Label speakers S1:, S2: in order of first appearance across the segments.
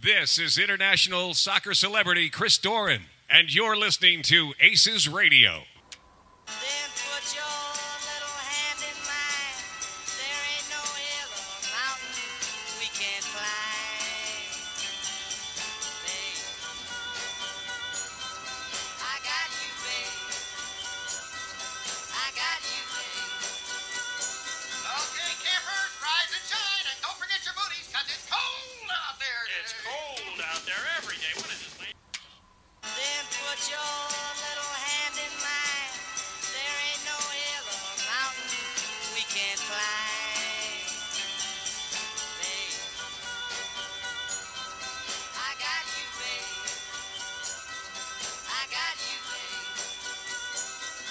S1: This is international soccer celebrity Chris Doran, and you're listening to ACES Radio.
S2: Then put your little hand in mine. There ain't no hill or mountain we can't climb. Babe, I got you, babe. I got you, babe.
S3: Okay, campers, rise and shine, and don't forget your booties, 'cause it's cold out there today.
S4: It's cold out there every day. What is this, man?
S2: Then put your little hand in mine. There ain't no hill or mountain we can't climb. Babe, I got you, babe. I got you, babe.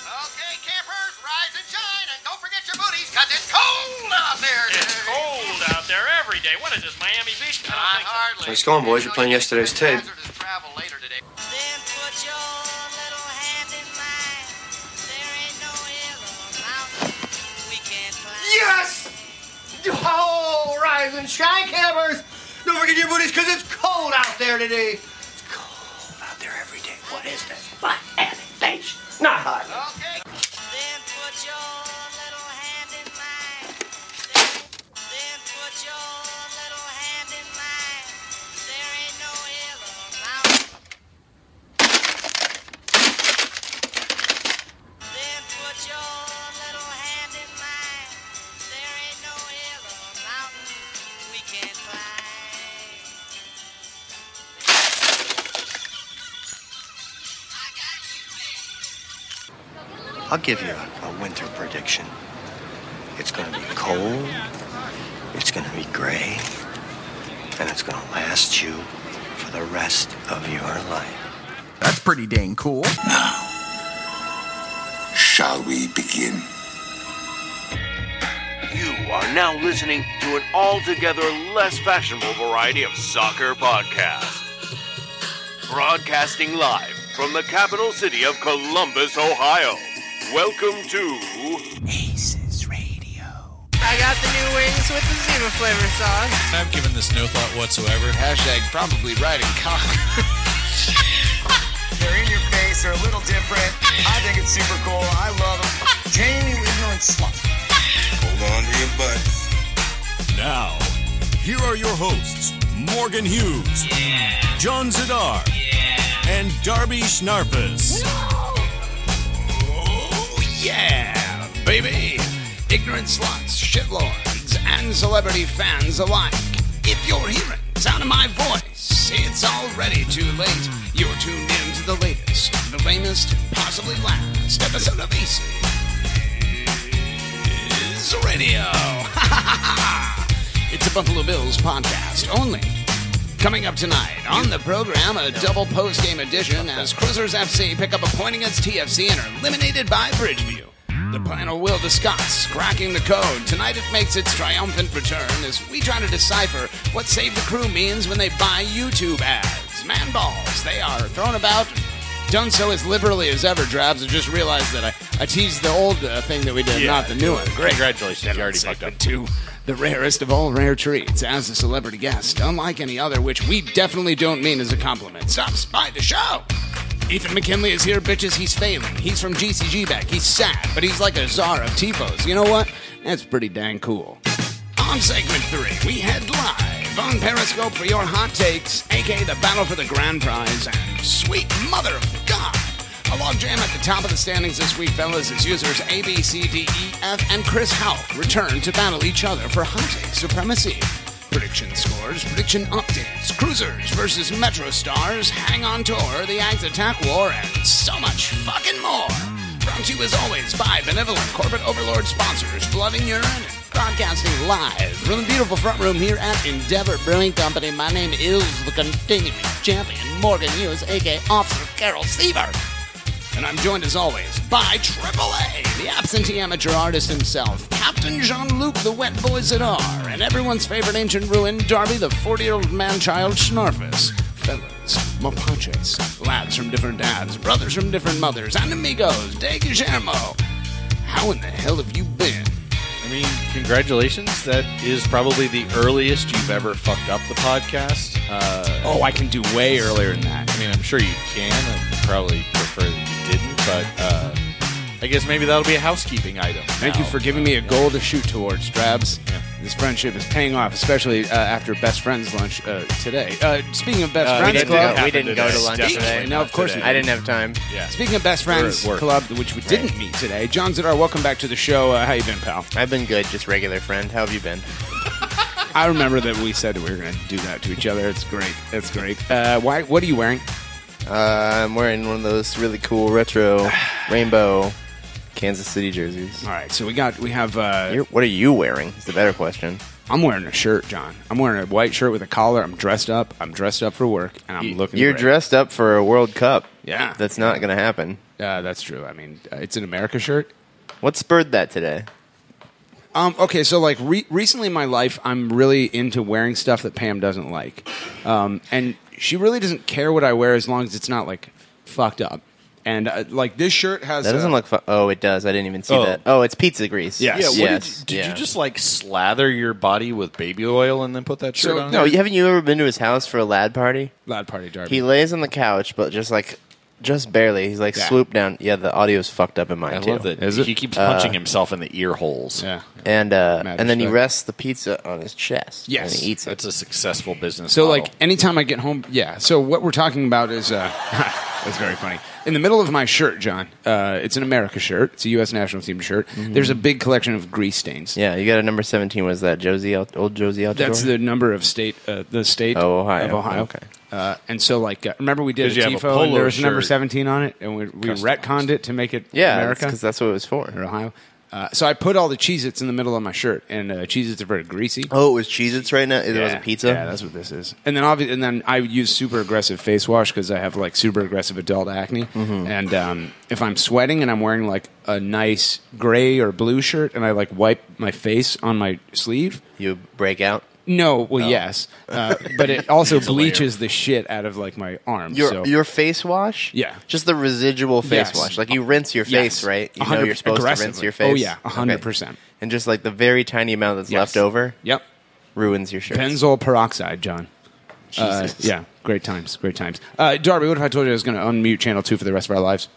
S3: Okay, campers, rise and shine, and don't forget your booties, 'cause it's cold out there today.
S4: It's cold out there every day. What is this, Miami Beach? I don't
S3: Not
S4: think so.
S3: hardly.
S5: Nice going, boys. You're playing yesterday's tape.
S3: Hazardous travel later today.
S2: Then put your little hand in mine. There ain't no hill or mountain we can't climb.
S5: Yes! Oh, rise and shine, campers! Don't forget your booties, because it's cold out there today. It's cold out there every day. What is this? Miami Beach. Not hot.
S3: Okay.
S2: Then put your little hand in mine. Then put your little hand in mine. There ain't no hill or mountain. Then put your little hand in mine. There ain't no hill or mountain we can't climb. I got you, babe.
S5: I'll give you a winter prediction. It's going to be cold, it's going to be gray, and it's going to last you for the rest of your life.
S6: That's pretty dang cool.
S7: Shall we begin?
S8: You are now listening to an altogether less fashionable variety of soccer podcast. Broadcasting live from the capital city of Columbus, Ohio. Welcome to
S6: ACES Radio.
S9: I got the new wings with the Zima flavor sauce.
S10: I've given this no thought whatsoever.
S6: Hashtag probably riding cock.
S11: They're in your face, they're a little different. I think it's super cool. I love them. Jamie, you ignorant slut.
S7: Hold on to your butts.
S10: Now, here are your hosts, Morgan Hughes, John Zadar, and Darby Schnarpus.
S6: Oh, yeah, baby. Ignorant sluts, shitlords, and celebrity fans alike. If you're hearing the sound of my voice, it's already too late. You're tuned in to the latest, the lamest, possibly last episode of ACES Radio. It's a Buffalo Bills podcast only. Coming up tonight on the program, a double post-game edition as Cruisers FC pick up a point against TFC and are eliminated by Bridgeview. The panel will discuss cracking the code. Tonight it makes its triumphant return as we try to decipher what Save the Crew means when they buy YouTube ads. Man balls, they are thrown about, done so as liberally as ever, Drabs. I just realized that I teased the old thing that we did, not the new one. Great.
S4: Congratulations, you already fucked up.
S6: To the rarest of all rare treats as a celebrity guest, unlike any other, which we definitely don't mean as a compliment. Stops by the show. Ethan McKinley is here, bitches. He's failing. He's from GCG back. He's sad, but he's like a czar of TiFos. You know what? That's pretty dang cool. On segment 3, we head live on Periscope for your hot takes, aka the battle for the grand prize, and sweet mother of God. A logjam at the top of the standings this week, fellas, as users A, B, C, D, E, F, and Chris Houck return to battle each other for hot take supremacy. Prediction scores, prediction updates, Cruisers versus Metro Stars, Hang On Tour, the Ags Attack War, and so much fucking more. Brought to you as always by benevolent corporate overlord sponsors, Blood and Urine, and broadcasting live from the beautiful front room here at Endeavor Brewing Company. My name is the continuing champion, Morgan Hughes, a.k.a. Officer Carol Seaver. And I'm joined as always by Triple A, the absentee amateur artist himself, Captain Jean-Luc, the wet boys at R, and everyone's favorite ancient ruin, Darby, the 40-year-old man-child Schnarfus. Fellas, mapaches, lads from different dads, brothers from different mothers, and amigos, de Guillermo. How in the hell have you been?
S10: I
S12: mean, congratulations. That is probably the earliest you've ever fucked up the podcast.
S6: I can do way earlier than that.
S12: I mean, I'm sure you can. I'd probably prefer that you didn't, but I guess maybe that'll be a housekeeping item.
S6: Thank you for giving me a goal to shoot towards, Drabs. Yeah. This friendship is paying off, especially after Best Friends lunch today. Speaking of Best Friends Club...
S13: We didn't go to lunch today.
S6: No, of course we didn't.
S13: I didn't have time.
S6: Yeah. Speaking of Best Friends Club, which we didn't meet today, John Zidar, welcome back to the show. How you been, pal?
S13: I've been good, just regular friend. How have you been?
S6: I remember that we said that we were going to do that to each other. It's great. It's great. What are you wearing?
S13: I'm wearing one of those really cool retro rainbow Kansas City jerseys.
S6: All right, so we have...
S13: what are you wearing is the better question.
S6: I'm wearing a shirt, John. I'm wearing a white shirt with a collar. I'm dressed up for work, and I'm looking
S13: You're
S6: great.
S13: Dressed up for a World Cup.
S6: Yeah.
S13: That's not going to happen.
S6: That's true. I mean, it's an America shirt.
S13: What spurred that today?
S6: Okay, so like recently in my life, I'm really into wearing stuff that Pam doesn't like. And she really doesn't care what I wear as long as it's not like fucked up. And like this shirt has...
S13: That doesn't look... Oh, it does. I didn't even see that. Oh, it's pizza grease.
S6: Yes.
S12: Yeah, did you just like slather your body with baby oil and then put that shirt on?
S13: No, haven't you ever been to his house for a lad party?
S6: Lad party, Darby.
S13: He lays on the couch, but just barely. He's swooped down. Yeah, the audio's fucked up in mine, too.
S12: I love that. He keeps punching himself in the ear holes.
S6: Yeah.
S13: And then he rests the pizza on his chest.
S6: Yes.
S13: And he eats it.
S12: That's a successful business
S6: So,
S12: model.
S6: like, anytime I get home... Yeah, so what we're talking about is... that's very funny. In the middle of my shirt, John, it's an America shirt. It's a U.S. national team shirt. Mm-hmm. There's a big collection of grease stains.
S13: Yeah, you got a number 17. Was that old Josie Altador?
S6: That's the number of the state
S13: of Ohio.
S6: Okay. And so, like, remember we did a
S12: you have a
S6: TIFO and there was a number
S12: shirt
S6: 17 on it, and we retconned it to make it America?
S13: because that's what it was for.
S6: Or Ohio. So I put all the Cheez-Its in the middle of my shirt, and Cheez-Its are very greasy.
S13: Oh, it was Cheez-Its right now? It wasn't pizza?
S6: Yeah, that's what this is. And then I use super aggressive face wash because I have like super aggressive adult acne. Mm-hmm. And if I'm sweating and I'm wearing like a nice gray or blue shirt and I like wipe my face on my sleeve,
S13: you break out?
S6: No, yes, but it also bleaches the shit out of like my arms.
S13: Your face wash?
S6: Yeah,
S13: just the residual face wash. Like you rinse your face, right? You know you're supposed to rinse your face.
S6: Oh yeah, 100%.
S13: And just like the very tiny amount that's left over, ruins your shirt.
S6: Benzol peroxide, John. Yeah, great times, great times. Darby, what if I told you I was going to unmute Channel 2 for the rest of our lives?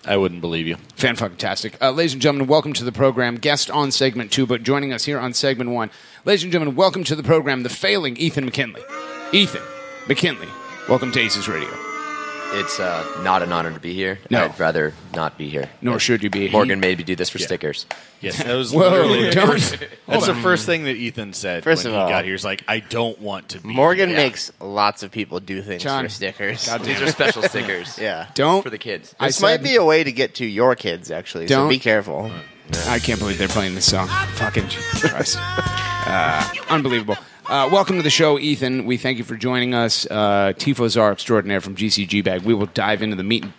S12: I wouldn't believe you.
S6: Fan-fucking-tastic. Ladies and gentlemen, welcome to the program. Guest on segment 2, but joining us here on segment 1. Ladies and gentlemen, welcome to the program, the failing Ethan McKinley. Ethan McKinley, welcome to ACES Radio.
S14: It's not an honor to be here.
S6: No.
S14: I'd rather not be here.
S6: Nor should you be.
S14: Morgan made me do this for stickers.
S12: Yes, that was
S6: Whoa,
S12: literally
S6: don't.
S12: That's the first thing that Ethan said
S13: First
S12: when
S13: of all,
S12: he got here. He's like, I don't want to be
S13: Morgan
S12: here.
S13: makes lots of people do things
S6: John,
S13: for stickers.
S14: These are special stickers.
S13: Yeah.
S6: Don't.
S14: For the kids.
S13: This might be a way to get to your kids, actually, so
S6: Don't.
S13: be careful.
S6: I can't believe they're playing this song. Fucking Jesus Christ. Unbelievable. Welcome to the show, Ethan. We thank you for joining us. Tifo Czar extraordinaire from GCG Bag. We will dive into the meat and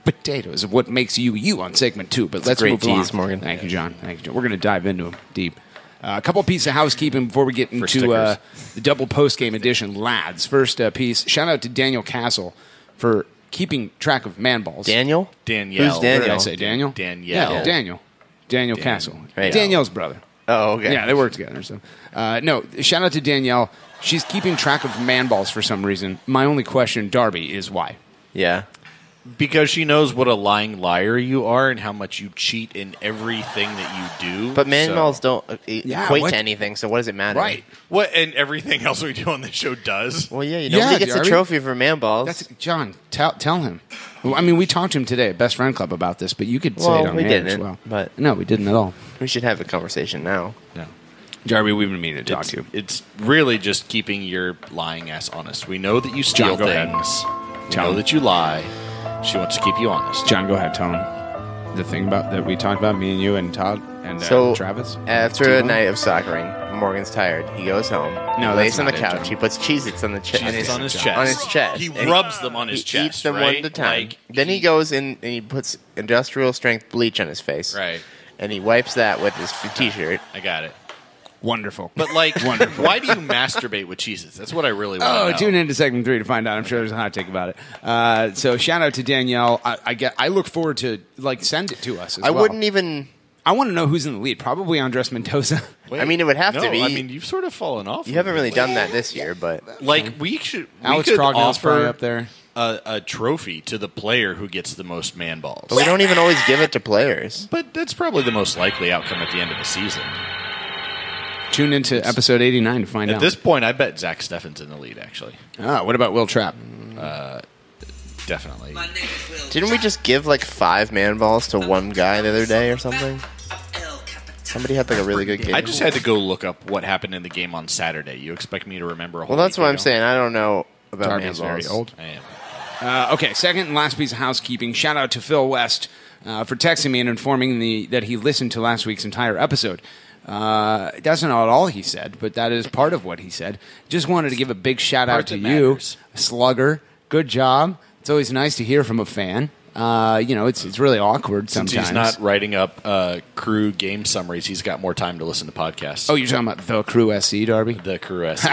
S6: potatoes of what makes you you on segment 2. But let's move along.
S13: Morgan.
S6: Thank you, John. Thank you, John. We're going to dive into them deep. A couple pieces of housekeeping before we get into the double post-game edition. Lads, first piece. Shout out to Daniel Castle for keeping track of man balls.
S13: Daniel?
S12: Danielle.
S13: Who's Daniel?
S6: What did I say? Daniel?
S12: Danielle.
S6: Yeah, Daniel. Daniel Castle.
S13: Right.
S6: Danielle's brother.
S13: Oh, okay.
S6: Yeah, they work together. So, no, shout out to Danielle. She's keeping track of man balls for some reason. My only question, Darby, is why?
S13: Yeah.
S12: Because she knows what a lying liar you are and how much you cheat in everything that you do.
S13: But man balls don't equate
S6: what?
S13: to anything, so what does it matter?
S6: Right.
S12: What and everything else we do on this show does.
S13: Well, yeah, nobody gets
S6: Darby.
S13: a trophy for man balls.
S6: That's John. Tell him. Well, I mean, we talked to him today at Best Friend Club about this, but you could say it on
S13: we
S6: the air
S13: didn't,
S6: as well.
S13: but
S6: no, we didn't at all.
S13: we should have a conversation now.
S12: No.
S6: Darby, we've been meaning to talk to you.
S12: It's really just keeping your lying ass honest. We know that you steal
S6: John, go ahead.
S12: things. We
S6: Tell
S12: know
S6: him.
S12: that you lie. She wants to keep you honest.
S6: John, go ahead. Tell him the thing about that we talked about, me and you and Todd and
S13: So
S6: Travis.
S13: after
S6: Timo?
S13: a night of soccering, Morgan's tired. He goes home.
S6: No,
S13: he lays
S6: that's
S13: on the
S6: not it,
S13: couch.
S6: John.
S13: He puts Cheez-Its on the
S12: Cheez-Its on his chest.
S13: On his chest.
S12: He
S13: And
S12: rubs them on his
S13: he
S12: chest.
S13: eats them
S12: right?
S13: one at a time.
S12: Like,
S13: then he goes in and he puts industrial strength bleach on his face.
S12: Right.
S13: And he wipes that with his t-shirt.
S12: I got it.
S6: Wonderful.
S12: But like,
S6: Wonderful.
S12: why do you masturbate with Cheez-Its? That's what I really want to know.
S6: Tune into segment 3 to find out. I'm sure there's a hot take about it. So shout out to Danielle. I look forward to send it to us. As
S13: I
S6: well.
S13: wouldn't even
S6: I want to know who's in the lead. Probably Andres Mendoza.
S12: Wait,
S13: I mean, it would have to be.
S12: I mean, you've sort of fallen off.
S13: You haven't really done that this year, but
S12: like we could
S6: Alex Crognell's probably up there.
S12: A trophy to the player who gets the most man balls.
S13: But we don't even always give it to players.
S12: But that's probably the most likely outcome at the end of the season.
S6: Tune into episode 89 to find out.
S12: At this point, I bet Zach Steffen's in the lead, actually.
S6: What about Will Trapp?
S12: Definitely.
S13: Didn't we just give like 5 man balls to one guy the other day or something? Somebody had like a really good game.
S12: I just had to go look up what happened in the game on Saturday. You expect me to remember a whole
S13: Well, that's
S12: week
S13: what I'm
S12: ago?
S13: saying. I don't know about
S6: Darby's
S13: man balls.
S6: very old.
S12: I am.
S6: Okay, second and last piece of housekeeping. Shout out to Phil West for texting me and informing me that he listened to last week's entire episode. That's not all he said, but that is part of what he said. Just wanted to give a big shout out to you, Slugger. Good job. It's always nice to hear from a fan. It's really awkward sometimes.
S12: Since he's not writing up crew game summaries, he's got more time to listen to podcasts.
S6: Oh, you're talking about the Crew SC, Darby?
S12: The Crew SC.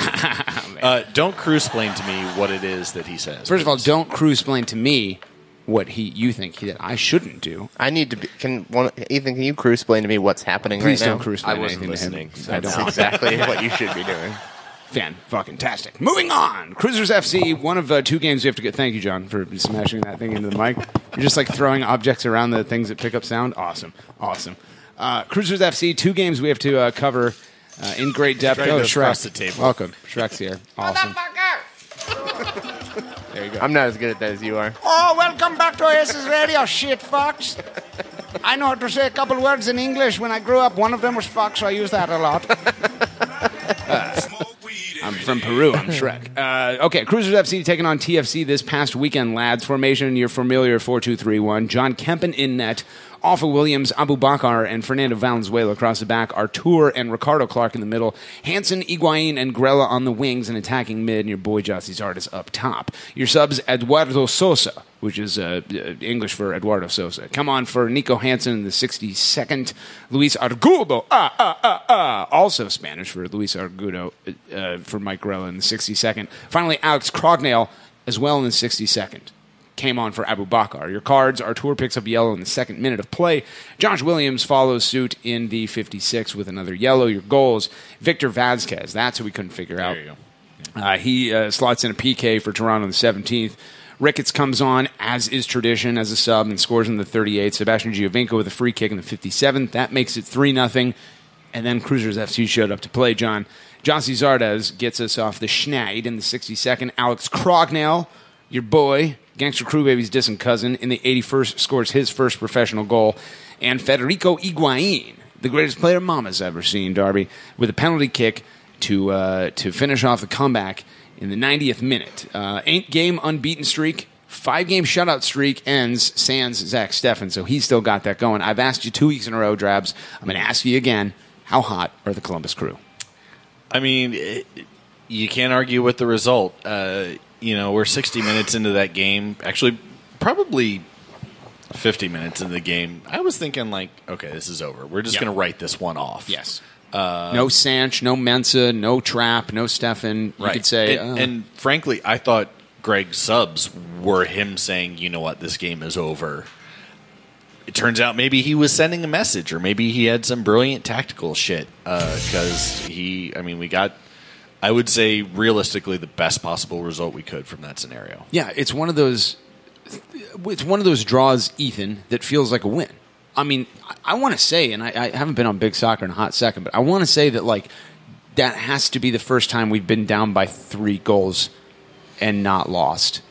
S12: Don't crew-splain to me what it is that he says.
S6: First of all, don't crew-splain to me what you think that I shouldn't do.
S13: I need to be... Ethan, can you crew-splain to me what's happening
S6: Please
S13: right now?
S6: don't crew-splain
S12: I wasn't
S6: anything
S12: listening.
S6: to him.
S13: That's exactly what you should be doing.
S6: Fan-fucking-tastic. Moving on. Cruisers FC, one of 2 games we have to get... Thank you, John, for smashing that thing into the mic. You're just like throwing objects around the things that pick up sound. Awesome. Cruisers FC, 2 games we have to cover in great depth.
S12: Trying to
S6: Shrek.
S12: cross the table.
S6: Welcome. Shrek's here. Awesome. There you go.
S13: I'm not as good at that as you are.
S6: Oh, welcome back to ACES Radio, shit fucks. I know how to say a couple words in English. When I grew up, one of them was fuck, so I use that a lot. I'm from Peru. I'm Shrek. Okay, Cruisers FC taking on TFC this past weekend, lads. Formation, your familiar 4-2-3-1. John Kempen in net. Alpha Williams, Abu Bakar, and Fernando Valenzuela across the back. Artur and Ricardo Clark in the middle. Hansen, Higuain, and Grella on the wings and attacking mid. And your boy Jossie Zardes up top. Your subs, Eduardo Sosa, which is English for Eduardo Sosa. Come on for Nico Hansen in the 62nd. Luis Argudo, also Spanish for Luis Argudo for Mike Grella in the 62nd. Finally, Alex Crognell as well in the 62nd. Came on for Abu Bakar. Your cards, Artur picks up yellow in the 2nd minute of play. Josh Williams follows suit in the 56th with another yellow. Your goals, Victor Vazquez. That's who we couldn't figure out.
S12: There you go.
S6: He slots in a PK for Toronto in the 17th. Ricketts comes on, as is tradition, as a sub and scores in the 38th. Sebastian Giovinco with a free kick in the 57th. That makes it 3-0. And then Cruisers FC showed up to play, John. Jossie Zardes gets us off the schneid in the 62nd. Alex Crognell, your boy, Gangster Crew Baby's distant cousin, in the 81st scores his first professional goal. And Federico Higuain, the greatest player Mama's ever seen, Darby, with a penalty kick to finish off the comeback in the 90th minute. 8-game unbeaten streak, 5-game shutout streak ends sans Zach Steffen, so he's still got that going. I've asked you 2 weeks in a row, Drabs. I'm going to ask you again, how hot are the Columbus Crew?
S12: I mean, you can't argue with the result. We're 60 minutes into that game. Actually, probably 50 minutes into the game. I was thinking, okay, this is over. We're just going to write this one off.
S6: Yes. No Sanch, no Mensah, no Trapp, no Steffen. You could say.
S12: And frankly, I thought Greg's subs were him saying, you know what, this game is over. It turns out maybe he was sending a message, or maybe he had some brilliant tactical shit. Because we got, I would say, realistically, the best possible result we could from that scenario.
S6: Yeah, it's one of those draws, Ethan, that feels like a win. I mean, I want to say, and I haven't been on Big Soccer in a hot second, but I want to say that that has to be the first time we've been down by 3 goals and not lost.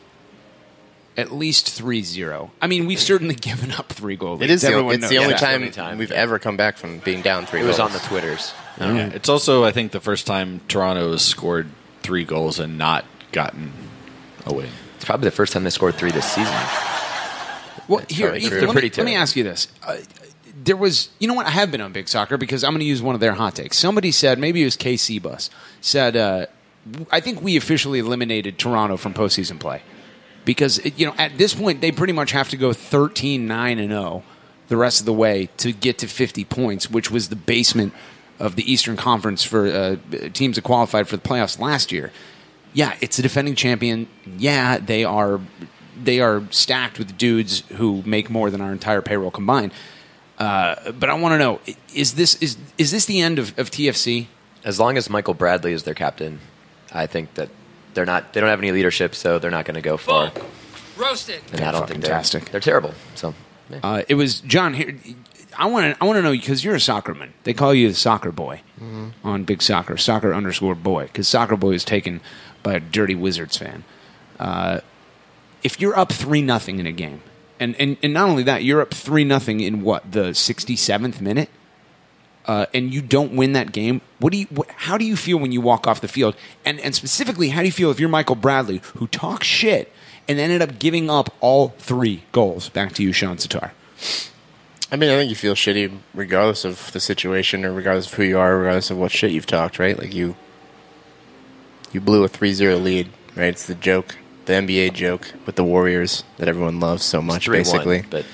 S6: At least 3-0. I mean, we've certainly given up 3 goals.
S13: It is the only time we've ever come back from being down 3 goals.
S14: It was on the Twitters.
S12: Yeah, it's also, I think, the first time Toronto has scored 3 goals and not gotten a win.
S14: It's probably the first time they scored 3 this season.
S6: Well, here, Ethan, let me ask you this. There was, you know what, I have been on Big Soccer because I'm going to use one of their hot takes. Somebody said, maybe it was KC Bus, said, I think we officially eliminated Toronto from postseason play. Because, at this point, they pretty much have to go 13-9-0 the rest of the way to get to 50 points, which was the basement of the Eastern Conference for teams that qualified for the playoffs last year. Yeah, it's a defending champion. Yeah, they are stacked with dudes who make more than our entire payroll combined. But I want to know, is this the end of TFC?
S14: As long as Michael Bradley is their captain, I think that they don't have any leadership, so they're not going to go far.
S9: Roasted.
S14: And I don't think
S6: fantastic.
S14: They're terrible. So
S6: it was John here. I want to know, because you're a soccerman. They call you the soccer boy on Big Soccer _boy, because Soccer Boy is taken by a dirty Wizards fan. If you're up 3-0 in a game, and not only that, you're up 3-0 in what, the 67th minute, and you don't win that game. How do you feel when you walk off the field? And specifically, how do you feel if you're Michael Bradley, who talks shit and ended up giving up all 3 goals? Back to you, Sean Sitar.
S13: I mean, I think you feel shitty regardless of the situation or regardless of who you are, regardless of what shit you've talked, right? Like, you blew a 3-0 lead, right? It's the joke, the NBA joke with the Warriors that everyone loves so much, basically.
S14: But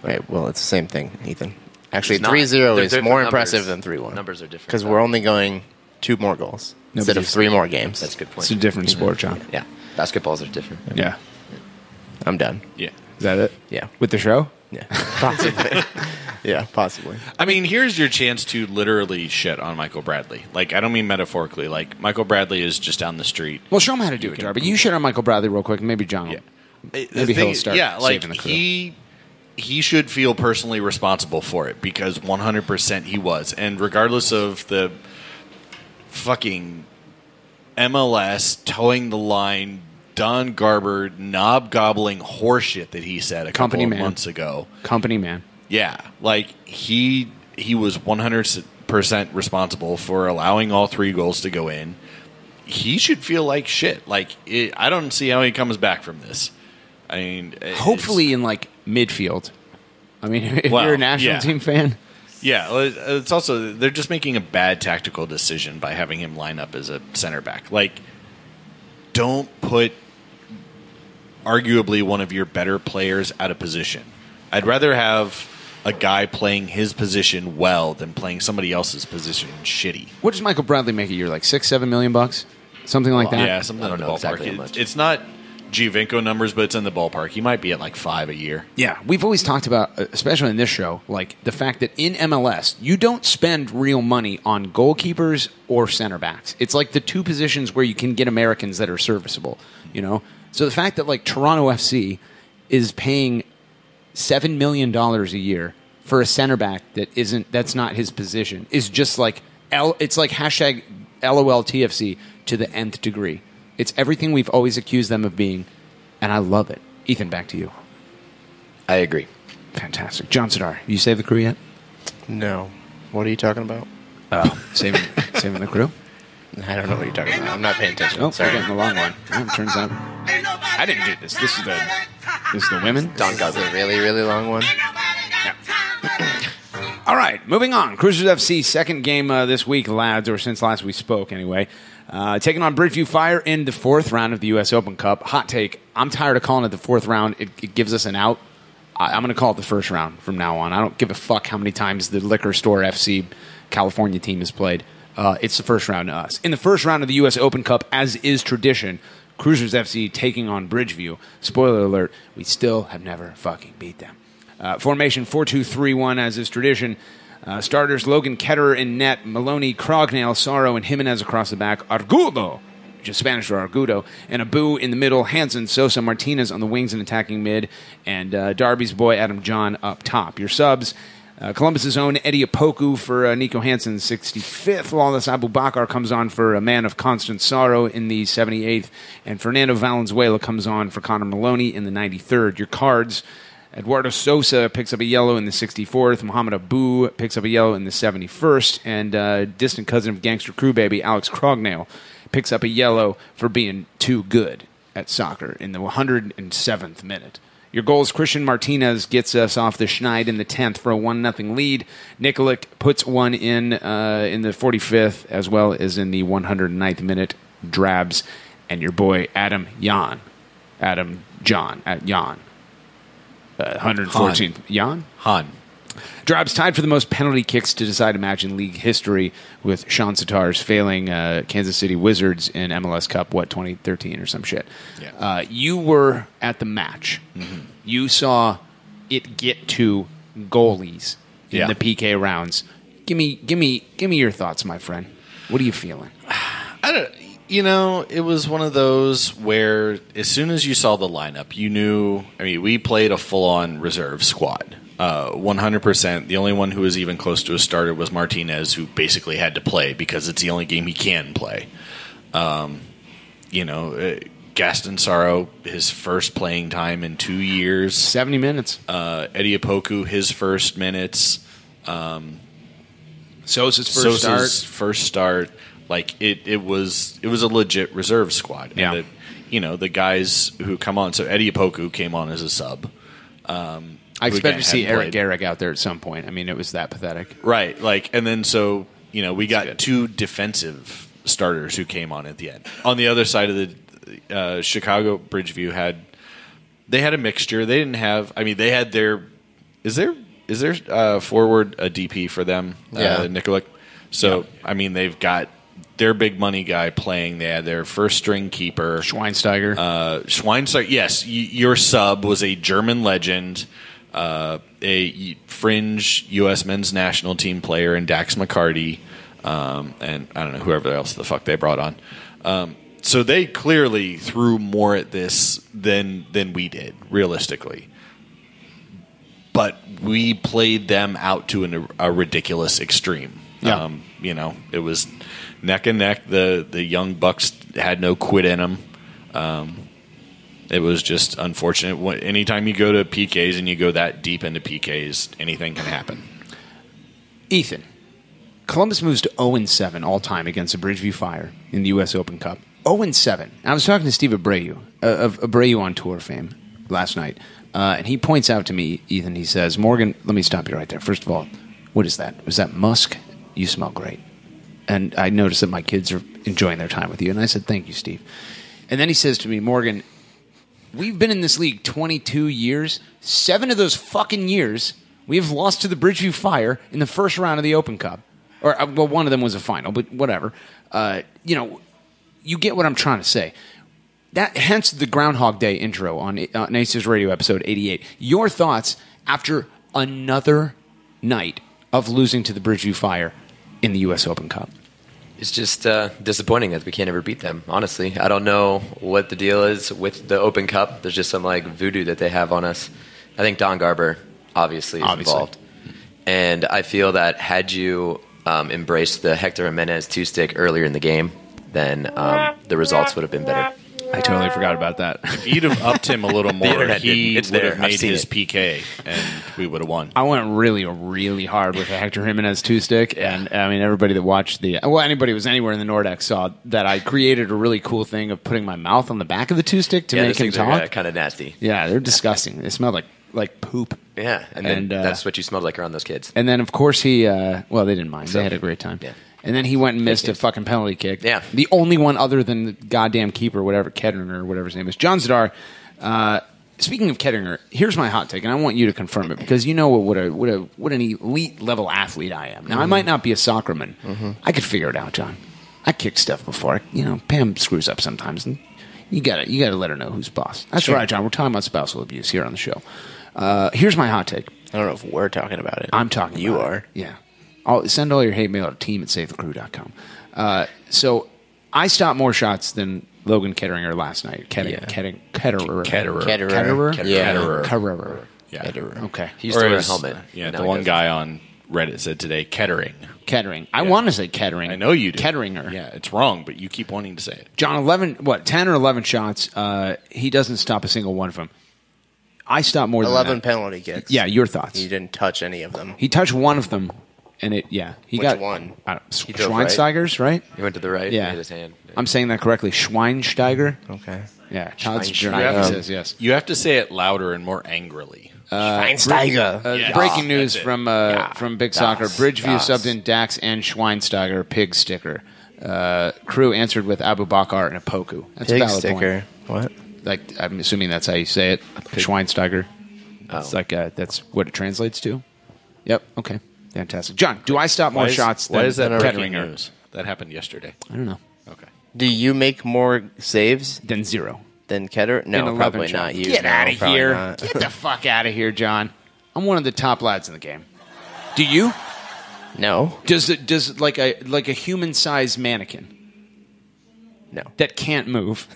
S13: right, well, it's the same thing, Ethan. Actually,
S14: It's not.
S13: 3-0
S14: They're
S13: is
S14: different
S13: more
S14: numbers.
S13: impressive than 3-1.
S14: Numbers are different.
S13: Because we're only going 2 more goals instead of 3 more games.
S14: That's a good point.
S6: It's a different sport, John.
S14: Yeah. Basketballs are different.
S6: Yeah.
S13: I'm done.
S12: Yeah.
S6: Is that it?
S13: Yeah.
S6: With the show?
S13: Yeah. Possibly. Yeah, possibly.
S12: I mean, here's your chance to literally shit on Michael Bradley. Like, I don't mean metaphorically. Like, Michael Bradley is just down the street.
S6: Well, show him how to do it, Darby. You shit on Michael Bradley real quick, and maybe John will. Maybe he'll start saving the crew.
S12: He should feel personally responsible for it, because 100% he was. And regardless of the fucking MLS towing the line, Don Garber knob-gobbling horseshit that he said a couple of months ago.
S6: Company man.
S12: Yeah. Like, he was 100% responsible for allowing all 3 goals to go in. He should feel like shit. Like, I don't see how he comes back from this. I mean,
S6: hopefully in, like, midfield. I mean, if you're a national team fan.
S12: Yeah, it's also, they're just making a bad tactical decision by having him line up as a center back. Like, don't put arguably one of your better players out of position. I'd rather have a guy playing his position well than playing somebody else's position shitty.
S6: What does Michael Bradley make a year? Like $6-7 million bucks? Something like that?
S12: Yeah, something in the ballpark. It's not Giovinco numbers, but it's in the ballpark. He might be at like 5 a year.
S6: Yeah, we've always talked about, especially in this show, like the fact that in MLS, you don't spend real money on goalkeepers or center backs. It's like the 2 positions where you can get Americans that are serviceable, you know? So the fact that like Toronto FC is paying $7 million a year for a center back that's not his position is just like it's like hashtag LOLTFC to the nth degree. It's everything we've always accused them of being, and I love it. Ethan, back to you.
S14: I agree.
S6: Fantastic. John Sidar, you save the crew yet?
S13: No. What are you talking about?
S6: Saving the crew?
S13: I don't know what you're talking about. I'm not paying attention.
S6: Oh,
S13: sorry.
S6: we're getting the long one. It turns out I didn't do this. This is the women.
S13: Don got a really, really long one.
S6: All right, moving on. Cruisers FC second game this week, lads, or since last we spoke anyway. Taking on Bridgeview Fire in the 4th round of the U.S. Open Cup. Hot take. I'm tired of calling it the 4th round. It gives us an out. I'm going to call it the 1st round from now on. I don't give a fuck how many times the Liquor Store FC California team has played. It's the 1st round to us. In the 1st round of the U.S. Open Cup, as is tradition, Cruisers FC taking on Bridgeview. Spoiler alert, we still have never fucking beat them. Formation 4-2-3-1, as is tradition. Starters Logan Ketterer in net, Maloney, Crognale, Sorrow, and Jimenez across the back. Argudo, which is Spanish for Argudo, and Abu in the middle. Hansen, Sosa, Martinez on the wings and attacking mid, and Darby's boy Adam John up top. Your subs, Columbus's own Eddie Opoku for Nico Hansen's 65th. Lawless Abubakar comes on for a man of constant sorrow in the 78th, and Fernando Valenzuela comes on for Connor Maloney in the 93rd. Your cards, Eduardo Sosa picks up a yellow in the 64th. Mohamed Abu picks up a yellow in the 71st. And distant cousin of Gangster Crew Baby, Alex Crognale, picks up a yellow for being too good at soccer in the 107th minute. Your goals, Christian Martinez gets us off the schneid in the 10th for a 1-0 lead. Nikolic puts one in the 45th, as well as in the 109th minute. Drabs. And your boy, Adam John. 114th. Jan?
S12: Han.
S6: Drabs tied for the most penalty kicks to decide Imagine League history, with Sean Sitar's failing Kansas City Wizards in MLS Cup, 2013 or some shit.
S12: Yeah.
S6: You were at the match. Mm-hmm. You saw it get to goalies in the PK rounds. Give me your thoughts, my friend. What are you feeling?
S12: I don't. It was one of those where as soon as you saw the lineup, you knew. I mean, we played a full-on reserve squad, 100%. The only one who was even close to a starter was Martinez, who basically had to play because it's the only game he can play. Gaston Saro, his first playing time in 2 years,
S6: 70 minutes.
S12: Eddie Opoku, his first minutes.
S6: Sosa's
S12: first start. Like it was a legit reserve squad.
S6: Yeah.
S12: And the guys who come on. So Eddie Opoku came on as a sub.
S6: I expect to see Eric Garrick out there at some point. I mean, it was that pathetic.
S12: Right. And then we got two defensive starters who came on at the end. On the other side of the Chicago Bridgeview had a mixture. They didn't have. I mean, they had their. Is there forward a DP for them? Nikolic. So I mean, they've got their big money guy playing. They had their first string keeper,
S6: Schweinsteiger.
S12: Schweinsteiger, yes, your sub was a German legend, a fringe U.S. men's national team player in Dax McCarty, and I don't know whoever else the fuck they brought on. So they clearly threw more at this than we did, realistically. But we played them out to a ridiculous extreme.
S6: Yeah.
S12: It was neck and neck. The young bucks had no quit in them. It was just unfortunate. Anytime you go to PKs and you go that deep into PKs, anything can happen.
S6: Ethan, Columbus moves to 0-7 all time against the Bridgeview Fire in the U.S. Open Cup. 0-7. I was talking to Steve Abreu of Abreu on Tour fame last night, and he points out to me, Ethan, he says, Morgan, let me stop you right there. First of all, what is that? Was that musk? You smell great. And I noticed that my kids are enjoying their time with you. And I said, thank you, Steve. And then he says to me, Morgan, we've been in this league 22 years. 7 of those fucking years, we have lost to the Bridgeview Fire in the first round of the Open Cup. Or, well, one of them was a final, but whatever. You get what I'm trying to say. Hence the Groundhog Day intro on ACES Radio episode 88. Your thoughts after another night of losing to the Bridgeview Fire in the U.S. Open Cup?
S14: It's just disappointing that we can't ever beat them, honestly. I don't know what the deal is with the Open Cup. There's just some voodoo that they have on us. I think Don Garber obviously is involved. And I feel that had you embraced the Hector Jimenez two-stick earlier in the game, then the results would have been better.
S6: I totally forgot about that.
S12: If you'd have upped him a little more, he would
S14: there.
S12: have made his PK, and we would have won.
S6: I went really, really hard with the Hector Jimenez two-stick, and I mean, everybody that watched anybody who was anywhere in the Nordex saw that I created a really cool thing of putting my mouth on the back of the two-stick to make him talk.
S14: Kind of nasty.
S6: Yeah, they're disgusting. They smell like poop.
S14: Yeah, and that's what you smelled like around those kids.
S6: And then, of course, they didn't mind. They had a great time.
S14: Yeah.
S6: And then he went and missed a fucking penalty kick.
S14: Yeah.
S6: The only one other than the goddamn keeper, whatever, Ketteringer or whatever his name is. John Zadar, speaking of Ketteringer, here's my hot take, and I want you to confirm it, because you know what an elite level athlete I am. Now, I might not be a soccerman. Mm-hmm. I could figure it out, John. I kicked stuff before. Pam screws up sometimes, and you gotta let her know who's boss. That's right, John. We're talking about spousal abuse here on the show. Here's my hot take.
S13: I don't know if we're talking about it.
S6: I'm talking
S13: you
S6: about
S13: are.
S6: it. Yeah. I'll send all your hate mail to team@savethecrew.com. So I stopped more shots than Logan Ketteringer last night. Ketterer.
S12: Yeah.
S6: Okay.
S14: He used to wear a helmet.
S12: The one guy on Reddit said today, Kettering.
S6: I want to say Kettering.
S12: I know you do.
S6: Ketteringer.
S12: Yeah, it's wrong, but you keep wanting to say it.
S6: John, 10 or 11 shots. He doesn't stop a single one of them. I stopped more than
S13: 11 penalty kicks.
S6: Yeah, your thoughts.
S13: He didn't touch any of them.
S6: He touched one of them. And he got
S13: one?
S6: Schweinsteiger's, right?
S14: He went to the right.
S6: Yeah,
S14: and hit his hand.
S6: I'm saying that correctly. Schweinsteiger.
S13: Okay.
S6: Yeah, Todd's
S12: Schweinsteiger.
S6: says yes.
S12: You have to say it louder and more angrily.
S13: Schweinsteiger.
S6: Breaking news from Big Soccer: Bridgeview subbed in Dax and Schweinsteiger. Pig sticker. Crew answered with Abu Bakar and a Poku. That's
S13: pig
S6: a valid
S13: sticker.
S6: Point. What? I'm assuming that's how you say it. Schweinsteiger. It's that's what it translates to. Yep. Okay. Fantastic. John, do I stop more shots than
S12: why is that
S6: Ketteringer?
S12: News? That happened yesterday.
S6: I don't know.
S12: Okay.
S13: Do you make more saves
S6: than zero?
S13: Than Ketter? No, probably not you.
S6: Get out of
S13: probably
S6: here.
S13: Not.
S6: Get the fuck out of here, John. I'm one of the top lads in the game. Do you?
S13: No.
S6: Does like a human-sized mannequin?
S13: No.
S6: That can't move.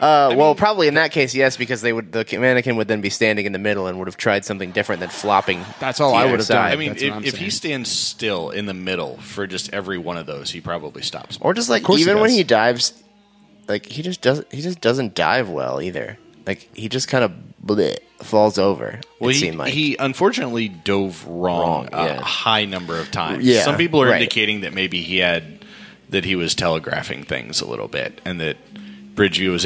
S13: Well, probably in that case, yes, because the mannequin would then be standing in the middle and would have tried something different than flopping.
S6: That's all I would have done.
S12: I mean, if he stands still in the middle for just every one of those, he probably stops.
S13: Or just like even when he dives, like he just doesn't dive well either. Like he just kind of falls over.
S12: Well,
S13: it seemed like
S12: he unfortunately dove wrong a high number of times.
S13: Yeah,
S12: some people are
S13: right.
S12: indicating that maybe he was telegraphing things a little bit, and that Bridgeview was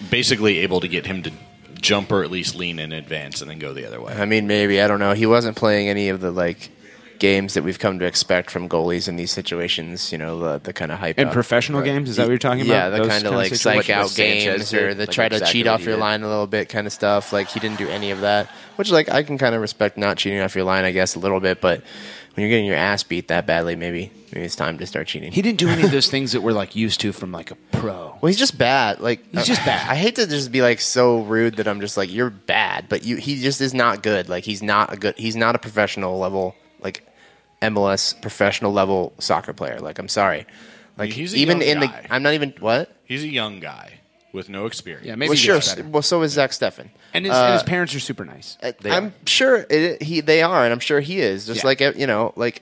S12: basically able to get him to jump or at least lean in advance and then go the other way.
S13: I mean, maybe, I don't know. He wasn't playing any of the like games that we've come to expect from goalies in these situations. You know, the kind of hype.
S6: In professional games, is that what you're talking about?
S13: Yeah, the
S6: Those
S13: kind of like
S6: situations?
S13: psych out games or the
S14: like
S13: try to
S14: exactly
S13: cheat
S14: what
S13: off
S14: he
S13: your
S14: did.
S13: line a little bit kind of stuff. Like he didn't do any of that, which like I can kind of respect not cheating off your line, I guess, a little bit. But when you're getting your ass beat that badly, maybe it's time to start cheating.
S6: He didn't do any of those things that we're like used to from like a pro.
S13: Well, he's just bad. Like
S6: He's just bad.
S13: I hate to just be like so rude that I'm just like you're bad, but he just is not good. Like he's not a professional level like MLS professional level soccer player. Like I'm sorry. Like
S12: He's a
S13: even
S12: young
S13: in
S12: guy.
S13: the I'm not even what?
S12: He's a young guy with no experience.
S6: Yeah, maybe
S13: Well,
S6: he
S13: sure.
S6: gets better.
S13: Well, so is Zach Steffen.
S6: And his parents are super nice.
S13: I'm sure they are, and I'm sure he is. Just like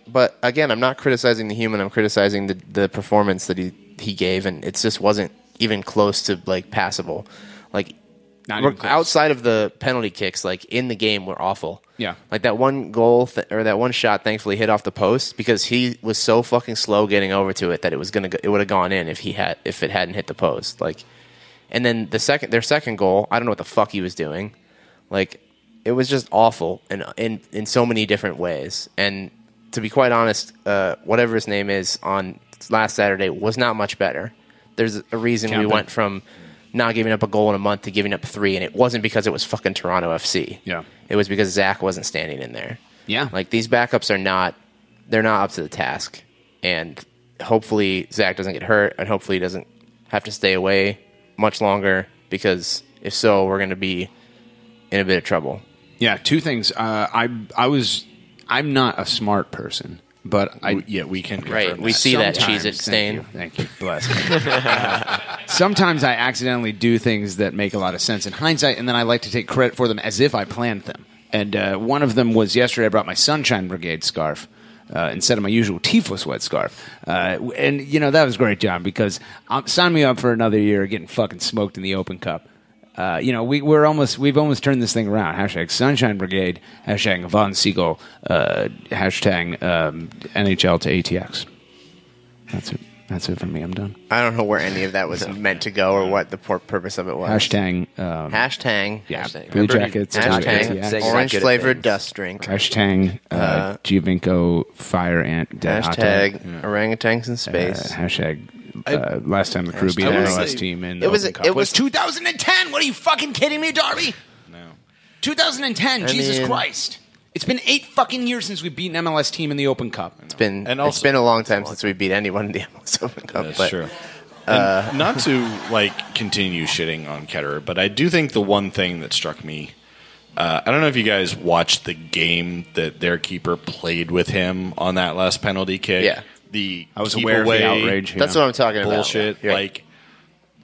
S13: but again, I'm not criticizing the human. I'm criticizing the performance that he gave, and it just wasn't even close to like passable. Like
S6: Not even close.
S13: outside of the penalty kicks, like in the game, were awful.
S6: Yeah.
S13: Like that one goal or that one shot, thankfully hit off the post because he was so fucking slow getting over to it that it would have gone in if it hadn't hit the post. Like. And then their second goal, I don't know what the fuck he was doing. Like, it was just awful in so many different ways. And to be quite honest, whatever his name is on last Saturday was not much better. There's a reason we went from not giving up a goal in a month to giving up 3, and it wasn't because it was fucking Toronto FC.
S6: Yeah.
S13: It was because Zach wasn't standing in there.
S6: Yeah.
S13: Like, these backups they're not up to the task. And hopefully Zach doesn't get hurt, and hopefully he doesn't have to stay away much longer, because if so, we're going to be in a bit of trouble.
S6: Yeah, two things. I'm not a smart person, but
S12: we can confirm
S13: Right, we see that Cheez-It stain.
S6: Thank you. Bless. Sometimes I accidentally do things that make a lot of sense in hindsight, and then I like to take credit for them as if I planned them. And one of them was yesterday. I brought my Sunshine Brigade scarf. Instead of my usual Tifo sweat scarf. And, that was a great job because sign me up for another year of getting fucking smoked in the Open Cup. We've almost turned this thing around. Hashtag Sunshine Brigade, hashtag Von Siegel, hashtag NHL to ATX. That's it for me. I'm done.
S13: I don't know where any of that was meant to go or what the purpose of it was.
S6: Hashtag.
S13: Yeah.
S6: Blue Jackets.
S13: Hashtag orange-flavored dust drink.
S6: Hashtag Giovinco Fire Ant.
S13: Hashtag orangutans in space.
S6: Hashtag last time the crew beat an MLS team in the Open Cup was 2010. What are you fucking kidding me, Darby? No. 2010. Jesus Christ. It's been 8 fucking years since we've beaten an MLS team in the Open Cup.
S13: It's been a long time since we beat anyone in the MLS Open Cup.
S12: That's true. And not to continue shitting on Ketterer, but I do think the one thing that struck me, I don't know if you guys watched the game that their keeper played with him on that last penalty kick.
S13: Yeah.
S6: I was aware of the outrage.
S13: That's what I'm talking about.
S12: Bullshit.
S13: Yeah.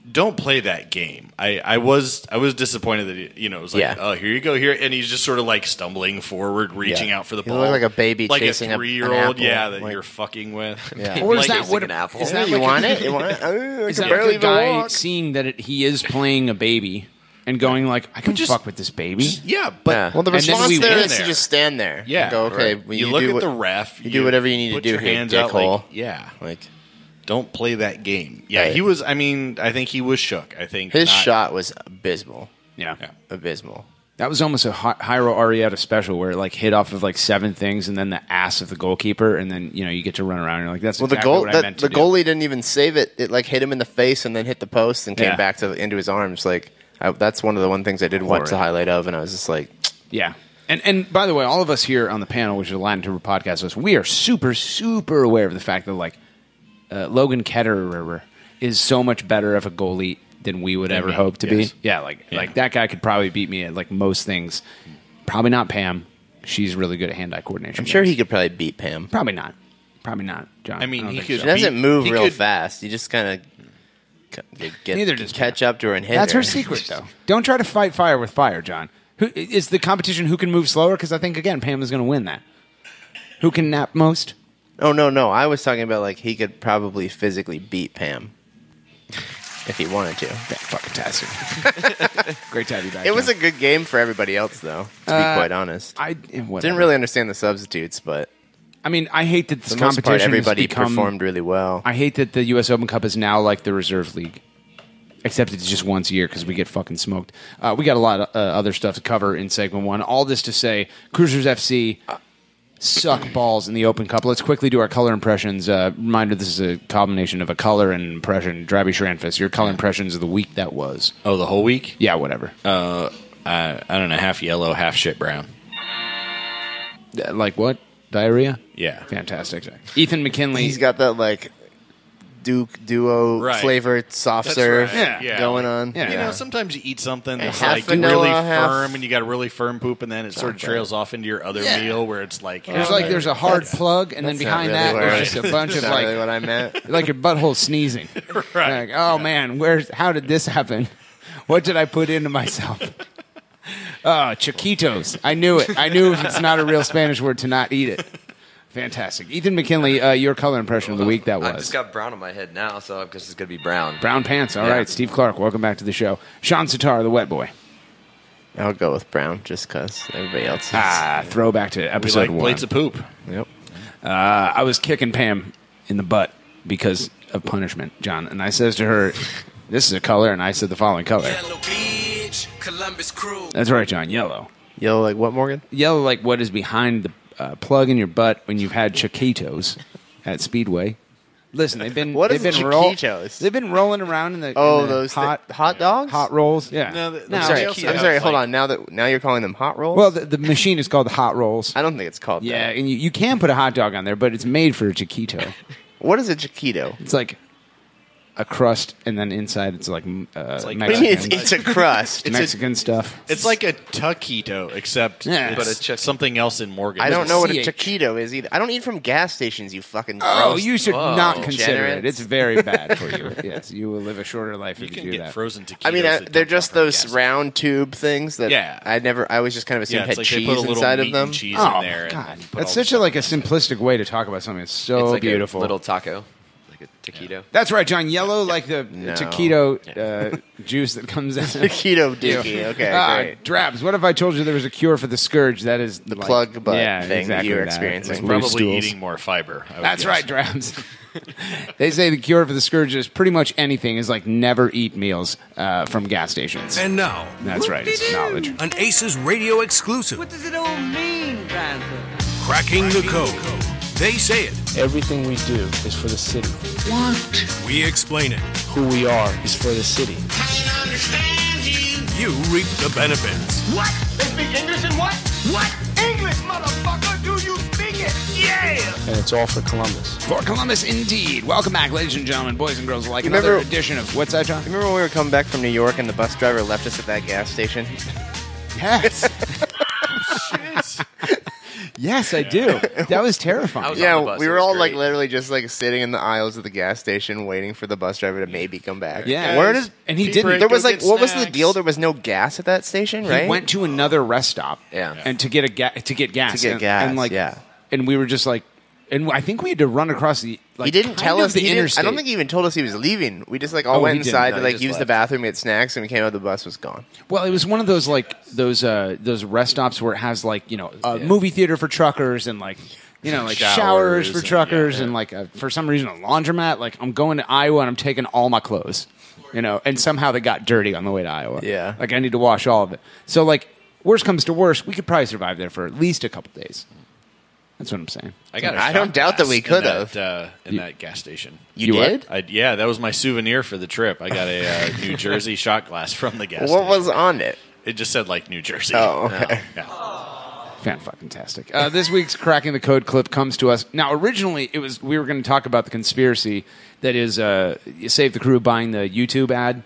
S12: Don't play that game. I was disappointed that it was like, oh, here you go here, and he's just sort of stumbling forward, reaching out for the ball,
S13: looked like a baby
S12: like
S13: chasing
S12: a 3-year-old, that you're fucking with.
S13: Yeah.
S6: Or is that what
S14: an apple?
S6: Is that
S13: you
S6: like
S13: want it? You want it? I
S6: is
S13: can
S6: that
S13: barely
S6: like a guy
S13: even walk.
S6: seeing that he is playing a baby and going I can fuck with this baby?
S12: But
S13: well, the
S6: and then
S13: response
S6: we
S13: there
S6: win
S13: is to just stand there.
S12: Yeah,
S13: and go, okay.
S12: right.
S13: Well,
S12: you look
S13: do
S12: at the ref.
S13: You do whatever you need to
S12: put
S13: do
S12: your
S13: here,
S12: hands out,
S13: dickhole.
S12: Don't play that game. Yeah,
S13: Right.
S12: he was. I think he was shook. I think
S13: His shot was abysmal.
S6: Yeah.
S13: Abysmal.
S6: That was almost a Jairo Arrieta special where it hit off of 7 things and then the ass of the goalkeeper, and then you get to run around and you're like, that's exactly what I meant to
S13: the
S6: do.
S13: goalie didn't even save it. It hit him in the face and then hit the post and came back into his arms. That's one of the things I did watch the highlight of, and I was just like,
S6: yeah. And by the way, all of us here on the panel, which is a Latin Tuber podcast, we are super, super aware of the fact that Logan Ketterer is so much better of a goalie than we would ever hope to be. Yeah, like that guy could probably beat me at most things. Probably not Pam. she's really good at hand-eye coordination.
S13: I'm sure he could probably beat Pam.
S6: Probably not, John.
S12: I mean,
S6: don't
S12: he
S6: think
S12: could-
S6: so.
S13: She doesn't move
S12: he
S13: real
S12: could-
S13: fast. You just kind of
S6: Neither does
S13: catch up to her and hit
S6: That's
S13: her.
S6: her secret, though. Don't try to fight fire with fire, John. Who is the competition? Who can move slower? Because I think again, Pam is going to win that. Who can nap most?
S13: Oh no! I was talking about like he could probably physically beat Pam if he wanted to.
S6: Fucking tastic. Great to have you back.
S13: It was a
S6: John.
S13: good game for everybody else, though. To be quite honest,
S6: whatever.
S13: didn't really understand the substitutes, but
S6: I mean, I hate that this
S13: for the most
S6: competition
S13: part,
S6: has
S13: everybody
S6: become-
S13: performed really well.
S6: I hate that the U.S. Open Cup is now like the reserve league, except it's just once a year because we get fucking smoked. We got a lot of other stuff to cover in segment one. All this to say, Cruisers FC suck balls in the Open Cup. Let's quickly do our color impressions. Reminder: this is a combination of a color and impression. Drabby Shranfus, your color impressions of the week that was.
S12: Oh, the whole week?
S6: Yeah, whatever.
S12: I don't know, half yellow, half shit brown.
S6: Like what? Diarrhea?
S12: Yeah.
S6: Fantastic. Ethan McKinley.
S13: He's got that like duo
S12: Right.
S13: flavored soft
S12: That's
S13: serve
S12: right. Yeah.
S13: going on.
S12: You know, sometimes you eat something that's
S13: half
S12: like
S13: vanilla,
S12: really
S13: half
S12: firm, and you got a really firm poop, and then it sort of trails off into your other meal where it's like
S6: There's a hard plug, and then
S13: That's not
S6: behind
S13: really
S6: that
S13: where
S6: there's just a bunch
S13: that's
S6: of
S13: not
S6: like
S13: really what I meant.
S6: like your butthole sneezing.
S12: Right.
S6: Like, oh man, how did this happen? What did I put into myself? Oh, chiquitos. I knew it. I knew if it's not a real Spanish word to not eat it. Fantastic. Ethan McKinley, your color impression of the week that was.
S14: I just got brown on my head now, so I guess it's going to be brown.
S6: Brown pants. All right. Steve Clark, welcome back to the show. Sean Sitar, the wet boy.
S13: I'll go with brown just because everybody else is.
S6: Throwback to episode
S12: we like
S6: one.
S12: plates of poop.
S13: Yep.
S6: I was kicking Pam in the butt because of punishment, John. And I says to her, this is a color, and I said the following color. That's right, John. Yellow.
S13: Yellow like what, Morgan?
S6: Yellow like what is behind the plug in your butt when you've had chiquitos at Speedway. Listen, they've been
S13: What
S6: they've
S13: is
S6: been
S13: chiquitos?
S6: they've been rolling around in the
S13: Those
S6: hot
S13: hot dogs,
S6: hot rolls. Yeah.
S12: No,
S13: I'm sorry. Hold on. Now you're calling them hot rolls.
S6: Well, the machine is called hot rolls.
S13: I don't think it's called.
S6: Yeah,
S13: that.
S6: and you can put a hot dog on there, but it's made for a chiquito.
S13: What is a chiquito?
S6: It's like a crust, and then inside it's like
S12: like-
S6: Mexican,
S13: What do you mean it's a crust?
S6: Mexican stuff.
S12: It's like a taquito, except
S6: Yeah.
S12: it's something else in Morgan.
S13: I don't know what a
S6: CH.
S13: chiquito is either. I don't eat from gas stations. You fucking.
S6: Oh,
S13: gross
S6: you should not consider
S13: degenerates.
S6: it. It's very bad for you. Yes, you will live a shorter life
S12: You
S6: if you
S12: can
S6: do
S12: get
S6: that.
S12: frozen taquitos.
S13: I mean,
S12: that
S13: they're
S12: don't
S13: just
S12: come from
S13: those
S12: gas
S13: round tube things that
S12: Yeah.
S13: I always just kind of assumed
S12: Yeah,
S13: had
S12: it's like they
S13: cheese
S12: put a little
S13: inside
S12: meat
S13: of them.
S12: and cheese
S6: Oh
S12: in there. and
S6: God,
S12: then put
S6: that's
S12: all the
S6: such a like a simplistic way to talk about something. It's so
S14: It's like
S6: beautiful.
S14: a little taco, like a taquito.
S6: That's right, John. Yellow like the
S13: No.
S6: taquito chiquito that comes in.
S13: Keto dookie. Okay, great.
S6: Drabs. What if I told you there was a cure for the scourge? That is
S13: The plug butt
S6: yeah,
S13: thing
S6: exactly
S13: you're
S6: that.
S13: experiencing.
S6: Like loose
S12: Probably
S6: stools.
S12: eating more fiber. I would
S6: That's
S12: guess.
S6: right, Drabs. They say the cure for the scourge is pretty much anything is like never eat meals from gas stations.
S10: And now,
S6: That's right, it's knowledge.
S10: an ACES radio exclusive.
S2: What does it all mean, Panther?
S10: Cracking the code. They say it.
S15: Everything we do is for the city.
S2: What?
S10: We explain it.
S15: Who we are is for the city.
S10: You reap the benefits.
S3: What? They speak English and what? What? English, motherfucker! Do you speak it? Yeah!
S15: And it's all for Columbus.
S6: For Columbus, indeed. Welcome back, ladies and gentlemen, boys and girls alike.
S13: You
S6: Another
S13: remember-
S6: edition of What's That, John?
S13: Remember when we were coming back from New York and the bus driver left us at that gas station?
S6: Yes. Yes, I do. That was terrifying.
S14: was on the
S13: Yeah,
S14: bus.
S13: we
S14: It
S13: were
S14: was
S13: all
S14: great.
S13: like literally just like sitting in the aisles of the gas station waiting for the bus driver to maybe come back.
S6: Yeah.
S13: Where did
S6: And he
S12: Pee
S6: didn't.
S12: break,
S13: there was
S12: go
S13: like
S12: get
S13: what was the
S12: snacks.
S13: deal? There was no gas at that station, right?
S6: He went to another rest stop.
S14: Yeah.
S6: And to get to get gas.
S13: To get
S6: and,
S13: gas,
S6: And like,
S13: yeah.
S6: And we were just like, and I think we had to run across the. Like,
S13: he didn't
S6: kind
S13: tell
S6: of
S13: us
S6: the
S13: he didn't-
S6: interstate.
S13: I don't think he even told us he was leaving. We just like all
S6: Oh,
S13: went
S6: he didn't.
S13: inside
S14: No,
S13: to
S14: he
S13: like
S14: just
S13: use the
S14: left.
S13: bathroom, get snacks, and we came out. The bus was gone.
S6: Well, it was one of those like those rest stops where it has like a movie theater for truckers and like like showers for
S12: and-
S6: truckers
S12: yeah.
S6: and like for some reason a laundromat. Like I'm going to Iowa and I'm taking all my clothes, and somehow they got dirty on the way to Iowa.
S13: Yeah.
S6: like I need to wash all of it. So like worst comes to worst, we could probably survive there for at least a couple days. That's what I'm saying.
S12: I got.
S13: I don't doubt that we could have.
S12: in that gas station.
S13: You did?
S12: Yeah, that was my souvenir for the trip. I got a New Jersey shot glass from the gas
S13: What
S12: station.
S13: was on it?
S12: It just said like New Jersey.
S13: Oh, okay.
S6: Fan-fucking-tastic. This week's Cracking the Code clip comes to us. Now, originally, we were going to talk about the conspiracy that is Save the Crew buying the YouTube ad,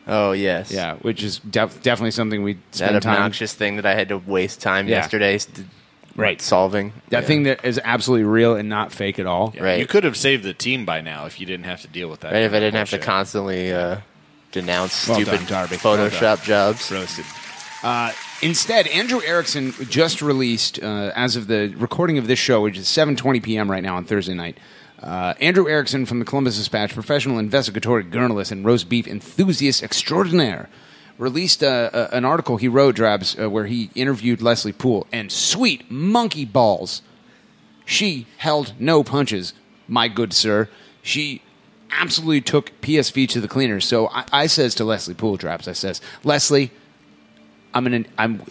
S13: Oh, yes.
S6: Yeah, which is definitely something we spend
S13: that
S6: time...
S13: obnoxious thing that I had to waste time
S6: Yeah.
S13: yesterday solving.
S6: That thing that is absolutely real and not fake at all.
S12: Yeah, you could have saved the team by now if you didn't have to deal with that.
S13: Right, if I
S12: kind of
S13: didn't have to
S12: bullshit.
S13: constantly denounce
S6: Well
S13: stupid
S6: done, Darby.
S13: Photoshop jobs.
S6: Roasted. Instead, Andrew Erickson just released, as of the recording of this show, which is 7:20 p.m. right now on Thursday night, Andrew Erickson from the Columbus Dispatch, professional investigatory journalist and roast beef enthusiast extraordinaire, released an article he wrote, Drabs, where he interviewed Leslie Poole, and sweet monkey balls, she held no punches, my good sir. She absolutely took PSV to the cleaners. So I says to Leslie Poole, Drabs, I says, Leslie,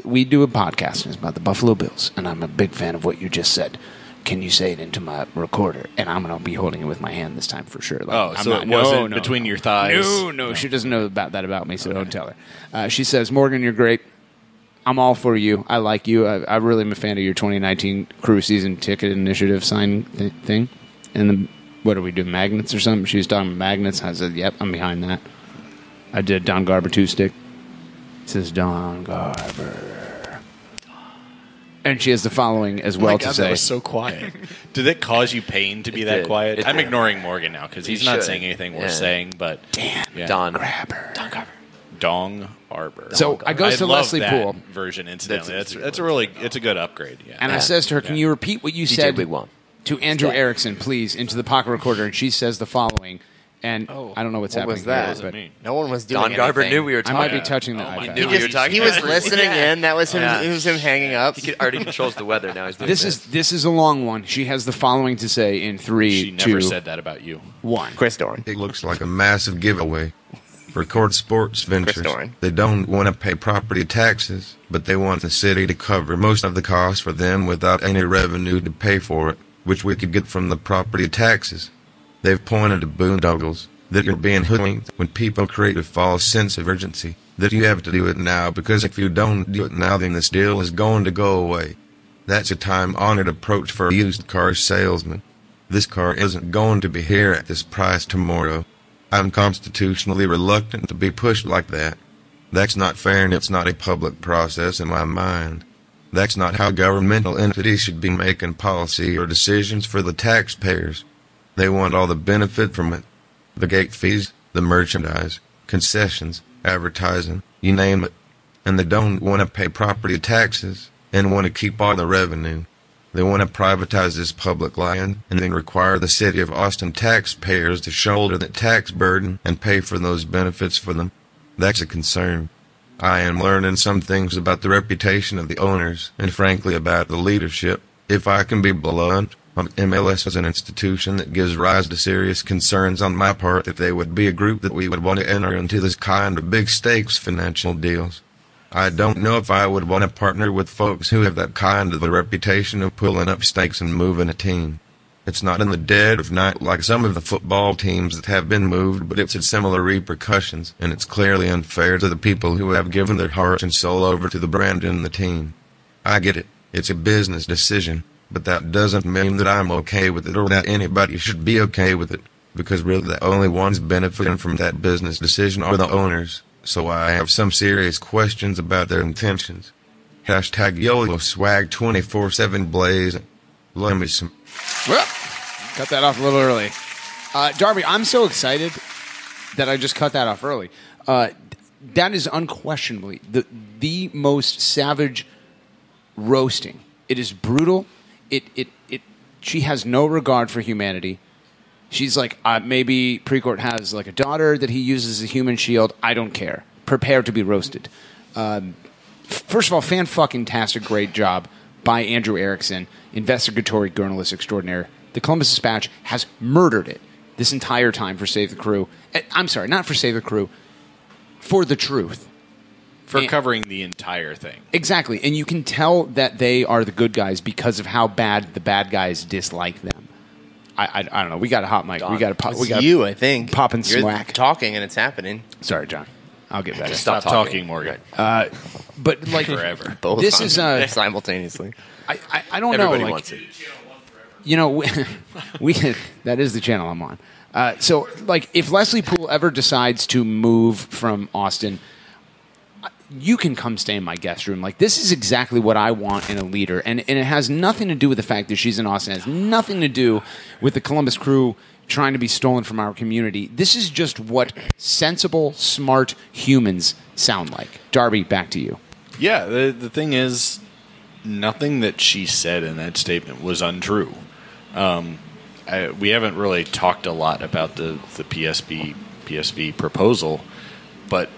S6: we do a podcast, and it's about the Buffalo Bills, and I'm a big fan of what you just said. Can you say it into my recorder? And I'm going to be holding it with my hand this time for sure. Like,
S12: it wasn't between your thighs?
S6: No, she doesn't know about that about me, so don't tell her. She says, Morgan, you're great. I'm all for you. I like you. I really am a fan of your 2019 crew season ticket initiative sign thing. And what do we do, magnets or something? She was talking about magnets. I said, yep, I'm behind that. I did Don Garber 2-stick. It says Don Garber. And she has the following as well to say.
S12: That was so quiet. Did it cause you pain to be that quiet? I'm ignoring Morgan now because he's not saying anything we're saying, but...
S6: Damn,
S14: Don
S6: Grabber.
S14: Don Garber.
S12: Dong Arbor.
S6: So I goes to Leslie
S12: that
S6: Poole
S12: version. Incidentally, that's a really a good upgrade. Yeah.
S6: and I says to her, "Can you repeat what you said to Andrew Erickson, please, into the pocket recorder?" And she says the following. And I don't know what's happening.
S13: Was that?
S6: Here, but
S13: no one was doing
S14: Don Garber
S13: anything.
S14: knew we were talking.
S6: I might be touching the iPad.
S13: He was listening in. That was him. It was him hanging up.
S14: He already controls the weather now. He's doing
S6: This is a long one. She has the following to say in 3,
S12: She
S6: 2,
S12: never said that about you.
S6: 1.
S13: Chris Doran.
S7: It looks like a massive giveaway for Court Sports Ventures. They don't want to pay property taxes, but they want the city to cover most of the costs for them without any revenue to pay for it, which we could get from the property taxes. They've pointed to boondoggles that you're being hoodwinked when people create a false sense of urgency, that you have to do it now, because if you don't do it now, then this deal is going to go away. That's a time-honored approach for a used car salesman. This car isn't going to be here at this price tomorrow. I'm constitutionally reluctant to be pushed like that. That's not fair, and it's not a public process in my mind. That's not how governmental entities should be making policy or decisions for the taxpayers. They want all the benefit from it. The gate fees, the merchandise, concessions, advertising, you name it. And they don't want to pay property taxes and want to keep all the revenue. They want to privatize this public land and then require the city of Austin taxpayers to shoulder that tax burden and pay for those benefits for them. That's a concern. I am learning some things about the reputation of the owners and frankly about the leadership. If I can be blunt, MLS is an institution that gives rise to serious concerns on my part that they would be a group that we would want to enter into this kind of big stakes financial deals. I don't know if I would want to partner with folks who have that kind of a reputation of pulling up stakes and moving a team. It's not in the dead of night like some of the football teams that have been moved, but it's had similar repercussions, and it's clearly unfair to the people who have given their heart and soul over to the brand and the team. I get it. It's a business decision, but that doesn't mean that I'm okay with it or that anybody should be okay with it, because really the only ones benefiting from that business decision are the owners. So I have some serious questions about their intentions. Hashtag YOLO swag 24/7 blaze. Let me some.
S6: Well, cut that off a little early. Darby, I'm so excited that I just cut that off early. That is unquestionably the most savage roasting. It is brutal. She has no regard for humanity. She's like, maybe Precourt has like a daughter that he uses as a human shield. I don't care. Prepare to be roasted. First of all, fan-fucking-tastic, great job by Andrew Erickson, investigatory journalist extraordinaire. The Columbus Dispatch has murdered it this entire time for Save the Crew. I'm sorry, not for Save the Crew, for the truth.
S12: For covering the entire thing.
S6: Exactly. And you can tell that they are the good guys because of how bad the bad guys dislike them. I don't know. We got a hot mic. We got to pop. We got
S13: you. I think
S6: popping
S13: You're
S6: smack.
S13: Talking and it's happening.
S6: Sorry, John. I'll get better.
S12: Stop talking, Morgan.
S6: But like
S12: forever.
S13: Both
S6: this is
S13: simultaneously.
S6: I don't
S14: Everybody
S6: know. Like,
S14: wants it.
S6: you know, we that is the channel I'm on. So, like, if Leslie Poole ever decides to move from Austin, you can come stay in my guest room. Like, this is exactly what I want in a leader. And it has nothing to do with the fact that she's in Austin. It has nothing to do with the Columbus Crew trying to be stolen from our community. This is just what sensible, smart humans sound like. Darby, back to you.
S12: Yeah, the thing is, nothing that she said in that statement was untrue. We haven't really talked a lot about the PSV proposal, but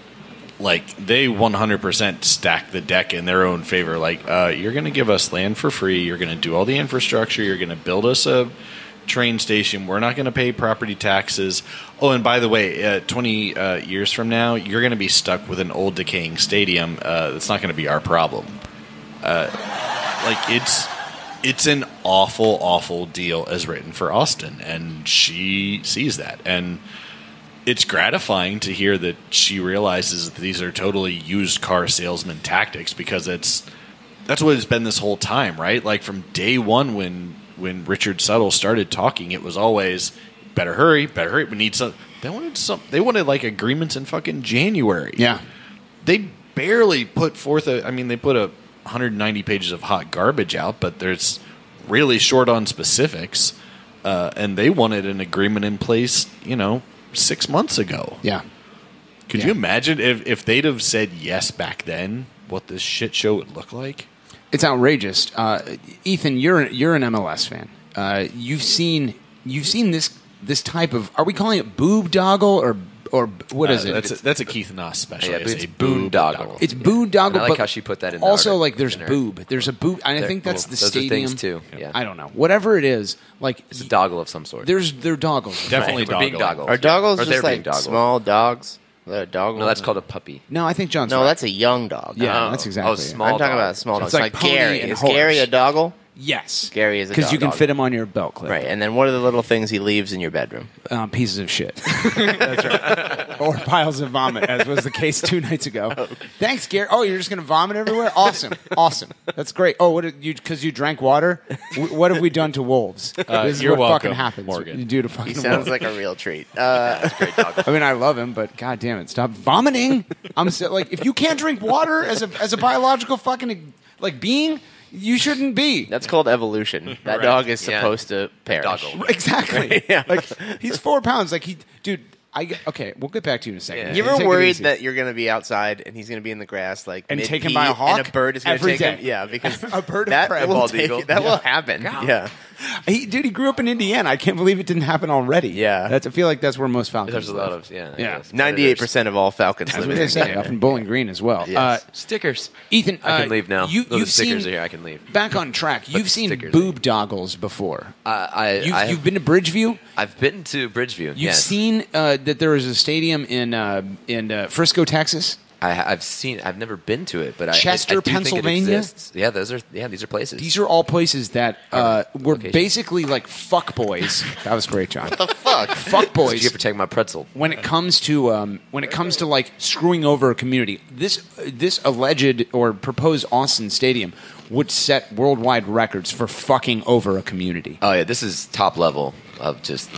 S12: like they 100% stack the deck in their own favor. Like, you're going to give us land for free. You're going to do all the infrastructure. You're going to build us a train station. We're not going to pay property taxes. Oh, and by the way, 20 years from now, you're going to be stuck with an old decaying stadium. That's not going to be our problem. Like, it's an awful, awful deal as written for Austin, and she sees that. And it's gratifying to hear that she realizes that these are totally used car salesman tactics, because that's what it's been this whole time, right? Like, from day one when Richard Suttle started talking, it was always better hurry. We need some. They wanted like agreements in fucking January.
S6: Yeah,
S12: they barely put forth they put 190 pages of hot garbage out, but there's really short on specifics, and they wanted an agreement in place, 6 months ago.
S6: Yeah.
S12: Could you imagine if they'd have said yes back then, what this shit show would look like?
S6: It's outrageous. Ethan, you're an MLS fan. You've seen this type of, are we calling it boob doggle or what is it?
S12: That's a Keith Noss special.
S14: Yeah, it's boondoggle.
S6: It's boondoggle.
S14: I like how she put that in.
S6: Also, like, there's boob. There's a boob. And I think that's the
S14: those
S6: stadium.
S14: Are things too. Yeah.
S6: I don't know. Whatever it is, like,
S14: it's a doggle of some sort.
S6: They're doggles.
S12: Definitely
S14: doggles.
S13: Are doggles
S14: or
S13: just like small dogs? Dog?
S14: No, that's called a puppy.
S6: No, I think John's
S13: No,
S6: right.
S13: that's a young dog.
S6: Yeah, that's exactly.
S14: Oh, small.
S13: I'm talking
S14: dog.
S13: about a small dog.
S6: It's like Pony
S13: Gary.
S6: and
S13: Is
S6: horse.
S13: Gary a doggle?
S6: Yes.
S13: Gary is a
S6: because you can
S13: dog.
S6: fit him on your belt clip.
S13: Right, and then what are the little things he leaves in your bedroom?
S6: Pieces of shit. That's right. Or piles of vomit, as was the case 2 nights ago. Thanks, Gary. Oh, you're just going to vomit everywhere? Awesome. That's great. Oh, because you drank water? What have we done to wolves? This is
S12: you're
S6: what
S12: welcome,
S6: fucking happens.
S12: Morgan.
S6: You do to fucking
S13: He sounds
S6: wolves.
S13: like a real treat.
S14: That's a great dog.
S6: I mean, I love him, but god damn it, stop vomiting. Like, if you can't drink water as a biological fucking like being, you shouldn't be.
S13: That's called evolution. That
S14: Right.
S13: dog is
S14: Yeah.
S13: supposed to perish.
S14: Doggle.
S6: Exactly.
S13: Yeah.
S6: Like, he's 4 pounds. Like, okay, we'll get back to you in a second.
S14: Yeah.
S13: You
S6: Take
S13: ever
S6: it
S13: worried
S6: easy.
S13: that you're going to be outside and he's going to be in the grass like
S6: And
S13: mid-pee,
S6: taken by a hawk?
S13: and a bird is going to
S6: Every
S13: take him?
S6: day.
S13: Yeah, because
S6: A bird of
S13: that
S6: prey.
S13: will
S14: Bald
S13: take-
S14: eagle.
S13: that will
S6: Yeah.
S13: happen.
S14: God.
S13: Yeah.
S6: He grew up in Indiana. I can't believe it didn't happen already.
S13: Yeah.
S6: I feel like that's where most Falcons
S14: There's a
S6: live.
S14: lot of I
S6: Yeah.
S14: guess.
S13: 98% of all Falcons
S6: That's
S13: live
S6: what
S13: in
S6: they say
S13: Indiana.
S6: up in Bowling Green as well.
S13: Yes.
S14: Stickers.
S6: Ethan,
S14: I can leave now.
S6: You've
S14: the stickers
S6: seen,
S14: are here. I can leave.
S6: back on track. You've seen
S14: stickers.
S6: boob doggles before. You've been to Bridgeview.
S14: I've been to Bridgeview.
S6: You've
S14: yes.
S6: seen that there is a stadium in Frisco, Texas.
S14: I've seen. I've never been to it, but
S6: Chester,
S14: I do think it
S6: Pennsylvania?
S14: exists. Yeah, these are places.
S6: These are all places that were
S14: locations.
S6: basically like fuck boys. That was great, John.
S13: What the fuck?
S6: Fuck
S14: Thank
S6: boys.
S14: you for taking my pretzel.
S6: When it comes to like screwing over a community, this alleged or proposed Austin stadium would set worldwide records for fucking over a community.
S14: Oh yeah, this is top level of just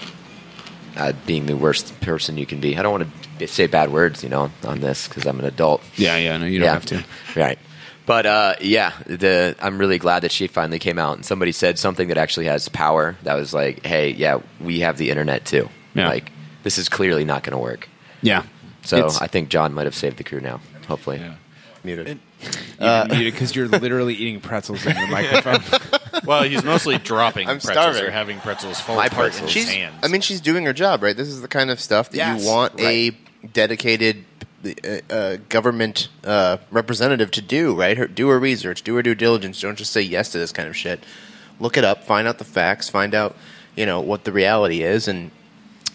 S14: being the worst person you can be. I don't want to say bad words, on this because I'm an adult.
S6: Yeah, no, you don't have to.
S14: Right. But I'm really glad that she finally came out and somebody said something that actually has power. That was like, hey, yeah, we have the internet too.
S6: Yeah.
S14: Like, this is clearly not going to work.
S6: Yeah.
S14: So I think John might have saved the crew now. Hopefully.
S12: Yeah.
S13: Muted.
S6: You're muted because you're literally eating pretzels in the microphone.
S12: Well, he's mostly dropping
S13: I'm
S12: pretzels
S13: starving.
S12: or having pretzels fall
S14: My
S12: apart in
S14: pretzels.
S12: his
S13: She's,
S12: hands.
S13: I mean, she's doing her job, right? This is the kind of stuff that
S6: Yes,
S13: you want a
S14: right.
S13: dedicated government representative to do, right? Do her research, do her due diligence. Don't just say yes to this kind of shit. Look it up, find out the facts, find out what the reality is, and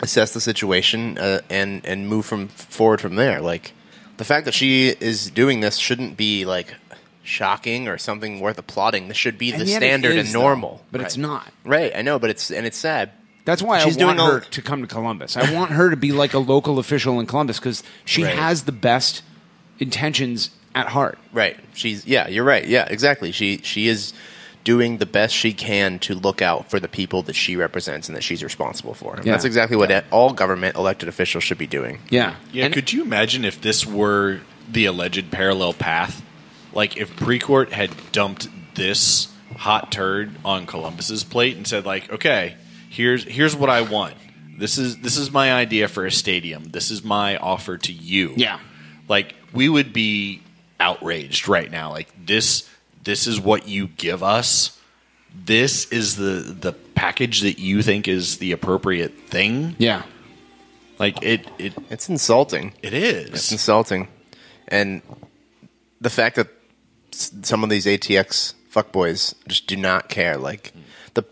S13: assess the situation and move forward from there. Like, the fact that she is doing this shouldn't be like shocking or something worth applauding. This should be the
S6: And yet it
S13: standard
S6: is,
S13: and normal.
S6: though, but it's not.
S13: Right, I know, but it's sad.
S6: That's why
S13: She's
S6: I want
S13: doing
S6: her to come to Columbus. I want her to be like a local official in Columbus because she
S13: Right.
S6: has the best intentions at heart.
S13: Right. You're right. Yeah, exactly. She is doing the best she can to look out for the people that she represents and that she's responsible for. And
S6: Yeah.
S13: that's exactly what all government elected officials should be doing.
S6: Yeah.
S12: Yeah, could you imagine if this were the alleged parallel path? Like, if Precourt had dumped this hot turd on Columbus's plate and said, like, okay, here's what I want. This is my idea for a stadium. This is my offer to you.
S6: Yeah.
S12: Like, we would be outraged right now. Like, this is what you give us. This is the package that you think is the appropriate thing.
S6: Yeah.
S12: Like,
S13: it's insulting.
S12: It is.
S13: It's insulting. And the fact that some of these ATX fuckboys just do not care. Like, the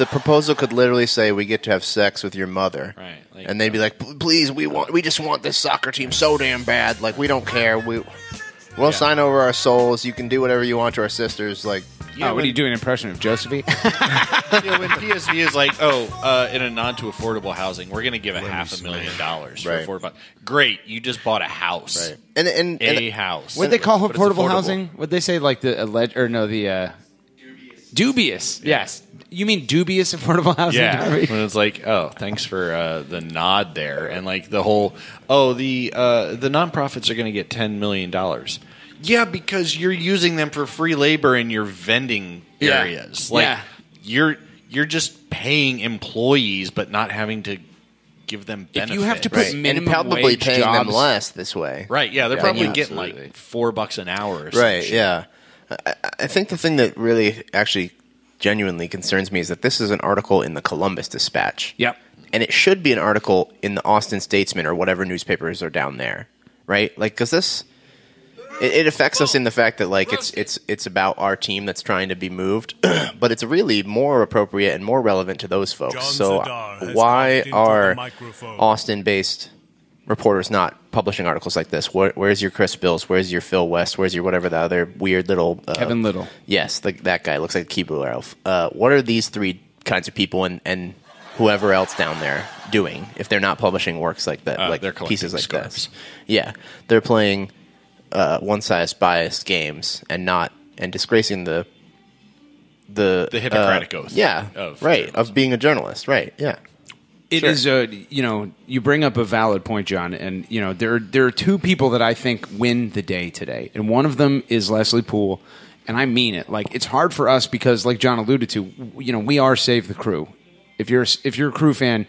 S13: proposal could literally say, "We get to have sex with your mother,"
S12: right? Like,
S13: and they'd be like, "Please, we just want this soccer team so damn bad. Like, we don't care. We'll sign over our souls. You can do whatever you want to our sisters." Like,
S6: what are you doing? An impression of Josephine?
S12: When PSV is like, in a nod to affordable housing, we're going to give $500,000 for
S13: Right.
S12: affordable. Great, you just bought a house,
S13: right? And
S12: a house.
S6: What they call
S12: But it's
S6: affordable housing? What they say, like the dubious. Yes, you mean dubious affordable housing?
S12: Yeah, when it's like, oh, thanks for the nod there, and like the whole, the nonprofits are going to get $10 million. Yeah, because you're using them for free labor in your vending areas. Like, you're just paying employees, but not having to give them benefits.
S6: If you have to put minimum
S13: and probably
S6: wage
S13: paying
S6: jobs,
S13: them less this way,
S12: right? Yeah, they're probably getting
S13: absolutely.
S12: like $4 an hour, or some
S13: right?
S12: shit.
S13: Yeah, I think the thing that really actually genuinely concerns me is that this is an article in the Columbus Dispatch.
S6: Yep.
S13: And it should be an article in the Austin Statesman or whatever newspapers are down there, right? Like, because this it affects us in the fact that like it's about our team that's trying to be moved, but it's really more appropriate and more relevant to those folks. So why are Austin-based reporters not publishing articles like this? Where's your Chris Bills? Where's your Phil West? Where's your whatever the other weird little
S6: Kevin Little?
S13: Yes, that guy looks like a keyboard elf. What are these three kinds of people and whoever else down there doing if they're not publishing works like that, like
S12: they're
S13: pieces like
S12: scarves.
S13: this? Yeah, they're playing one-size biased games and disgracing the
S12: Hippocratic oath.
S13: Yeah, of being a journalist. Right. Yeah.
S6: It is you bring up a valid point, John, and there are two people that I think win the day today, and one of them is Leslie Poole, and I mean it. Like, it's hard for us because, like John alluded to, we are Save the Crew. If you're a Crew fan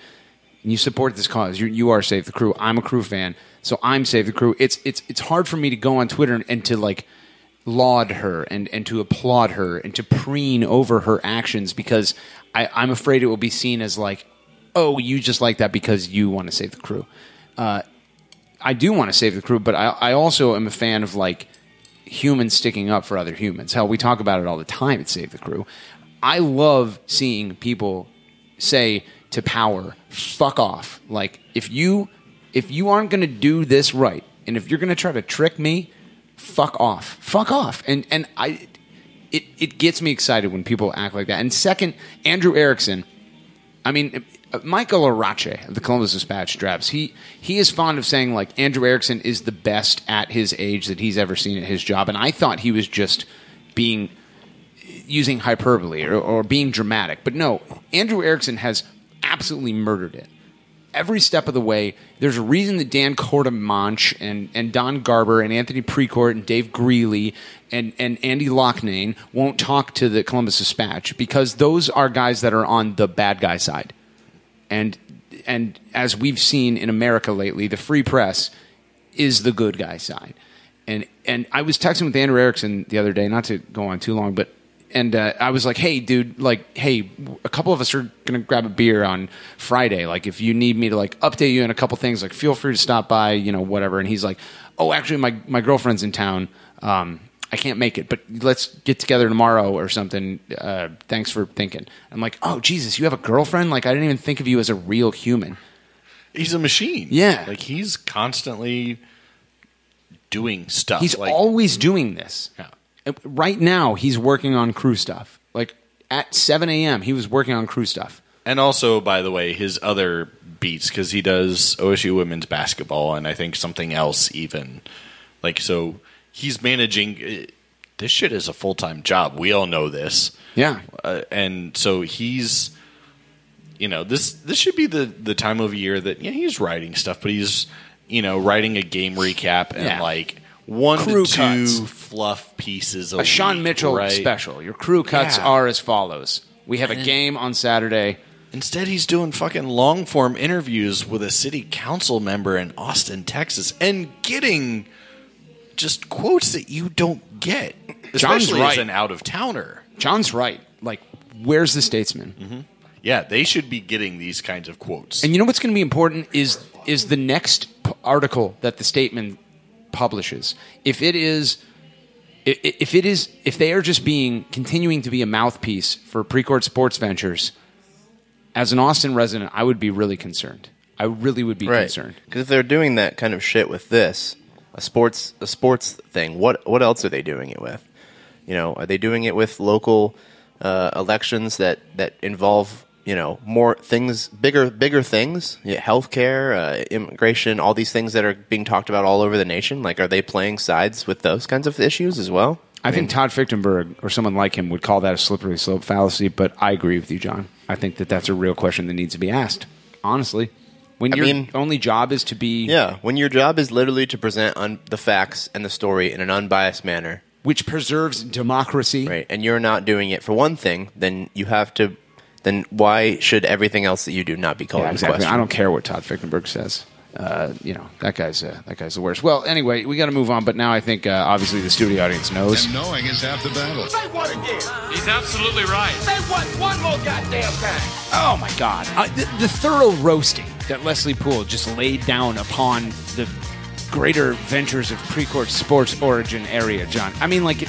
S6: and you support this cause, you are Save the Crew. I'm a Crew fan, so I'm Save the Crew. It's hard for me to go on Twitter and to like laud her and to applaud her and to preen over her actions because I'm afraid it will be seen as like, oh, you just like that because you want to save the crew. I do want to save the crew, but I also am a fan of like humans sticking up for other humans. Hell, we talk about it all the time at Save the Crew. I love seeing people say to power, fuck off. Like, if you aren't going to do this right, and if you're going to try to trick me, fuck off. Fuck off. And it gets me excited when people act like that. And second, Andrew Erickson, I mean, Michael Arache of the Columbus Dispatch drafts. He is fond of saying, like, Andrew Erickson is the best at his age that he's ever seen at his job. And I thought he was just using hyperbole or being dramatic. But no, Andrew Erickson has absolutely murdered it. Every step of the way, there's a reason that Dan Courtemanche and Don Garber and Anthony Precourt and Dave Greeley and Andy Loughnane won't talk to the Columbus Dispatch because those are guys that are on the bad guy side. And as we've seen in America lately, the free press is the good guy side. And I was texting with Andrew Erickson the other day, not to go on too long, but I was like, hey, dude, like, hey, a couple of us are going to grab a beer on Friday. Like, if you need me to, like, update you on a couple things, like, feel free to stop by, whatever. And he's like, oh, actually, my girlfriend's in town. I can't make it, but let's get together tomorrow or something. Thanks for thinking. I'm like, oh, Jesus, you have a girlfriend? Like, I didn't even think of you as a real human.
S12: He's a machine.
S6: Yeah.
S12: Like, he's constantly doing stuff.
S6: He's always doing this.
S12: Yeah.
S6: Right now, he's working on crew stuff. Like, at 7 a.m., he was working on crew stuff.
S12: And also, by the way, his other beats, because he does OSU women's basketball and I think something else even. Like, so he's managing this shit is a full-time job. We all know this.
S6: Yeah.
S12: And so he's, this should be the time of year that, he's writing stuff, but he's, writing a game recap and like one
S6: crew
S12: to two
S6: cuts.
S12: Fluff pieces a
S6: Sean
S12: week,
S6: Mitchell
S12: right?
S6: special. Your crew cuts are as follows. We have a game on Saturday.
S12: Instead, he's doing fucking long-form interviews with a city council member in Austin, Texas, and getting just quotes that you don't get, especially as an out-of-towner.
S6: John's right. Like, where's the statesman?
S12: Mm-hmm. Yeah, they should be getting these kinds of quotes.
S6: And you know what's going to be important is the next article that the Statesman publishes. If they are just continuing to be a mouthpiece for Precourt Sports Ventures, as an Austin resident, I would be really concerned. I really would be concerned.
S13: Because if they're doing that kind of shit with this, a sports thing, what else are they doing it with? Are they doing it with local elections that involve more things, bigger things, healthcare, immigration, all these things that are being talked about all over the nation? Like, are they playing sides with those kinds of issues as well?
S6: I think Todd Fichtenberg or someone like him would call that a slippery slope fallacy, but I agree with you, John. I think that's a real question that needs to be asked, honestly. When your only job is to be...
S13: Yeah, when your job is literally to present the facts and the story in an unbiased manner.
S6: Which preserves democracy.
S13: Right, and you're not doing it for one thing, then you have to... Then why should everything else that you do not be called into question?
S6: I don't care what Todd Fichtenberg says. That guy's the worst. Well, anyway, we got to move on. But now I think obviously the studio audience knows.
S16: And knowing is half the battle.
S4: Say what again? He's absolutely right. Say what one more goddamn time.
S6: Oh my God, the thorough roasting that Leslie Poole just laid down upon the greater ventures of Precourt sports origin area, John. I mean, like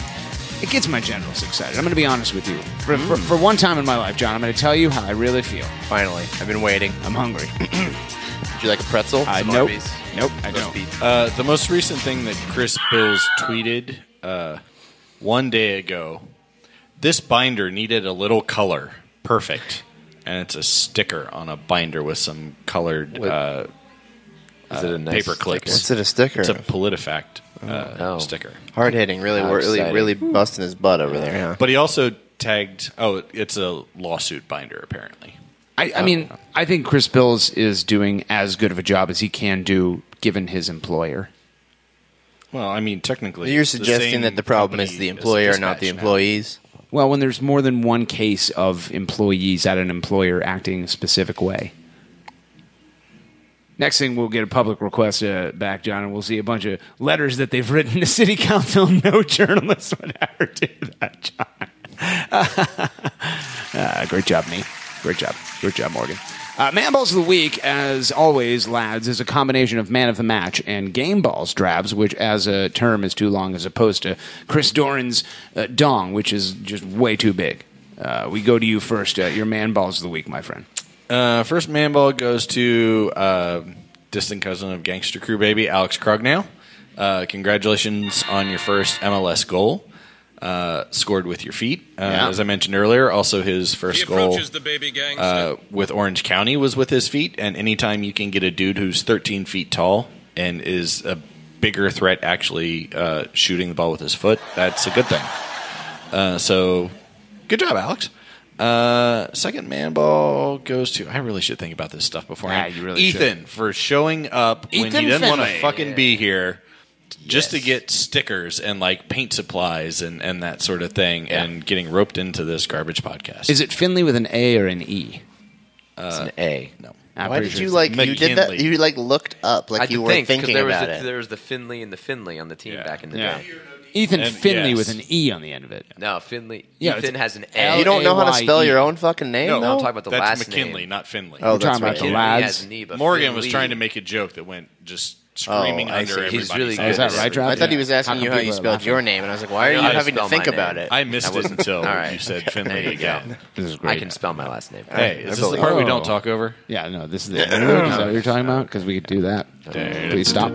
S6: it gets my generals excited. I'm going to be honest with you. For one time in my life, John, I'm going to tell you how I really feel.
S13: Finally, I've been waiting.
S6: I'm hungry.
S13: Would you like a pretzel?
S6: Nope, I don't.
S12: The most recent thing that Chris Bills tweeted 1 day ago, this binder needed a little color. Perfect. And it's a sticker on a binder with some colored
S14: is it a nice
S12: paper clips.
S13: What's it, a sticker?
S12: It's a PolitiFact sticker.
S13: Hard hitting, really busting his butt over there. Yeah.
S12: But he also tagged, it's a lawsuit binder, apparently.
S6: I mean, I think Chris Bills is doing as good of a job as he can do given his employer.
S12: Well, I mean, technically...
S13: You're suggesting that the problem is the employer, not the employees?
S6: Well, when there's more than one case of employees at an employer acting a specific way. Next thing, we'll get a public request back, John, and we'll see a bunch of letters that they've written to city council. No journalist would ever do that, John. Great job, me. Great job, Morgan. Man Balls of the Week, as always, lads, is a combination of Man of the Match and Game Balls Drabs, which as a term is too long as opposed to Chris Doran's dong, which is just way too big. We go to you first. Your Man Balls of the Week, my friend.
S12: First Man Ball goes to distant cousin of Gangster Crew Baby, Alex Krognow. Congratulations on your first MLS goal. Scored with your feet, as I mentioned earlier. Also, his first goal
S1: the baby gang,
S12: with Orange County was with his feet. And anytime you can get a dude who's 13 feet tall and is a bigger threat actually shooting the ball with his foot, that's a good thing. So, good job, Alex. Second Man Ball goes to... I really should think about this stuff before.
S6: You really
S12: Ethan,
S6: should.
S12: for showing up when he didn't want to fucking be here. Just to get stickers and like paint supplies and that sort of thing, and getting roped into this garbage podcast.
S6: Is it Finley with an A or an E?
S13: It's an A.
S12: No.
S13: Why did you you did that? You looked up like you were thinking about it.
S14: There was the Finley and the Finley on the team back in the day.
S6: Ethan Finley with an E on the end of it.
S14: No, Finley.
S6: Yeah,
S14: Ethan has an A.
S13: You don't know how to spell your own fucking name?
S14: No, I'm talking about the
S12: that's
S14: last
S12: McKinley,
S14: name.
S12: not Finley.
S13: Oh,
S6: We're talking about the lads.
S12: Morgan was trying to make a joke that went just screaming under everybody.
S14: He's really good.
S6: Is that right, Trav?
S13: I thought he was asking you how you spelled your name, and I was like, why are you having to think about it?
S12: I missed it until you said Finley again.
S6: This is great.
S14: I can spell my last name.
S12: Hey, is this the part we don't talk over?
S6: Yeah, no, this is the interlude. Is that what you're talking about? Because we could do that. Please stop.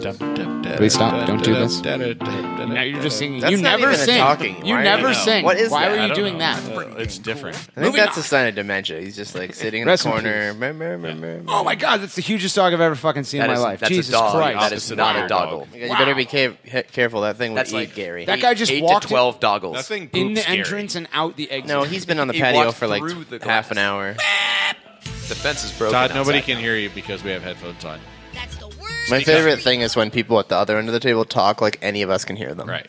S6: Please stop. Don't do this. Now you're just singing.
S13: That's
S6: You
S13: not
S6: never
S13: even a
S6: sing.
S13: talking.
S6: You
S13: Why-
S6: never
S13: I know.
S6: sing.
S13: What is
S6: Why
S13: that?
S6: were
S13: I
S6: you
S13: don't
S6: doing
S13: know.
S6: that?
S12: It's different.
S13: I think that's a sign of dementia. He's just like sitting in
S6: Rest
S13: the
S6: in
S13: corner.
S6: Oh my God, that's the hugest dog I've ever fucking seen in my life.
S14: That's
S6: Jesus
S14: a dog.
S6: Christ.
S14: That is not a doggle.
S13: You better be careful. That thing would
S14: That's
S13: eat
S14: like
S13: Gary.
S6: That guy just
S14: 8
S6: walked
S14: to 12 doggles.
S12: That thing
S6: in the
S12: poops Gary.
S6: entrance and out the exit.
S13: No, he's been on the
S14: He
S13: patio
S14: walked
S13: for like
S14: through the
S13: half an hour.
S14: The fence is broken.
S12: Todd, nobody
S14: outside.
S12: can hear you because we have headphones on.
S13: My favorite thing is when people at the other end of the table talk like any of us can hear them.
S12: Right.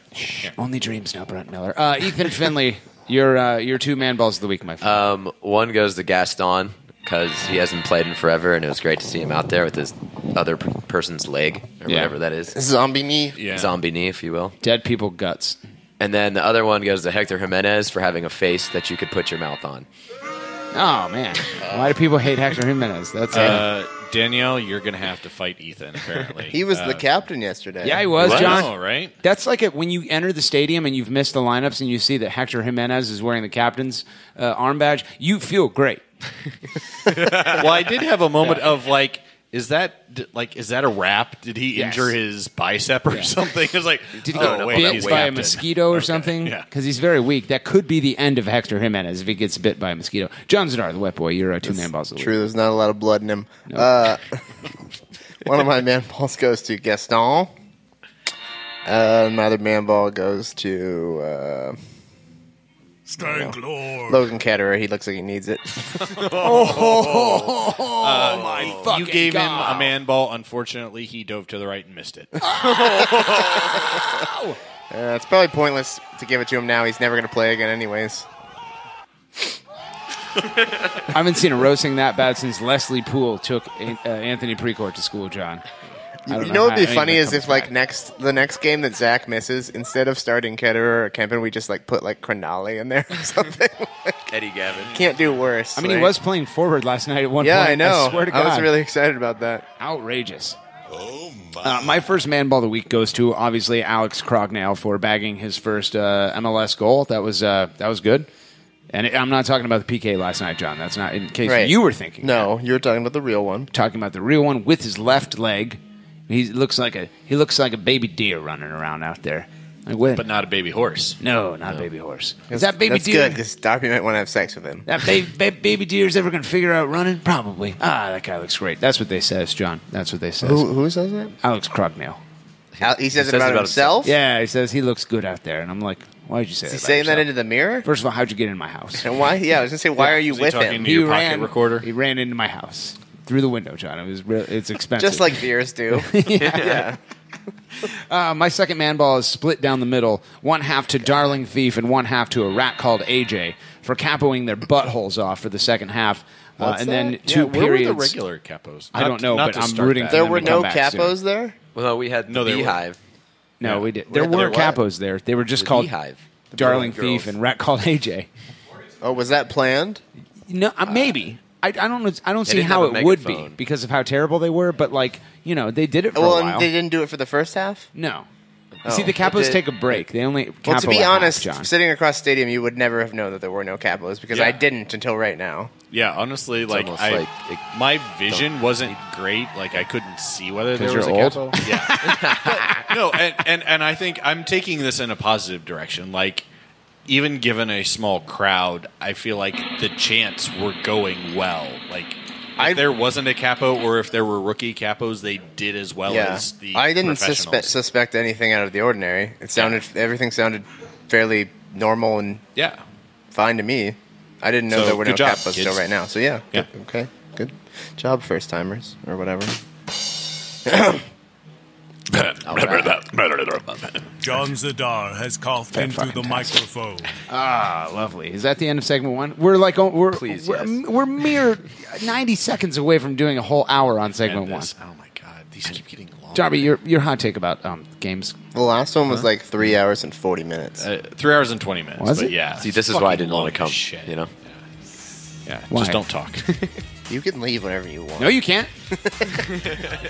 S6: Only dreams now, Brent Miller. Ethan Finley, your two man balls of the week, my friend.
S14: One goes to Gaston because he hasn't played in forever, and it was great to see him out there with his other person's leg or whatever that is.
S13: Zombie knee.
S12: Yeah.
S14: Zombie knee, if you will.
S6: Dead people guts.
S14: And then the other one goes to Hector Jimenez for having a face that you could put your mouth on.
S6: Oh man, why do people hate Hector Jimenez? That's
S12: Danielle, you're going to have to fight Ethan, apparently.
S13: He was the captain yesterday.
S6: Yeah, he was, John.
S12: Oh, right?
S6: That's like when you enter the stadium and you've missed the lineups and you see that Hector Jimenez is wearing the captain's arm badge. You feel great.
S12: Well, I did have a moment of like, is that a wrap? Did he
S6: Yes.
S12: injure his bicep or something? It was like,
S6: Did he get bit by a mosquito or something?
S12: Yeah.
S6: Because he's very weak. That could be the end of Hector Jimenez if he gets bit by a mosquito. John Zadar, the wet boy, you're a two-man balls of the
S13: True,
S6: week.
S13: there's not a lot of blood in him. One of my man balls goes to Gaston. My other man ball goes to Logan Ketterer. He looks like he needs it.
S6: Oh, my fucking
S12: You gave
S6: God.
S12: him a man ball. Unfortunately, he dove to the right and missed it.
S13: It's probably pointless to give it to him now. He's never going to play again anyways.
S6: I haven't seen a roasting that bad since Leslie Poole took Anthony Precourt to school, John. I don't
S13: You know what would be
S6: how
S13: funny
S6: anyone
S13: is if
S6: comes
S13: like
S6: back.
S13: the next game that Zach misses, instead of starting Ketterer or Kempen, we just like put like Crenali in there or something.
S14: Eddie Gavin.
S13: Can't do worse.
S6: I mean, he
S13: right?
S6: was playing forward last night at one
S13: Yeah,
S6: point.
S13: I know.
S6: I swear to God.
S13: I was really excited about that.
S6: Outrageous. Oh, my first man ball of the week goes to, obviously, Alex Crognall for bagging his first MLS goal. That was good. And I'm not talking about the PK last night, John. That's not in case
S13: Right.
S6: you were thinking.
S13: No, you were talking about the real one.
S6: Talking about the real one with his left leg. He looks like a baby deer running around out there. Like, what?
S12: But not a baby horse.
S6: No, not a baby horse. Is that baby
S13: That's
S6: deer?
S13: good because Darby might want to have sex with him.
S6: That baby deer's ever going to figure out running? Probably. That guy looks great. That's what they says, John. That's what they says.
S13: Who says that?
S6: Alex Crognall.
S13: He says it about himself?
S6: Yeah, he says he looks good out there. And I'm like, why did you say
S13: Is
S6: that
S13: he
S6: about
S13: saying that
S6: yourself?
S13: into the mirror?
S6: First of all, how'd you get in my house?
S13: And why? Yeah, I was going to say, why are you
S12: Is he
S13: with
S12: talking
S13: him?
S12: to your pocket recorder?
S6: He ran into my house through the window, John. It's expensive.
S13: Just like deers do.
S6: Yeah. My second man ball is split down the middle, one half to Darling Thief and one half to a rat called AJ for capoing their buttholes off for the second half. And then two
S12: where
S6: periods.
S12: were the regular capos?
S6: I don't know,
S12: Not
S6: but
S12: to
S6: I'm
S12: start
S6: rooting
S12: that.
S6: for
S13: There
S6: them
S13: were
S6: to
S13: no
S6: come back
S13: capos
S6: soon.
S13: there?
S14: Well, we had
S12: No,
S14: the
S12: there were.
S14: Beehive.
S6: No, we did.
S14: There
S6: There were
S14: what?
S6: capos there. They were just
S14: The
S6: called
S14: Beehive.
S6: Darling
S14: Girls.
S6: Thief and rat called AJ.
S13: Oh, was that planned?
S6: No, maybe. I don't know. I don't see
S14: didn't
S6: how
S14: have a
S6: it would be
S14: megaphone.
S6: because of how terrible they were. But like they did it for
S13: Well,
S6: a
S13: and
S6: while.
S13: they didn't do it for the first half?
S6: No.
S13: Oh.
S6: See, the
S13: But
S6: capos
S13: did-
S6: take a break. They only
S13: Well, to
S6: capo
S13: be
S6: at half,
S13: honest,
S6: John.
S13: sitting across the stadium, you would never have known that there were no capos because
S12: Yeah.
S13: I didn't until right now.
S12: Yeah, honestly, like,
S14: almost
S12: I,
S14: like
S12: my vision wasn't great. Like, I couldn't see whether there
S6: 'Cause
S12: was a
S6: you're old?
S12: capo. Yeah. But, no, and I think I'm taking this in a positive direction. Like, even given a small crowd, I feel like the chants were going well. Like, if there wasn't a capo or if there were rookie capos, they did as well as the
S13: I didn't
S12: professionals.
S13: suspect anything out of the ordinary. Everything sounded fairly normal and fine to me. I didn't know
S12: So,
S13: there were no
S12: good job,
S13: capos
S12: kids.
S13: still right now. So yeah.
S12: Yeah.
S13: Good, okay, good job, first timers or whatever.
S16: John Zadar has coughed into the microphone.
S6: Ah, lovely. Is that the end of segment one? We're like we're mere 90 seconds away from doing a whole hour on segment one.
S12: Oh my god, these keep getting long.
S6: Darby, your hot take about games?
S13: The last one was like 3 hours and 40 minutes.
S12: 3 hours and 20 minutes.
S6: Was
S12: but
S6: it?
S12: yeah.
S14: See, this is
S12: fucking
S14: why I didn't
S12: long
S14: want to come.
S12: as shit.
S14: You know.
S12: Yeah.
S6: Why?
S12: Just don't talk.
S13: You can leave whenever you want.
S6: No, you can't.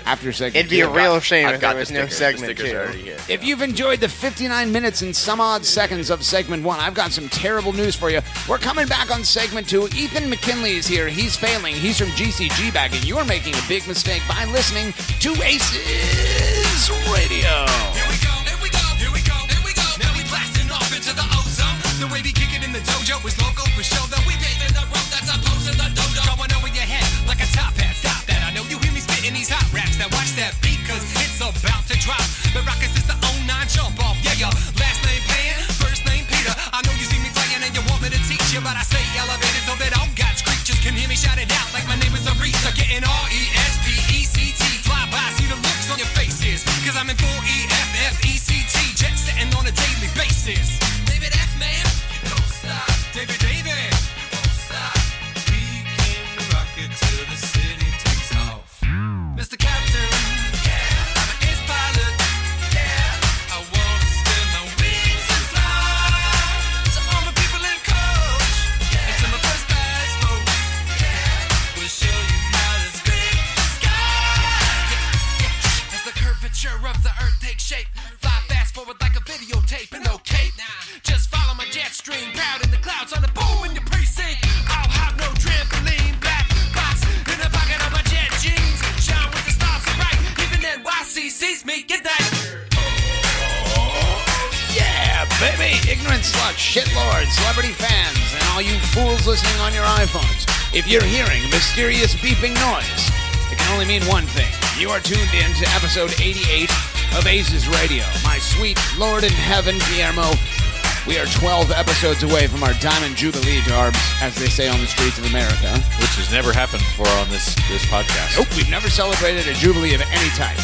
S6: After segment
S13: It'd be a
S6: two.
S13: real shame
S14: I've
S13: if
S14: got
S13: there was
S14: the
S13: no
S14: stickers.
S13: segment
S14: The stickers
S13: two.
S14: are already here.
S6: If you've enjoyed the 59 minutes and some odd seconds of segment one, I've got some terrible news for you. We're coming back on segment two. Ethan McKinley is here. He's failing. He's from GCG back, and you're making a big mistake by listening to ACES Radio.
S17: ACES. David F. Man, you don't stop. David, you won't stop. We came to rock it till the city takes off. Mr. Captain, yeah, I'm an ace pilot. Yeah, I wanna spin my wings and fly. To all my people in coach, and to my first class folks, we'll show you how to scrape the sky. As the curvature of the earth takes shape, fly fast forward like a videotape and no cape. Just follow my jet stream, proud in the clouds on the boom in the precinct. I'll have no trampoline, black box in the pocket of my jet jeans. Shine with the stars so bright, even NYC sees me. Get that?
S6: Yeah, baby! Ignorant sluts, shitlords, celebrity fans, and all you fools listening on your iPhones. If you're hearing a mysterious beeping noise, it can only mean one thing. You are tuned in to episode 88 of ACES Radio. My sweet Lord in heaven, Guillermo. We are 12 episodes away from our Diamond Jubilee, Darbs, as they say on the streets of America.
S12: Which has never happened before on this podcast.
S6: Nope, we've never celebrated a Jubilee of any type.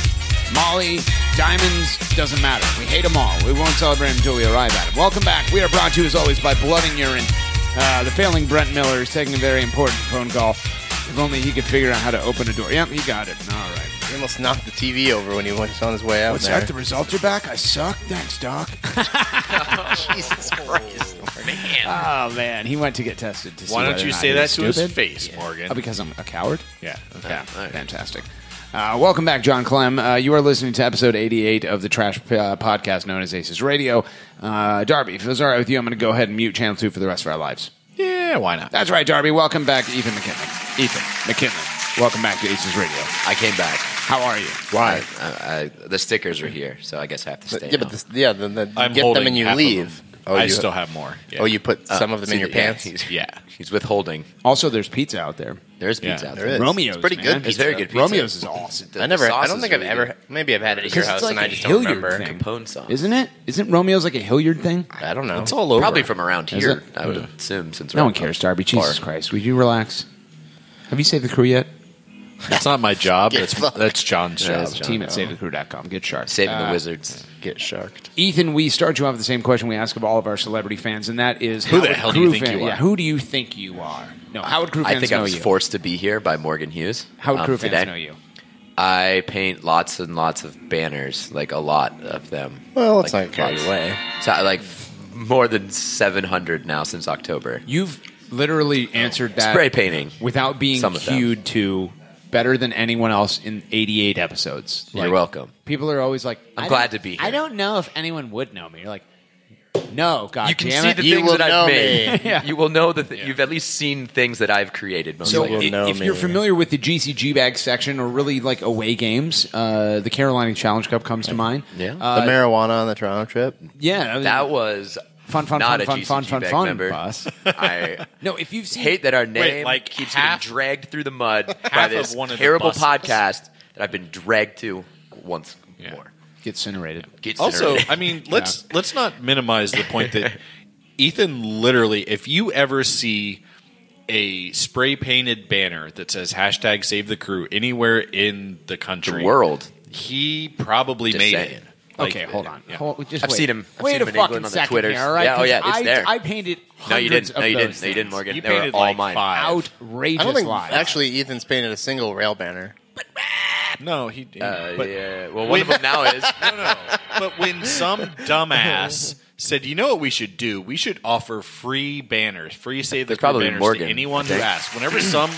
S6: Molly, diamonds, doesn't matter. We hate them all. We won't celebrate until we arrive at it. Welcome back. We are brought to you, as always, by Blood and Urine. The failing Brent Miller is taking a very important phone call. If only he could figure out how to open a door. Yep, he got it. All right.
S13: He almost knocked the TV over when he was on his way out.
S6: What's
S13: there.
S6: that? The results are back? I suck? Thanks, Doc.
S13: Jesus Christ.
S6: Oh, man. He went to get tested to see
S12: Why don't
S6: whether or
S12: you
S6: not
S12: say
S6: he
S12: that
S6: was
S12: to his
S6: stupid.
S12: face, Morgan?
S6: Oh, because I'm a coward?
S12: Yeah.
S6: Okay. Fantastic. Welcome back, John Clem. You are listening to episode 88 of the trash podcast known as ACES Radio. Darby, if it was all right with you, I'm going to go ahead and mute Channel 2 for the rest of our lives.
S12: Yeah, why not?
S6: That's right, Darby. Welcome back, Ethan McKinley. Ethan McKinley. Welcome back to ACES Radio.
S14: I came back.
S6: How are you?
S13: Why?
S14: The stickers are here, so I guess I have to stay.
S13: Yeah,
S14: now.
S13: but then
S12: I'm
S13: you get them and you
S12: half of
S13: leave.
S12: them.
S13: Oh,
S12: I
S13: you
S12: still have more. Yeah.
S13: Oh, you put some of them in your pants?
S14: He's withholding.
S6: Also, there's pizza out there.
S14: There is pizza out there.
S13: There is.
S6: Romeo's,
S13: It's pretty
S6: man.
S13: good
S14: It's
S13: pizza.
S14: very good pizza.
S6: Romeo's is awesome.
S14: The
S13: I
S14: sauce
S13: don't
S14: is
S13: think I've
S14: really
S13: ever.
S14: good.
S13: Maybe I've had it at your
S6: Because
S13: house
S6: it's like
S13: and I
S6: a
S13: just don't
S6: Hilliard
S13: remember.
S6: thing.
S14: Capone sauce.
S6: Isn't it? Isn't Romeo's like a Hilliard thing?
S13: I don't know.
S12: It's all over.
S14: Probably from around
S6: Is
S14: here,
S6: it?
S14: I would assume. Since
S6: No
S14: we're
S6: one cares, Darby. Jesus Christ. Would you relax? Have you saved the crew yet?
S12: That's not my job.
S13: Get
S12: That's
S13: fucked.
S12: that's John's job.
S14: that's John.
S6: Team at SaveTheCrew.com. Get sharp.
S14: Saving the Wizards.
S13: Get sharked.
S6: Ethan, we start you off with the same question we ask of all of our celebrity fans, and that is,
S12: Who
S6: how
S12: the
S6: would
S12: hell do you
S6: Crew
S12: think
S6: fan-
S12: you are?
S6: Yeah, who do you think you are? No, how would Crew fans
S14: I think
S6: know
S14: I was
S6: you?
S14: forced to be here by Morgan Hughes.
S6: How would Crew
S14: today.
S6: fans know you?
S14: I paint lots and lots of banners, like a lot of them.
S13: Well, let's
S14: Like,
S13: not carry
S14: lots.
S13: away.
S14: So, like more than 700 now since October.
S6: You've literally answered that
S14: Spray painting.
S6: without being
S14: Some of them.
S6: cued to better than anyone else in 88 episodes.
S14: You're welcome.
S6: People are always like,
S14: I'm
S6: I
S14: glad
S6: don't-
S14: to be here.
S6: I don't know if anyone would know me. You're like, no, God
S14: You can
S6: damn
S14: see
S6: it.
S14: the
S13: You
S14: things
S13: will
S14: that
S13: know
S14: I've made.
S13: me.
S6: Yeah.
S14: You will know that you've at least seen things that I've created. Most
S6: So
S14: likely.
S13: know
S6: if
S13: me.
S6: you're familiar with the GCG bag section or really like away games, the Carolina Challenge Cup comes to mind.
S14: Yeah.
S13: The marijuana on the Toronto trip.
S6: Yeah. I mean,
S14: that was
S6: fun,
S14: not a
S6: fun,
S14: GCG bag member.
S6: boss.
S14: I
S6: No, if you've seen
S14: hate that our name
S12: like
S14: keeps
S12: half-
S14: getting dragged through the mud by
S12: half
S14: this
S12: of one of the
S14: terrible
S12: buses.
S14: podcast that I've been dragged to once more.
S6: Get incinerated.
S14: Gets
S12: Also,
S14: incinerated.
S12: I mean, let's not minimize the point that Ethan literally, if you ever see a spray painted banner that says hashtag Save the Crew anywhere in the country,
S14: The world.
S12: he probably
S14: Just
S12: made
S14: saying.
S12: it.
S6: Okay, hold on.
S12: Yeah.
S6: Just
S14: I've
S6: wait.
S14: seen him. I've
S6: Wait
S14: seen
S6: a
S14: him in
S6: fucking
S14: England on the
S6: second
S14: Twitters.
S6: here, all right?
S14: Yeah, oh yeah,
S6: 'Cause
S14: it's there.
S6: I painted
S14: No, you
S6: hundreds
S14: didn't. No,
S6: of
S14: you
S6: those
S14: didn't. No, you didn't,
S6: things.
S14: Morgan.
S12: You
S14: They were
S12: painted
S14: all
S12: like
S14: mine.
S12: 5.
S6: Outrageous
S13: I don't think
S6: lies.
S13: actually Ethan's painted a single rail banner.
S12: No, he. But,
S14: Yeah. Well, one of them now is.
S12: no. But when some dumbass said, "You know what we should do? We should offer free banners, free Save the
S14: It's
S12: Crew
S14: probably
S12: banners
S14: Morgan,
S12: to anyone
S14: I
S12: who
S14: think.
S12: asks." Whenever some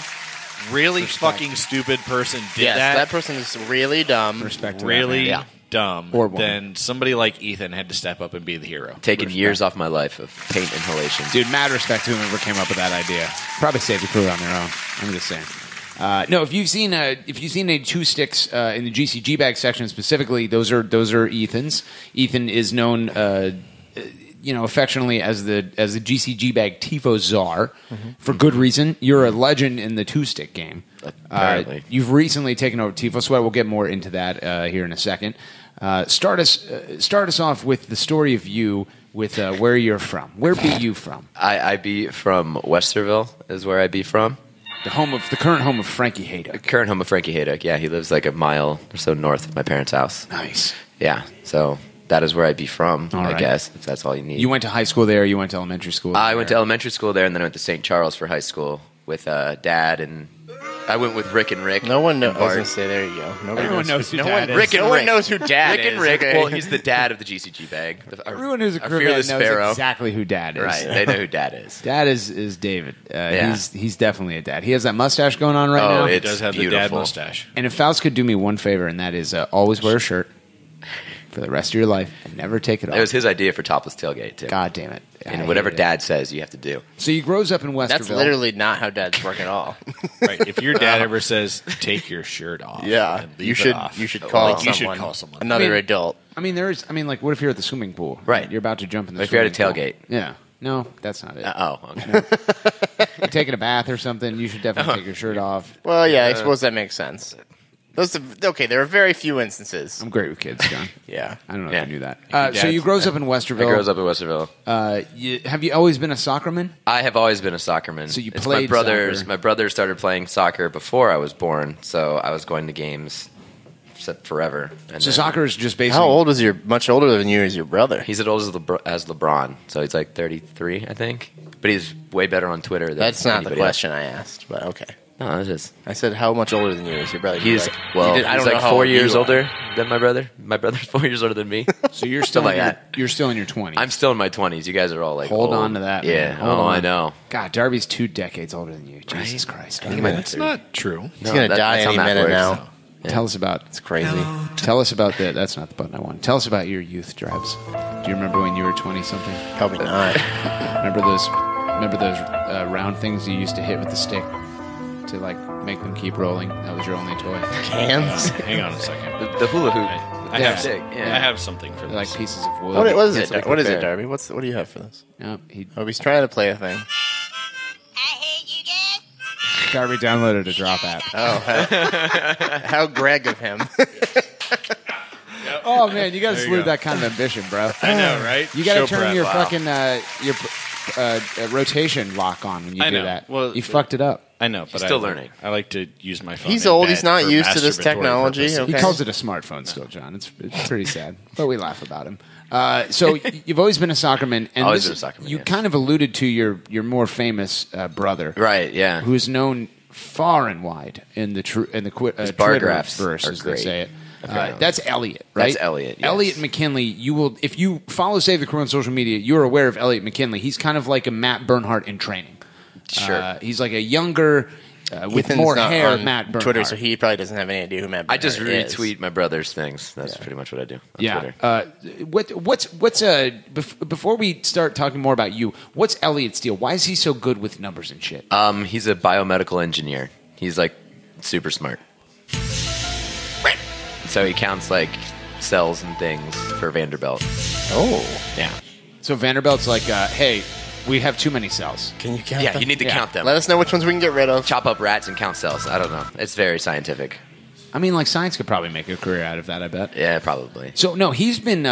S12: really fucking stupid person did
S13: Yes, that
S12: that
S13: person is really dumb.
S6: Respect to that,
S12: really
S6: man.
S12: dumb,
S6: Or woman.
S12: then somebody like Ethan had to step up and be the hero.
S14: Taking years off my life of paint inhalation.
S6: Dude, mad respect to whoever came up with that idea. Probably saved the crew on their own. I'm just saying. No, if you've seen a two sticks in the GCG bag section specifically, those are Ethan's. Ethan is known, affectionately as the GCG bag Tifo Czar for good reason. You're a legend in the two stick game.
S14: Apparently.
S6: You've recently taken over Tifo Sweat. We'll get more into that here in a second. Start us off with the story of you. With where you're from. Where be you from?
S14: I be from Westerville is where I be from.
S6: The current home of Frankie Haydock.
S14: Current home of Frankie Haydock. Yeah, he lives like a mile or so north of my parents' house.
S6: Nice.
S14: Yeah, so that is where I'd be from,
S6: All
S14: I
S6: right.
S14: guess, if that's all you need.
S6: You went to high school there. You went to elementary school.
S14: I went to elementary school there, and then I went to St. Charles for high school with Dad, and I went with Rick and Rick.
S13: No one knows.
S14: and
S13: I was
S14: Bart.
S13: going to say, there you go. Nobody
S6: Everyone knows who
S13: no
S6: Dad
S13: one,
S6: is.
S14: Rick and
S13: no one
S14: Rick.
S13: knows who Dad
S14: Rick
S13: is.
S14: and Rick.
S13: okay?
S14: Well, he's the dad of the GCG bag.
S6: Everyone who's a crewmate
S14: fearless
S6: knows
S14: Pharaoh.
S6: exactly who Dad is.
S14: Right, they know who Dad is.
S6: Dad is David.
S14: Yeah.
S6: He's definitely a dad. He has that mustache going on right now.
S14: Oh,
S12: He
S14: it's
S12: does have
S14: beautiful.
S12: the dad mustache.
S6: And if Faust could do me one favor, and that is always wear a shirt for the rest of your life and never take it off.
S14: It was his idea for topless tailgate, too.
S6: God damn it. I
S14: And
S6: hate
S14: whatever
S6: it.
S14: Dad says, you have to do.
S6: So he grows up in Westerville.
S13: That's literally not how dads work at all.
S12: Right. If your dad ever says, take your shirt off.
S13: Yeah,
S12: and leave
S13: you
S12: it
S13: should.
S12: off.
S13: You should call
S12: Like, you should
S13: someone.
S12: call someone.
S13: Another
S6: I mean-
S13: adult.
S6: I mean, like, what if you're at the swimming pool?
S14: Right.
S6: You're about to jump in the
S14: If you're at a
S6: swimming pool.
S14: tailgate.
S6: Yeah. No, that's not it.
S14: Okay.
S6: You're taking a bath or something, you should definitely take your shirt off.
S13: Well, yeah, I suppose that makes sense. Okay, there are very few instances.
S6: I'm great with kids, John.
S13: Yeah.
S6: I don't know
S14: Yeah.
S6: if you knew that. So you grows up in Westerville.
S14: I grows up in Westerville.
S6: Have you always been a soccerman?
S14: I have always been a soccerman.
S6: So you
S14: It's
S6: played
S14: my brothers.
S6: soccer.
S14: My brother started playing soccer before I was born, so I was going to games forever. And
S6: So
S14: then-
S6: soccer is just basically.
S13: How old is your? Much older than you is your brother.
S14: He's as old as LeBron, so he's like 33, I think. But he's way better on Twitter than
S13: That's not the
S14: anybody
S13: question I asked, but okay.
S14: No, it's just
S13: I said, how much older than you is your brother?
S14: he's
S13: Like,
S14: well.
S13: you did- I
S14: he's
S13: don't know
S14: like
S13: how
S14: 4
S13: old you
S14: years
S13: are.
S14: older than my brother. My brother's 4 years older than me.
S6: So you're still
S14: Something
S6: in
S14: like
S6: your,
S14: that.
S6: you're still in your 20s.
S14: I'm still in my 20s. You guys are all like
S6: Hold
S14: old.
S6: on to that.
S14: Yeah.
S6: Man. Hold on.
S14: I know.
S6: God, Darby's 2 decades older than you. Jesus Christ.
S14: I think I'm in
S12: That's
S14: the
S12: not true.
S13: He's gonna die
S14: that's how
S13: any
S14: math
S13: minute
S14: works.
S13: now.
S14: Yeah.
S6: Tell us about.
S13: It's crazy.
S6: Tell us about that. That's not the button I want. Tell us about your youth drives. Do you remember when you were 20 something?
S13: Probably not.
S6: Remember those round things you used to hit with the stick to like make them keep rolling? That was your only toy.
S13: Cans?
S12: Hang on a second.
S14: The hula hoop.
S12: I
S6: Yeah.
S12: have
S14: Sick, yeah.
S12: I have something for
S6: They're
S12: this.
S6: like pieces of wood.
S13: What is
S14: It's
S13: it?
S14: like
S13: What is
S14: a
S13: it,
S14: bear.
S13: Darby? What do you have for this?
S6: Yeah,
S13: Oh, he's trying to play a thing.
S6: Darby downloaded a drop app.
S13: Oh, how Greg of him.
S6: Oh man, you got to
S12: There you
S6: salute
S12: go.
S6: that kind of ambition, bro.
S12: I know, right?
S6: You got to
S12: Show
S6: turn
S12: prep.
S6: your
S12: Wow.
S6: fucking rotation lock on when you
S12: I
S6: do
S12: know.
S6: that.
S12: Well,
S6: you fucked it up.
S12: I know, but
S14: still
S12: I
S14: learning.
S12: I like to use my phone.
S13: He's
S12: in
S13: old.
S12: bed
S13: He's not
S12: for
S13: used to this
S12: masturbatory
S13: technology.
S12: purposes.
S13: Okay.
S6: He calls it a smartphone still, John. It's pretty sad, but we laugh about him. So you've always been a soccerman, and
S14: Always
S6: this-
S14: been a soccerman,
S6: you
S14: yes.
S6: kind of alluded to your more famous brother,
S14: Right. Yeah.
S6: who's known far and wide in the
S14: bar
S6: Twitter
S14: graphs
S6: verse,
S14: are
S6: as they
S14: great.
S6: say it.
S14: Apparently.
S6: That's Elliot, right?
S14: That's Elliot, yes.
S6: Elliot McKinley. You will, if you follow Save the Crew on social media, you're aware of Elliot McKinley. He's kind of like a Matt Bernhardt in training.
S14: Sure.
S6: He's like a younger, with
S13: Ethan's
S6: more
S13: not
S6: hair,
S13: on
S6: Matt Bernhardt.
S13: Twitter, so he probably doesn't have any idea who Matt
S14: I just
S13: Bernhardt is.
S14: retweet my brother's things. That's pretty much what I do on
S6: Yeah.
S14: Twitter.
S6: What's before we start talking more about you? What's Elliot's deal? Why is he so good with numbers and shit?
S14: He's a biomedical engineer. He's like super smart. So he counts like cells and things for Vanderbilt.
S13: Oh.
S14: Yeah.
S6: So Vanderbilt's like, hey, we have too many cells.
S13: Can you count
S14: Yeah,
S13: them?
S14: you need to count them.
S13: Let us know which ones we can get rid of.
S14: Chop up rats and count cells. I don't know. It's very scientific.
S6: I mean, like science could probably make a career out of that. I bet.
S14: Yeah, probably.
S6: So no, he's been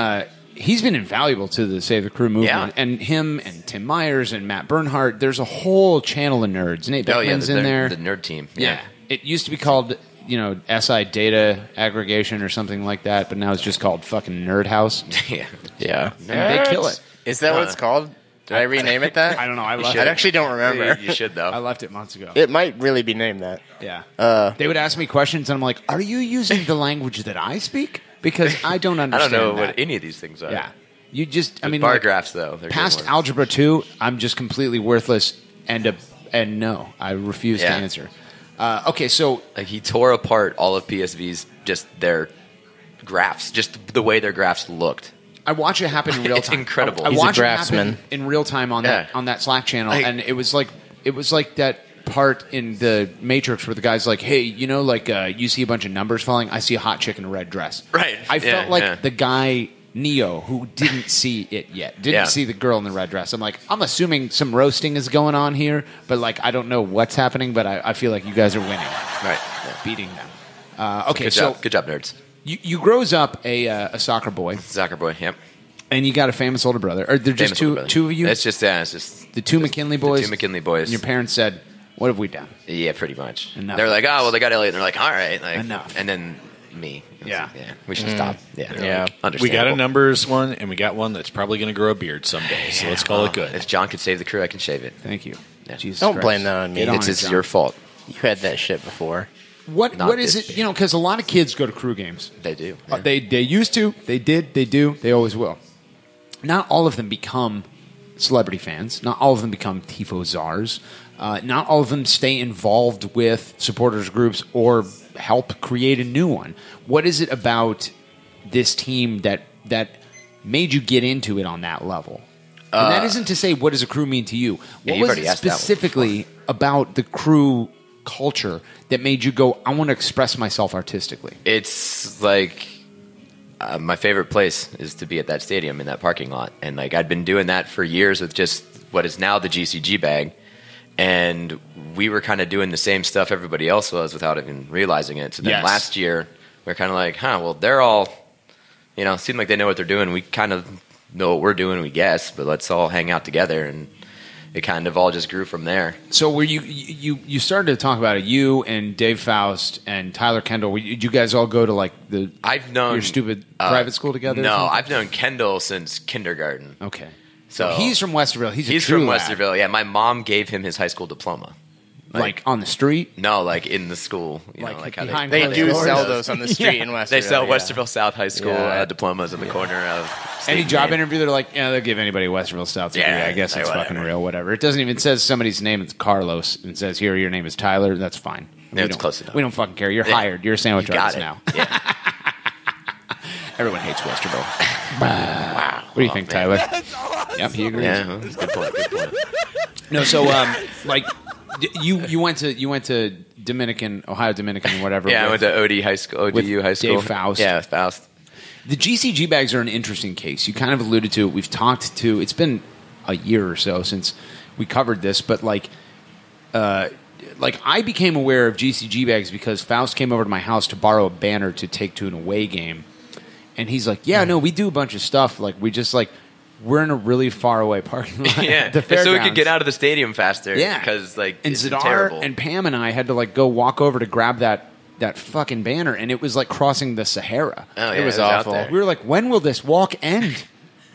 S6: invaluable to the Save the Crew movement,
S14: Yeah.
S6: and him and Tim Myers and Matt Bernhardt. There's a whole channel of nerds. Nate
S14: Oh yeah,
S6: Beckman's in there.
S14: the nerd team.
S6: Yeah. It used to be called, SI Data Aggregation or something like that, but now it's just called fucking Nerd House.
S14: Yeah.
S13: Yeah.
S6: And they kill it.
S13: Is that what it's called? Did I rename it that?
S6: I don't know. I left
S13: I
S6: it.
S13: actually don't remember.
S14: You should though.
S6: I left it months ago.
S13: It might really be named that.
S6: Yeah. They would ask me questions, and I'm like, are you using the language that I speak? Because I don't
S14: I
S6: understand
S14: don't know
S6: that.
S14: what any of these things are.
S6: Yeah. You just, I mean,
S14: bar
S6: like,
S14: graphs though. They're
S6: past
S14: good ones.
S6: Algebra 2, I'm just completely worthless, and no, I refuse to
S14: Yeah.
S6: answer. Okay, so
S14: Like he tore apart all of PSV's just their graphs, just the way their graphs looked.
S6: I watch it happen in real
S14: It's
S6: time.
S14: incredible.
S6: I
S14: He's a
S6: watch it happen
S13: draftsman.
S6: in real time on
S14: Yeah.
S6: that Slack channel,
S14: Like-
S6: and it was like that part in the Matrix where the guy's like, "Hey, you see a bunch of numbers falling. I see a hot chick in a red dress."
S14: Right.
S6: I
S14: Yeah,
S6: felt like
S14: yeah.
S6: the guy Neo who didn't see it yet, didn't
S14: Yeah.
S6: see the girl in the red dress. I'm assuming some roasting is going on here, but like I don't know what's happening. But I feel like you guys are winning,
S14: Right. Yeah.
S6: beating them. Okay,
S14: Good
S6: so
S14: job. Good job, nerds.
S6: you grows up a soccer boy,
S14: Soccer boy. Yep.
S6: and you got a famous older brother. Or they're just
S14: Famous older brother.
S6: two of you.
S14: It's just
S6: The two McKinley boys.
S14: The two McKinley boys.
S6: And your parents said, "What have we done?"
S14: Yeah, pretty much.
S6: Enough
S14: They're
S6: of
S14: like,
S6: this.
S14: oh, well, they got Elliot. And they're like, all right. Like,
S6: Enough.
S14: And then me. Yeah, we should stop. Yeah,
S12: We got a numbers one, and we got one that's probably going to grow a beard someday. So let's call it good.
S14: If John could save the crew, I can shave it.
S6: Thank you.
S14: Yeah.
S6: Jesus
S13: Don't
S6: Christ.
S13: blame that on me.
S14: It's your fault.
S13: You had that shit before.
S6: What
S14: Not
S6: is
S14: this
S6: it? You know, because a lot of kids go to crew games.
S14: They do.
S6: They used to. They did. They do. They always will. Not all of them become celebrity fans. Not all of them become tifo czars. Not all of them stay involved with supporters groups or help create a new one. What is it about this team that made you get into it on that level? And that isn't to say what does a crew mean to you. What
S14: you've
S6: was
S14: already
S6: it
S14: asked that one
S6: specifically about the crew culture that made you go, I want to express myself artistically?
S14: It's like my favorite place is to be at that stadium in that parking lot, and like I'd been doing that for years with just what is now the GCG bag, and we were kind of doing the same stuff everybody else was without even realizing it. So then last year we are kind of like, well, they're all, seem like they know what they're doing. We kind of know what we're doing, we guess, but let's all hang out together, and it kind of all just grew from there.
S6: So were you started to talk about it, you and Dave Faust and Tyler Kendall, did you guys all go to like your stupid private school together?
S14: No, I've known Kendall since kindergarten.
S6: Okay.
S14: So
S6: he's from Westerville. He's
S14: from
S6: lad.
S14: Westerville. Yeah, my mom gave him his high school diploma.
S6: Like on the street?
S14: No, like in the school.
S6: Like
S14: how
S6: behind
S13: they do sell those on the street in Westerville.
S14: They sell Westerville South High School diplomas in the corner of
S6: any job interview. They're like, they'll give anybody a Westerville South degree. I guess it's fucking real. Whatever. It doesn't even says somebody's name. It's Carlos and says here your name is Tyler. That's fine.
S14: It's close enough.
S6: We don't fucking care. You're hired. You're a sandwich artist now.
S14: Yeah.
S6: Everyone hates Westerville. Wow. What do you think, Tyler? Yep, he agrees.
S14: Yeah, good point.
S6: No, so you went to Ohio Dominican, whatever.
S14: Yeah, I went to ODU High School.
S6: Dave Faust.
S14: Yeah, Faust.
S6: The GCG bags are an interesting case. You kind of alluded to it. We've talked to. It's been a year or so since we covered this, but like I became aware of GCG bags because Faust came over to my house to borrow a banner to take to an away game, and he's like, "Yeah, no, we do a bunch of stuff. Like we just like." We're in a really far away parking lot.
S14: Yeah,
S6: the
S14: so we could get out of the stadium faster.
S6: Yeah,
S14: because like
S6: and
S14: it's
S6: Zadar
S14: terrible.
S6: and Pam and I had to like go walk over to grab that fucking banner, and it was like crossing the Sahara.
S14: Oh, yeah,
S13: it was awful.
S6: We were like, when will this walk end?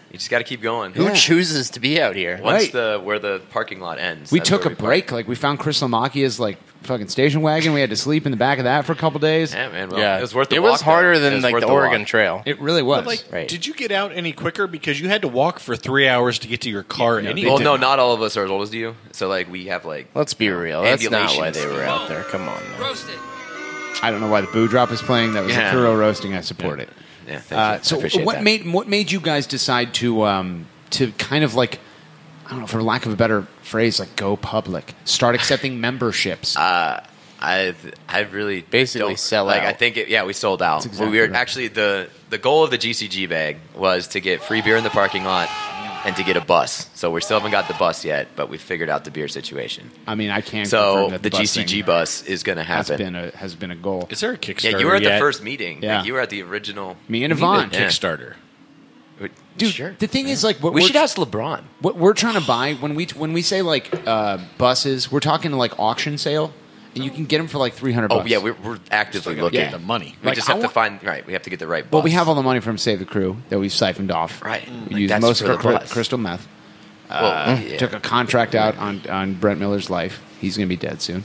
S14: You just got to keep going.
S13: Who chooses to be out here?
S14: Once where the parking lot ends,
S6: We
S14: that's
S6: took
S14: where
S6: a break. Like we found Chris Lamakia's like fucking station wagon. We had to sleep in the back of that for a couple days.
S14: Yeah, man. Well, it was worth the
S13: It
S14: walk.
S13: was harder
S14: though.
S13: than like the Oregon Trail.
S6: It really was.
S12: But, like, did you get out any quicker because you had to walk for 3 hours to get to your car?
S14: Well, no, not all of us are as old as you. So like we have like.
S13: Let's be real. That's not why
S14: ambulations.
S13: they were out there. Come on. Now.
S2: Roasted.
S6: I don't know why the Boo Drop is playing. That was a Kuro roasting. I support it.
S14: Yeah, thank you.
S6: So
S14: I appreciate
S6: what
S14: that.
S6: made you guys decide to kind of like, I don't know, for lack of a better phrase, like go public, start accepting memberships?
S14: I really
S13: basically
S14: don't,
S13: sell
S14: like,
S13: out.
S14: I think we sold out.
S6: That's exactly
S14: we were
S6: right.
S14: actually the goal of the GCG bag was to get free beer in the parking lot and to get a bus. So we still haven't got the bus yet, but we figured out the beer situation.
S6: I mean, I can't.
S14: So
S6: confirm that
S14: the
S6: bus
S14: GCG
S6: thing
S14: bus is going to happen.
S6: has been a goal.
S12: Is there a Kickstarter?
S14: Yeah, you were at
S12: yet?
S14: the first meeting.
S6: Yeah.
S14: Like, you were at the original.
S6: Me and
S12: We need a
S6: Yvonne.
S12: Kickstarter.
S6: Dude,
S14: Sure.
S6: the thing is, like, what
S14: We
S6: we're-
S14: should ask LeBron.
S6: What we're trying to buy when we say like buses, we're talking like auction sale, and you can get them for like $300.
S14: Oh yeah, we're actively looking.
S6: get
S12: the money.
S14: We
S6: Like,
S14: just
S6: I
S14: have to
S6: want-
S14: find right. We have to get the right bus.
S6: Well, we have all the money from Save the Crew that we've siphoned off.
S14: Right.
S6: We
S14: Like,
S6: used
S14: that's
S6: most
S14: for
S6: of
S14: the
S6: our
S14: bus.
S6: crystal meth.
S14: Well, yeah.
S6: Took a contract out on Brent Miller's life. He's going to be dead soon.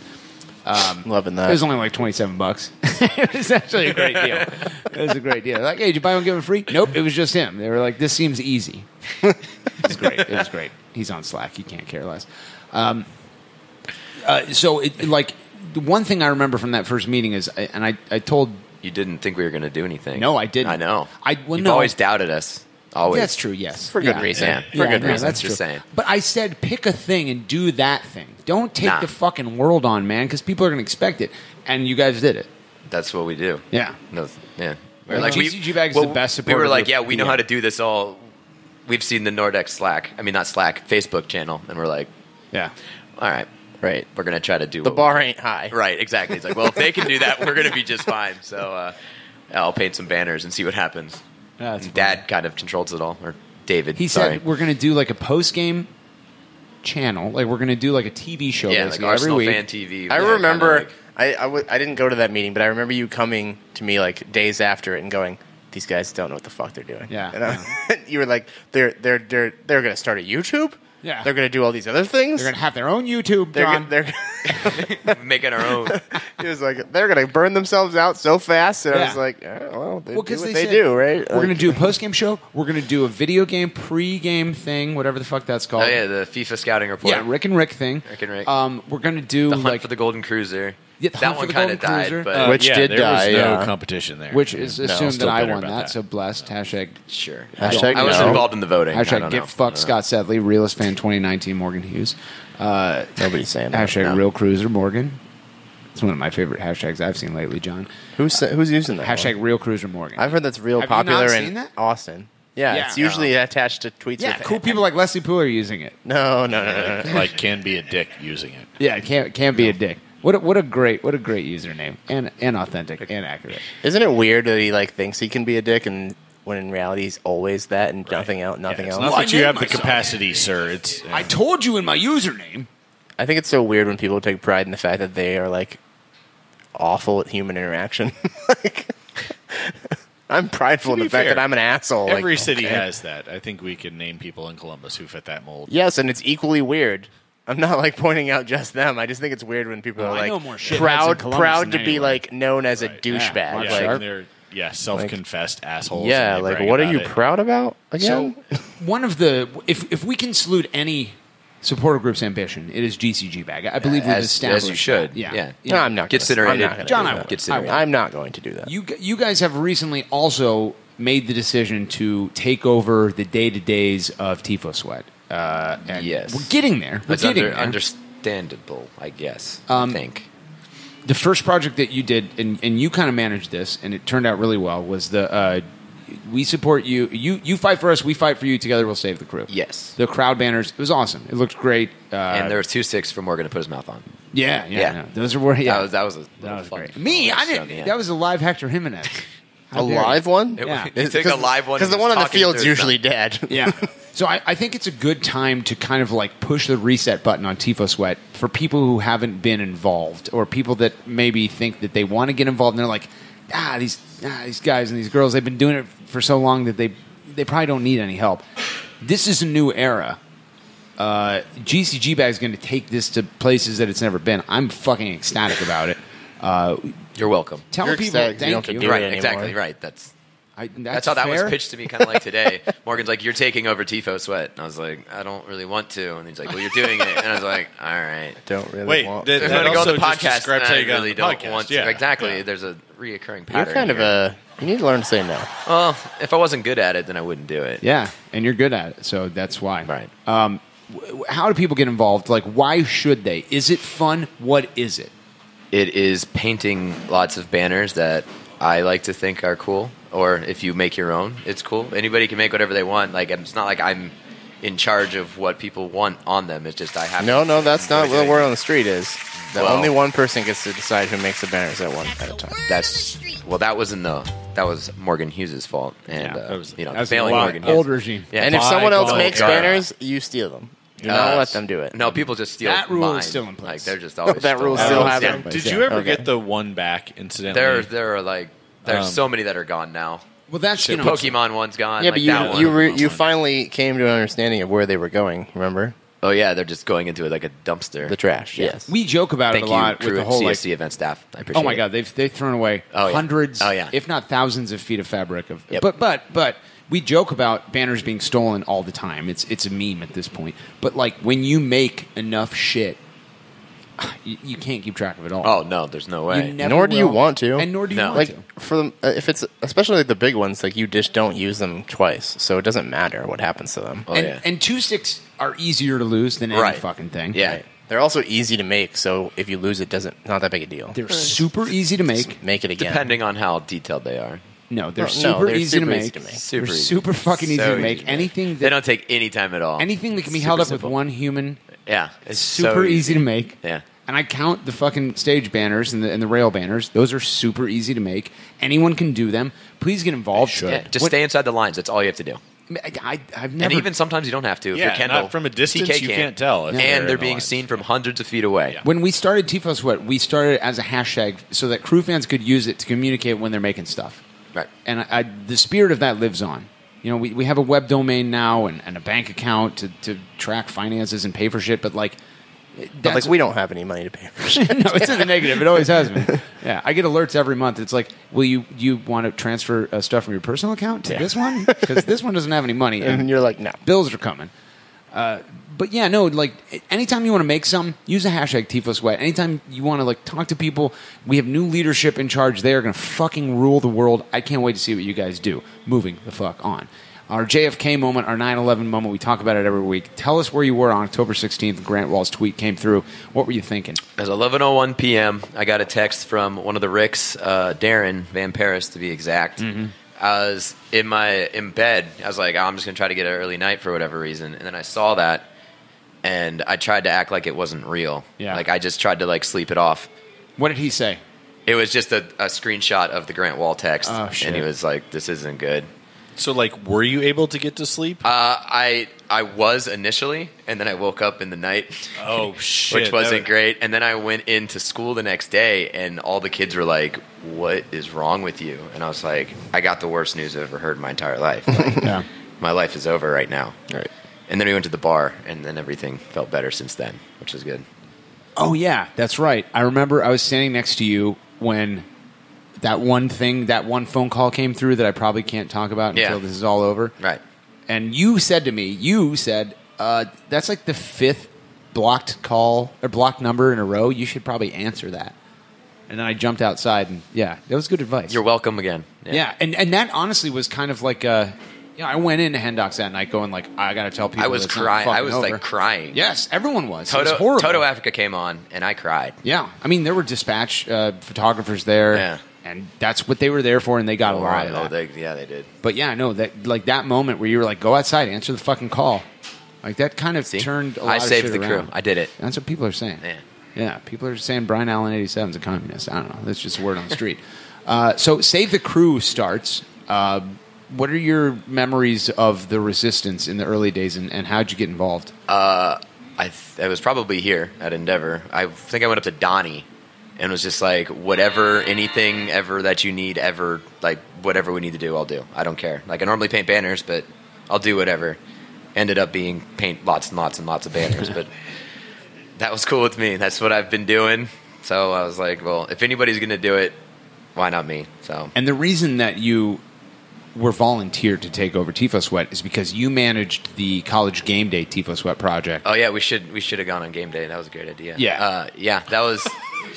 S13: Loving that.
S6: It was only like $27. It was actually a great deal. It was a great deal. Like, hey, did you buy one, give one free? Nope, it was just him. They were like, this seems easy. It's great. It was great. He's on Slack. He can't care less. So, the one thing I remember from that first meeting is, and I told...
S14: You didn't think we were going to do anything.
S6: No, I didn't.
S14: I know.
S6: Well,
S14: You've
S6: no.
S14: always doubted us. Always.
S6: That's true, yes.
S13: For good reason.
S14: Yeah.
S13: For good reason.
S6: That's
S14: Just
S6: true.
S14: saying.
S6: But I said pick a thing and do that thing. Don't take
S14: Nah.
S6: the fucking world on, man, because people are going to expect it. And you guys did it.
S14: That's what we do.
S6: Yeah.
S14: No. Yeah.
S6: Like, GCG Bag is the best
S14: We
S6: supporter
S14: were like,
S6: group.
S14: yeah, we know
S6: Yeah.
S14: how to do this all. We've seen the Nordex Slack. I mean, not Slack, Facebook channel, and we're like,
S6: Yeah.
S14: all right,
S13: Right.
S14: we're gonna try to do
S13: The
S14: what
S13: bar ain't high.
S14: Right. Exactly. It's like, well, if they can do that, we're gonna be just fine. So I'll paint some banners and see what happens.
S6: That's
S14: And Dad kind of controls it all, or David.
S6: He
S14: sorry.
S6: said we're going to do like a post-game channel. Like we're going to do like a TV show
S14: Yeah,
S6: basically
S14: like Arsenal
S6: every week.
S14: fan TV.
S13: I
S14: Yeah,
S13: remember
S14: kinda
S13: I didn't go to that meeting, but I remember you coming to me like days after it and going, "These guys don't know what the fuck they're doing."
S6: Yeah.
S13: And you were like, "They're going to start a YouTube.
S6: Yeah.
S13: They're going to do all these other things.
S6: They're going to have their own YouTube, John.
S13: They're
S14: making our own."
S13: He was like, "They're going to burn themselves out so fast." And I
S6: Yeah.
S13: was like, "Well, they do what
S6: 'cause
S13: they
S6: said,
S13: do, right?"
S6: We're going to do a post-game show. We're going to do a video game pre-game thing, whatever the fuck that's called.
S14: Oh yeah, the FIFA scouting report.
S6: Yeah, Rick and Rick thing.
S14: Rick and Rick.
S6: We're going to do
S14: the hunt
S6: like
S14: for the Golden Cruiser.
S6: Yeah, the
S14: that
S6: Hunt for
S14: one
S6: the
S14: kind of
S6: Golden
S14: died,
S6: Cruiser.
S14: but
S13: Which did
S12: there
S13: die,
S12: was no
S13: yeah.
S12: competition there.
S6: which is
S12: No,
S6: assumed
S12: still
S6: that I
S12: bitter
S6: won
S12: about
S6: that. So blessed. Hashtag
S14: sure.
S13: Hashtag
S14: I was
S13: no.
S14: involved in the voting. I
S6: Hashtag
S14: don't
S6: get
S14: know.
S6: fucked Scott Sedley, realist fan 2019 Morgan Hughes.
S13: Nobody's saying that.
S6: Hashtag
S13: No.
S6: real cruiser Morgan. It's one of my favorite hashtags I've seen lately, John.
S13: Who's using that?
S6: Hashtag
S13: one?
S6: real cruiser Morgan.
S13: I've heard that's real
S6: Have you
S13: popular
S6: not
S13: in
S6: seen that?
S13: Austin. Yeah,
S6: Yeah.
S13: it's usually attached to tweets.
S6: Yeah,
S13: with
S6: cool people like Leslie Poole are using it.
S13: No.
S12: Like, can be a dick using it.
S6: Yeah, it can't be a dick. What a great username and authentic and accurate.
S13: Isn't it weird that he like thinks he can be a dick and when in reality he's always that and nothing else? Nothing
S12: It's
S13: else.
S12: not
S6: Well,
S12: that you
S6: I
S12: have
S6: named
S12: the
S6: myself.
S12: capacity, sir. It's
S6: I told you in my username.
S13: I think it's so weird when people take pride in the fact that they are like awful at human interaction. Like, I'm prideful in
S12: To
S13: the
S12: be
S13: fact
S12: fair,
S13: that I'm an asshole.
S12: Every
S13: like,
S12: city
S13: okay.
S12: has that. I think we can name people in Columbus who fit that mold.
S13: Yes, and it's equally weird. I'm not like pointing out just them. I just think it's weird when people
S6: Oh,
S13: are
S6: I know
S13: like
S6: more shitheads in
S13: proud
S6: Columbus
S13: to
S6: than
S13: be
S6: anyone.
S13: like known as a
S12: Right.
S13: douchebag.
S6: Yeah,
S13: Like,
S6: sharp.
S12: They're self-confessed assholes.
S13: yeah,
S12: and they
S13: like
S12: brag
S13: what are
S12: about
S13: you
S12: it.
S13: proud about again?
S6: So one of the if we can salute any supporter group's ambition, it is GCG bag. I believe we've established
S14: as you should.
S6: that. Yeah.
S14: Yeah.
S13: No, I'm not.
S14: Get
S13: gonna- I'm
S14: incinerated.
S13: not gonna
S6: John,
S13: do
S6: I
S13: that.
S6: would.
S14: Get
S6: I would.
S14: incinerated.
S13: I'm not going to do that.
S6: You guys have recently also made the decision to take over the day-to-days of Tifo Sweat. And
S14: Yes.
S6: we're getting there. We're
S14: It's
S6: getting there.
S14: understandable, I guess.
S6: Um,
S14: I think.
S6: The first project that you did, and you kind of managed this, and it turned out really well, was the we support you. You fight for us, we fight for you. Together we'll save the crew.
S14: Yes.
S6: The crowd banners. It was awesome. It looked great.
S14: And there was 2 sticks for Morgan to put his mouth on.
S6: Yeah.
S14: Yeah.
S6: Those were yeah.
S14: That was
S6: great.
S14: fun.
S6: Me, I
S14: Struggle,
S6: didn't.
S14: yeah.
S6: That was a live Hector Jimenez.
S13: A live one?
S6: Yeah.
S14: He took a live one.
S13: Because the
S14: and
S13: one
S14: was
S13: on the
S14: talking
S13: field's
S14: through his
S13: usually
S14: mouth.
S13: dead.
S6: Yeah. So I think it's a good time to kind of like push the reset button on Tifo Sweat for people who haven't been involved or people that maybe think that they want to get involved and they're like, these guys and these girls, they've been doing it for so long that they probably don't need any help. This is a new era. GCG Bag is going to take this to places that it's never been. I'm fucking ecstatic about it.
S14: You're welcome.
S6: Tell
S13: You're
S6: people
S13: ecstatic 'cause you don't
S6: thank
S13: have
S6: you.
S13: to do it
S14: Right,
S13: anymore.
S14: exactly, right. That's
S6: That's
S14: how that
S6: fair.
S14: was pitched to me kind of like today. Morgan's like, you're taking over Tifo Sweat. And I was like, I don't really want to. And he's like, well, you're doing it. And I was like, all right.
S13: Don't really
S12: Wait,
S13: want
S12: that-
S14: I'm
S12: that
S14: going to go on
S12: also
S14: the
S12: just
S14: podcast
S12: describes
S14: and
S12: how
S14: I
S12: you got on
S14: really
S12: the
S14: don't
S12: podcast.
S14: want to.
S12: Yeah,
S14: Exactly.
S12: yeah.
S14: There's a reoccurring
S13: You're
S14: pattern
S13: kind of
S14: here.
S13: you need to learn to say no.
S14: Well, if I wasn't good at it, then I wouldn't do it.
S6: Yeah, and you're good at it, so that's why.
S14: Right.
S6: How do people get involved? Like, why should they? Is it fun? What is it?
S14: It is painting lots of banners that I like to think are cool. Or if you make your own, it's cool. Anybody can make whatever they want. Like, it's not like I'm in charge of what people want on them. It's just I have.
S13: No, that's not what the word on the street is.
S14: Well-
S13: Only one person gets to decide who makes the banners at a time.
S14: That was Morgan Hughes' fault, and
S6: That's
S14: failing
S6: a
S14: Morgan
S6: old
S14: Hughes.
S6: regime.
S14: Yeah.
S13: And if someone else
S14: God.
S13: makes
S14: God.
S13: banners, you steal them. Do not let them do it.
S14: No, people just steal.
S6: That rule is
S14: mine.
S6: still in place.
S14: Like they're just always
S13: That rule
S14: stolen.
S13: still
S14: Yeah.
S13: happens.
S12: Did you ever
S13: Okay.
S12: get the one back incidentally?
S14: There are there's so many that are gone now.
S6: Well, that's
S14: The Pokemon one's gone.
S13: Yeah,
S14: like
S13: but
S14: that
S13: you
S14: one.
S13: you finally came to an understanding of where they were going. Remember
S14: Oh yeah, they're just going into it like a dumpster.
S13: the trash?
S14: Yeah.
S13: Yes.
S6: We joke about
S14: Thank
S6: it a
S14: you,
S6: lot
S14: crew
S6: with the
S14: at
S6: whole like.
S14: CSC event staff. I appreciate
S6: Oh my
S14: it.
S6: god, they've thrown away
S14: Oh, yeah.
S6: hundreds,
S14: Oh, yeah.
S6: if not thousands, of feet of fabric. Of
S14: Yep.
S6: but we joke about banners being stolen all the time. It's a meme at this point. But like when you make enough shit, you can't keep track of it all.
S14: Oh no, there's no way.
S6: You never
S13: Nor do you
S6: will,
S13: want to.
S6: and nor do you
S14: No.
S6: want
S13: Like
S6: to.
S13: for them, if it's especially like the big ones, like you just don't use them twice, so it doesn't matter what happens to them.
S14: Oh,
S6: and,
S14: yeah.
S6: and 2 sticks are easier to lose than any
S14: Right.
S6: fucking thing.
S14: Yeah.
S13: Right. They're also easy to make, so if you lose it, doesn't not that big a deal.
S6: They're super easy to make.
S13: Make it again.
S14: Depending on how detailed they are.
S6: No, they're
S13: No,
S6: super
S13: they're
S6: easy to
S13: super
S6: make.
S13: easy to make.
S14: Super
S6: They're
S14: easy.
S6: super fucking easy
S14: So
S6: to make. Anything
S14: They
S6: that
S14: don't take any time at all.
S6: anything that can be
S14: Super
S6: held up
S14: simple.
S6: with one human,
S14: Yeah, it's
S6: super
S14: so
S6: easy to make.
S14: Yeah.
S6: And I count the fucking stage banners and the rail banners. Those are super easy to make. Anyone can do them. Please get involved.
S14: Yeah, just stay inside the lines. That's all you have to do.
S6: I've never.
S14: And even sometimes you don't have to. If
S12: Yeah,
S14: you're Kendall,
S12: not from a distance,
S14: TK
S12: you can't tell if they're
S14: And
S12: in
S14: they're
S12: the
S14: being
S12: lines.
S14: seen from hundreds of feet away.
S6: When we started Tifo Sweat, we started as a hashtag so that crew fans could use it to communicate when they're making stuff.
S14: Right.
S6: And the spirit of that lives on. You know, we have a web domain now and a bank account to track finances and pay for shit, but like...
S13: But like we don't have any money to pay for shit.
S6: No, it's in the negative. It always has been. Yeah, I get alerts every month. It's like, will you want to transfer stuff from your personal account to this one? Because this one doesn't have any money.
S13: And you're like, no.
S6: Bills are coming. But yeah, no, like anytime you want to make something, use the hashtag Tifo Sweat. Anytime you want to like talk to people, we have new leadership in charge. They are going to fucking rule the world. I can't wait to see what you guys do. Moving the fuck on. Our JFK moment, our 9/11 moment, we talk about it every week. Tell us where you were on October 16th. Grant Wall's tweet came through. What were you thinking?
S14: It was 11:01 p.m. I got a text from one of the Ricks, Darren Van Paris to be exact.
S6: Mm-hmm.
S14: I was in bed. I was like, I'm just going to try to get an early night for whatever reason. And then I saw that, and I tried to act like it wasn't real.
S6: Yeah.
S14: Like I just tried to like sleep it off.
S6: What did he say?
S14: It was just a screenshot of the Grant Wall text.
S6: Oh, shit.
S14: And he was like, this isn't good.
S12: So, like, were you able to get to sleep?
S14: I was initially, and then I woke up in the night.
S12: Oh, shit.
S14: Which wasn't great. And then I went into school the next day, and all the kids were like, what is wrong with you? And I was like, I got the worst news I've ever heard in my entire life. Like,
S6: Yeah.
S14: my life is over right now.
S13: Right.
S14: And then we went to the bar, and then everything felt better since then, which was good.
S6: Oh, yeah, that's right. I remember I was standing next to you when that one phone call came through that I probably can't talk about until this is all over.
S14: Right.
S6: And you said to me, that's like the fifth blocked call or blocked number in a row. You should probably answer that. And then I jumped outside, and yeah, that was good advice.
S14: You're welcome again.
S6: Yeah, and that honestly was kind of like I went into Hen Docs that night going like, I got to tell people.
S14: I was
S6: it's not
S14: crying. I
S6: fucking
S14: was
S6: over.
S14: like crying.
S6: Yes, everyone was. It was horrible.
S14: Toto Africa came on, and I cried.
S6: Yeah, I mean there were dispatch photographers there.
S14: Yeah.
S6: And that's what they were there for, and they got a lot of that.
S14: They did.
S6: But yeah, no, that moment where you were like, go outside, answer the fucking call. Like that kind of turned a lot of shit
S14: saved the
S6: around.
S14: crew. I did it.
S6: That's what people are saying.
S14: Yeah.
S6: Yeah, people are saying Brian Allen 87 is a communist. I don't know. That's just a word on the street. So Save the Crew starts. What are your memories of the resistance in the early days, and how'd you get involved?
S14: I was probably here at Endeavor. I think I went up to Donnie and was just like, whatever, anything ever that you need ever, like whatever we need to do, I'll do. I don't care. Like I normally paint banners, but I'll do whatever. Ended up being paint lots and lots and lots of banners, but that was cool with me. That's what I've been doing. So I was like, well, if anybody's going to do it, why not me? So.
S6: And the reason that you were volunteered to take over Tifo Sweat is because you managed the college game day Tifo Sweat project.
S14: Oh yeah, we should have gone on game day. That was a great idea.
S6: Yeah,
S14: that was.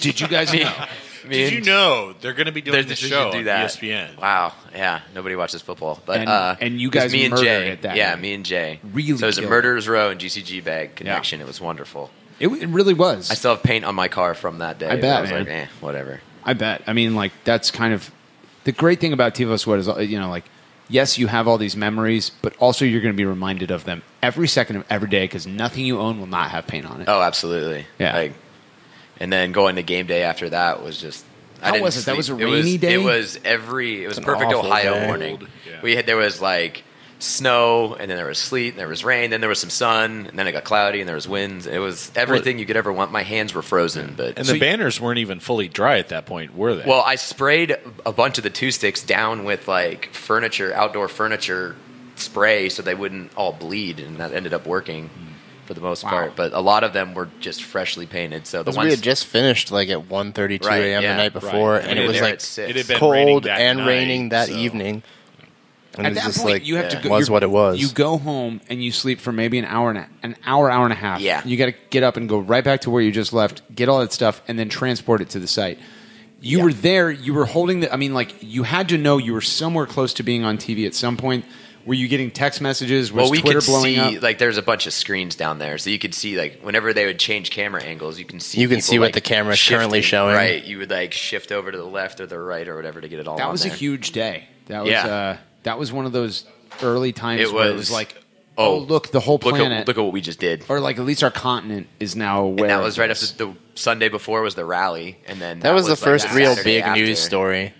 S6: Did you guys know?
S12: Did you know they're going to be doing the show
S14: do
S12: on
S14: that.
S12: ESPN?
S14: Wow, yeah, nobody watches football, but
S6: and you
S14: it was
S6: guys
S14: me and
S6: murdered
S14: Jay,
S6: it that
S14: yeah,
S6: night.
S14: me and Jay.
S6: Really,
S14: so it was a
S6: killed
S14: Murderers Row and GCG bag connection. It was wonderful.
S6: It really was.
S14: I still have paint on my car from that day.
S6: I bet,
S14: I was
S6: man.
S14: like, whatever.
S6: I bet. I mean, like that's kind of the great thing about Tifo Sweat is like. Yes, you have all these memories, but also you're going to be reminded of them every second of every day because nothing you own will not have paint on it.
S14: Oh, absolutely.
S6: Yeah.
S14: And then going to game day after that was just.
S6: How was it? That was a rainy day?
S14: It was a perfect
S13: awful
S14: Ohio
S13: day.
S14: morning. Yeah. There was like snow, and then there was sleet, and there was rain, then there was some sun, and then it got cloudy, and there was winds. It was everything you could ever want. My hands were frozen, but
S12: And the banners weren't even fully dry at that point, were they?
S14: well, I sprayed a bunch of the 2 sticks down with like outdoor furniture spray, so they wouldn't all bleed, and that ended up working for the most part. But a lot of them were just freshly painted. So the
S13: Because
S14: ones
S13: we had just finished like at 1:32
S14: Right,
S13: a.m.
S14: yeah.
S13: the night before,
S14: Right.
S13: and
S14: We
S13: it
S14: were
S13: was
S14: there
S13: like
S14: at 6.
S12: It had been
S13: cold
S12: raining that
S13: and
S12: night,
S13: raining that
S12: so-
S13: evening. And
S6: At
S13: it was
S6: that
S13: just
S6: point,
S13: like
S6: you have to go.
S13: was what it was.
S6: You go home and you sleep for maybe an hour and a half.
S14: Yeah.
S6: You got to get up and go right back to where you just left, get all that stuff, and then transport it to the site. You were there. You were holding the. I mean, like you had to know you were somewhere close to being on TV at some point. Were you getting text messages? Was
S14: we
S6: Twitter
S14: could
S6: blowing
S14: see
S6: up?
S14: like there's a bunch of screens down there, so you could see like whenever they would change camera angles, you can see
S13: You can
S14: people,
S13: see what
S14: like,
S13: the camera's
S14: shifting,
S13: currently showing.
S14: Right, you would like shift over to the left or the right or whatever to get it all.
S6: That
S14: on
S6: was
S14: there.
S6: a huge day. That was
S14: Yeah.
S6: that was one of those early times
S14: It
S6: where it
S14: was-
S6: was like,
S14: oh,
S6: look, the whole
S14: Look
S6: planet,
S14: at what we just did.
S6: or like at least our continent is now aware.
S14: And that
S6: of
S14: was right
S6: this.
S14: after the Sunday before was the rally, and then
S13: that was the
S14: like,
S13: first
S14: the
S13: real
S14: Saturday
S13: big news
S14: after.
S13: story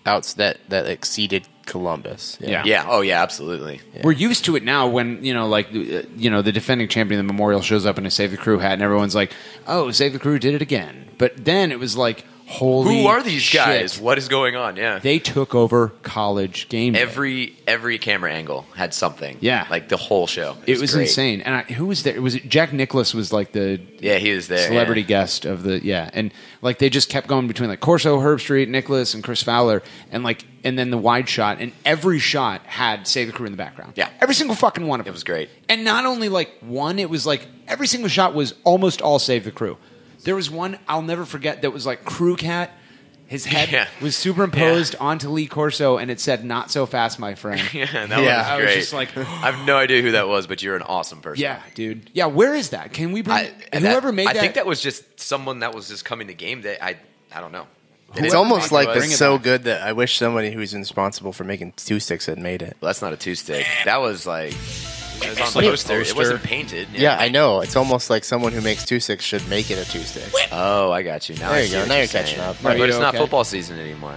S13: that exceeded Columbus.
S14: Yeah. Oh, yeah, absolutely.
S6: We're used to it now when, the defending champion of the Memorial shows up in a Save the Crew hat and everyone's like, oh, Save the Crew did it again. But then it was like, holy
S14: Who are these
S6: shit.
S14: guys? What is going on? Yeah.
S6: They took over College Game Day.
S14: Every camera angle had something.
S6: Yeah.
S14: Like the whole show.
S6: It was
S14: great.
S6: insane. And who was there? Was it Jack Nicklaus was like the
S14: he was there.
S6: celebrity guest of the and like they just kept going between like Corso, Herb Street, Nicholas, and Chris Fowler, and then the wide shot, and every shot had Save the Crew in the background.
S14: Yeah.
S6: Every single fucking one of them.
S14: It was great.
S6: And not only like one, it was like every single shot was almost all Save the Crew. There was one I'll never forget that was like Crew Cat. His head was superimposed onto Lee Corso, and it said, "Not so fast, my friend."
S14: That was great.
S6: I was just like,
S14: I have no idea who that was, but you're an awesome person.
S6: yeah, dude. Yeah, where is that? Can we bring whoever made that?
S14: I think that was just someone that was just coming to game day. I don't know.
S13: It's almost like it's so good that I wish somebody who's responsible for making two sticks had made it.
S14: Well, that's not a two stick. That was like it was on
S13: Like a
S14: poster. It wasn't painted.
S13: Yeah, I know. It's almost like someone who makes two sticks should make it a two stick.
S14: Oh, I got you. Now
S13: There
S14: I
S13: you
S14: see
S13: go.
S14: what
S13: Now
S14: you're
S13: you're catching
S14: saying.
S13: up.
S14: But it's not
S6: okay?
S14: football season anymore.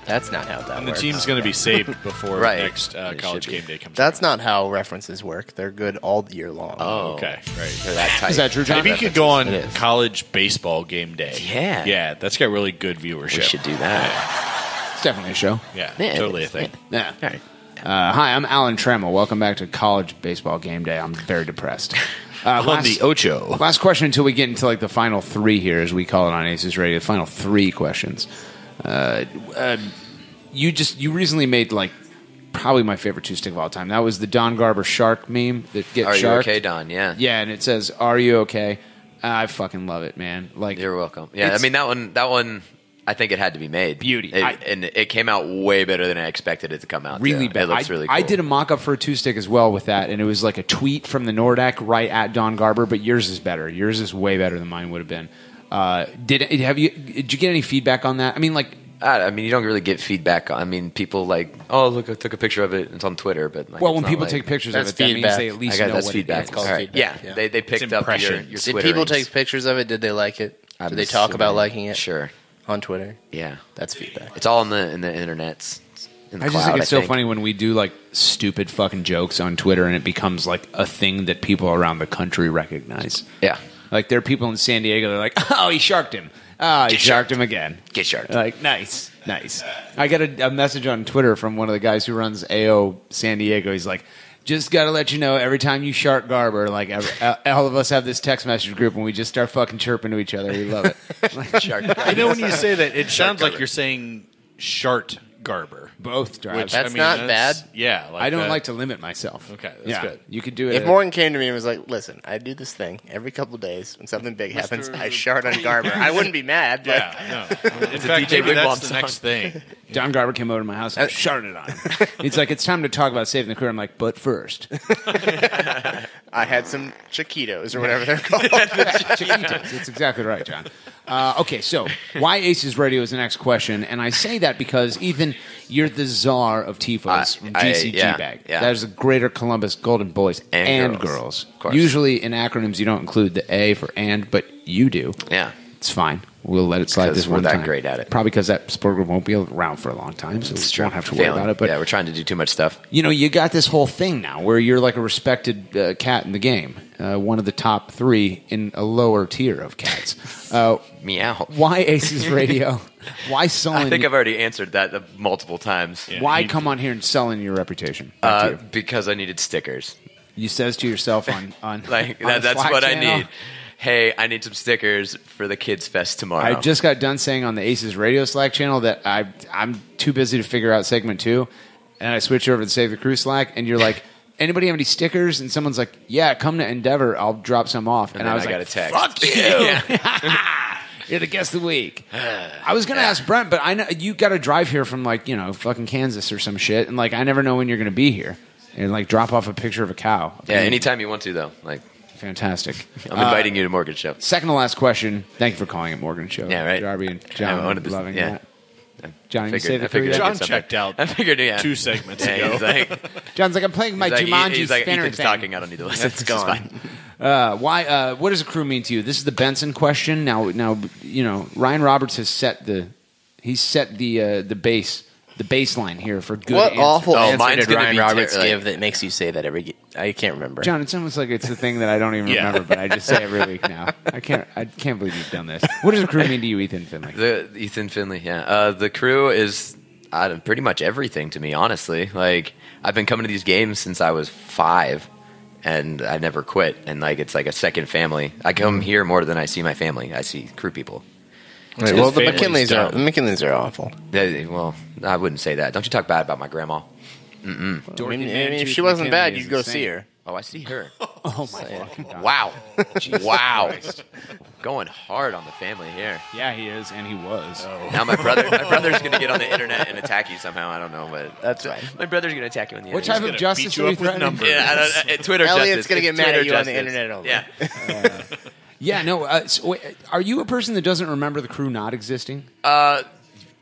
S13: That's not how that
S12: And the
S13: works.
S12: team's going to be saved before
S14: Right.
S12: next
S14: It
S12: College
S14: should be.
S12: Game Day comes
S13: That's not how references work. They're good all year long.
S14: Oh,
S12: okay, right.
S14: They're that tight.
S6: Is that true, John?
S12: Maybe you could go on
S13: It is.
S12: College Baseball Game Day.
S14: Yeah.
S12: Yeah, that's got really good viewership.
S14: We should do that.
S6: It's definitely a show.
S12: Yeah,
S14: Yeah, it
S12: totally a
S14: is.
S12: thing.
S6: Yeah.
S14: All right.
S6: Hi, I'm Alan Trammell. Welcome back to College Baseball Game Day. I'm very depressed.
S12: On the Ocho.
S6: Last question until we get into like the final three here, as we call it on Aces Radio. The final three questions. You recently made like probably my favorite two stick of all time. That was the Don Garber shark meme that gets
S14: Are you
S6: sharked.
S14: okay, Don? Yeah.
S6: Yeah, and it says, "Are you okay?" I fucking love it, man. Like
S14: You're welcome. Yeah, I
S6: it's-
S14: mean that one. I think it had to be made.
S6: Beauty.
S14: And it came out way better than I expected it to come out.
S6: really
S14: too.
S6: bad.
S14: It looks really cool.
S6: I did a mock up for a two stick as well with that, and it was like a tweet from the Nordac right at Don Garber, but yours is better. Yours is way better than mine would have been. Did you get any feedback on that? I mean, like.
S14: I mean, you don't really get feedback. I mean, people like, oh, look, I took a picture of it. It's on Twitter, but like,
S6: Well,
S14: it's
S6: when
S14: not
S6: people
S14: like-
S6: take pictures of
S13: That's
S6: it, that means
S13: feedback.
S6: they at least
S14: I got
S6: know
S14: that's
S6: what
S14: feedback.
S6: it is.
S13: called
S14: All right.
S13: feedback,
S14: Yeah,
S13: yeah.
S14: they picked up your
S13: Did
S14: Twitter
S13: people
S14: rings.
S13: take pictures of it? Did they like it?
S14: I'm
S13: Did they talk about
S14: assuming.
S13: liking it?
S14: Sure.
S13: On Twitter?
S14: Yeah,
S13: That's feedback.
S14: it's all in the internets. In the
S6: I just
S14: cloud,
S6: think it's so
S14: think.
S6: funny when we do like stupid fucking jokes on Twitter and it becomes like a thing that people around the country recognize.
S14: Yeah.
S6: Like there are people in San Diego that are like, oh, he sharked him. Oh, he sharked him again.
S14: Get sharked.
S6: Like, nice. I got a message on Twitter from one of the guys who runs AO San Diego. He's like, just got to let you know, every time you shark Garber, like all of us have this text message group and we just start fucking chirping to each other. We love it. Like,
S14: Shark.
S12: I know when you say that, it sounds like
S14: Garber.
S12: you're saying Shart Garber.
S6: both drive.
S12: Which,
S13: That's not bad.
S12: Yeah. Like
S6: I don't
S12: that.
S6: like to limit myself.
S12: Okay, that's
S6: yeah,
S12: good.
S6: You could do it.
S13: If Morgan came to me and was like, listen, I do this thing every couple of days. When something big happens, I shart on Garber. I wouldn't be mad, but
S12: Yeah, no. In fact,
S14: DJ
S12: maybe
S14: Wigwam
S12: that's the
S14: song.
S12: next thing.
S6: Don Garber came over to my house and sharted on him. He's like, it's time to talk about saving the career. I'm like, but first.
S13: I had some Chiquitos or whatever they're called.
S6: Chiquitos. That's exactly right, John. Okay, so why Aces Radio is the next question, and I say that because Ethan, you're the czar of TIFOs from GCG
S14: yeah,
S6: Bag.
S14: yeah.
S6: That is the Greater Columbus Golden Boys
S14: And
S6: and
S14: girls.
S6: girls.
S14: Of course.
S6: Usually in acronyms you don't include the A for and, but you do.
S14: Yeah.
S6: It's fine. We'll let it slide
S14: Because
S6: this
S14: we're
S6: one
S14: that
S6: time.
S14: great at it.
S6: Probably because that sport group won't be around for a long time, so we won't have to worry
S14: Failing.
S6: about it. But
S14: yeah, we're trying to do too much stuff.
S6: you know, you got this whole thing now where you're like a respected cat in the game, one of the top three in a lower tier of cats.
S14: Meow.
S6: Why Aces Radio? Why selling?
S14: I think I've already answered that multiple times.
S6: why come on here and selling your reputation? Back to you.
S14: Because I needed stickers.
S6: You says to yourself on
S14: Like
S6: on the
S14: that's
S6: Slack
S14: what I
S6: channel,
S14: need. Hey, I need some stickers for the Kids Fest tomorrow.
S6: I just got done saying on the Aces Radio Slack channel that I'm too busy to figure out segment 2, and I switch over to the Save the Crew Slack, and you're like, anybody have any stickers? And someone's like, yeah, come to Endeavor, I'll drop some off.
S14: and then
S6: I was
S14: got
S6: like,
S14: a text.
S6: fuck you.
S14: Yeah.
S6: You're the guest of the week. I was gonna ask Brent, but I know you got to drive here from like fucking Kansas or some shit, and like I never know when you're gonna be here, and like drop off a picture of a cow.
S14: Yeah, anytime you want to, though. Like,
S6: Fantastic.
S14: I'm inviting you to Morgan's show.
S6: Second to last question. Thank you for calling it Morgan Show.
S14: Yeah, right.
S6: Darby and
S14: I
S6: John
S14: wanted this-
S6: loving
S14: yeah.
S6: that. Johnny, you
S14: I
S6: say the
S14: figured
S12: John
S14: I'd get something.
S12: checked out
S14: I figured, yeah.
S12: 2 segments
S14: Yeah,
S12: ago.
S14: he's like,
S6: John's like, I'm playing my Jumanji
S14: he's like,
S6: spinner
S14: Ethan's
S6: thing.
S14: talking. I don't need to listen.
S13: That's
S14: It's
S13: gone.
S14: fine.
S6: Why? What does a crew mean to you? This is the Benson question. Now, Ryan Roberts has set the base, the baseline here for good
S13: What
S6: answers.
S13: awful answer
S14: mine's
S13: did
S14: gonna
S13: Ryan
S14: be
S13: Roberts
S14: like-
S13: give that makes you say that every? I can't remember.
S6: John, it's almost like it's the thing that I don't even remember, but I just say every week now. I can't believe you've done this. What does the crew mean to you, Ethan Finley?
S14: Ethan Finley, yeah. The crew is pretty much everything to me, honestly. Like, I've been coming to these games since I was 5, and I never quit. And like, it's like a second family. I come here more than I see my family. I see crew people.
S13: Right, well, the McKinleys are awful.
S14: Well, I wouldn't say that. Don't you talk bad about my grandma. Mm-mm.
S13: I mean, if she wasn't bad, you'd go see her.
S14: Oh, I see her.
S6: Oh, my fucking God.
S14: Wow.
S6: Jesus
S14: Wow.
S6: Christ.
S14: Going hard on the family here.
S6: Yeah, he is, and he was.
S14: Now my brother's going to get on the internet and attack you somehow. I don't know, but
S13: that's right.
S14: My brother's going to attack you on the
S6: What
S14: internet.
S6: type of justice are you threatening?
S14: Yeah, Twitter
S13: Elliot's
S14: justice.
S13: going to get
S14: It's
S13: mad at
S14: Twitter
S13: you on the
S14: justice.
S13: internet. Only.
S14: Yeah.
S6: Yeah, no. So, wait, are you a person that doesn't remember the crew not existing?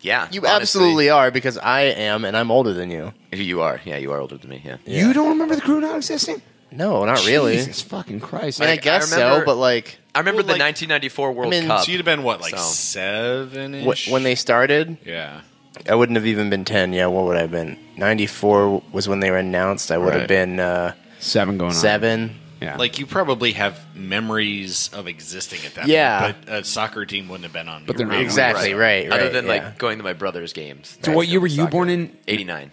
S14: Yeah.
S13: You
S14: honestly.
S13: absolutely are, because I am, and I'm older than you.
S14: You are. Yeah, you are older than me. Yeah.
S6: You don't remember the crew not existing?
S13: No, not really.
S6: Jesus fucking Christ.
S13: I mean, I guess so, but like...
S14: I remember the 1994 World Cup.
S12: So you'd have been, what, like 7-ish?
S13: When they started?
S12: Yeah.
S13: I wouldn't have even been 10. Yeah, what would I have been? 94 was when they were announced. I would have been...
S6: 7 going on.
S13: 7.
S6: Yeah.
S12: Like, you probably have memories of existing at that
S13: Yeah.
S12: point, but a soccer team wouldn't have been on.
S6: But they're
S12: your
S6: not.
S12: radar.
S13: Exactly, right.
S14: Other than
S13: yeah.
S14: like going to my brother's games.
S6: So what year were you born in?
S14: 89.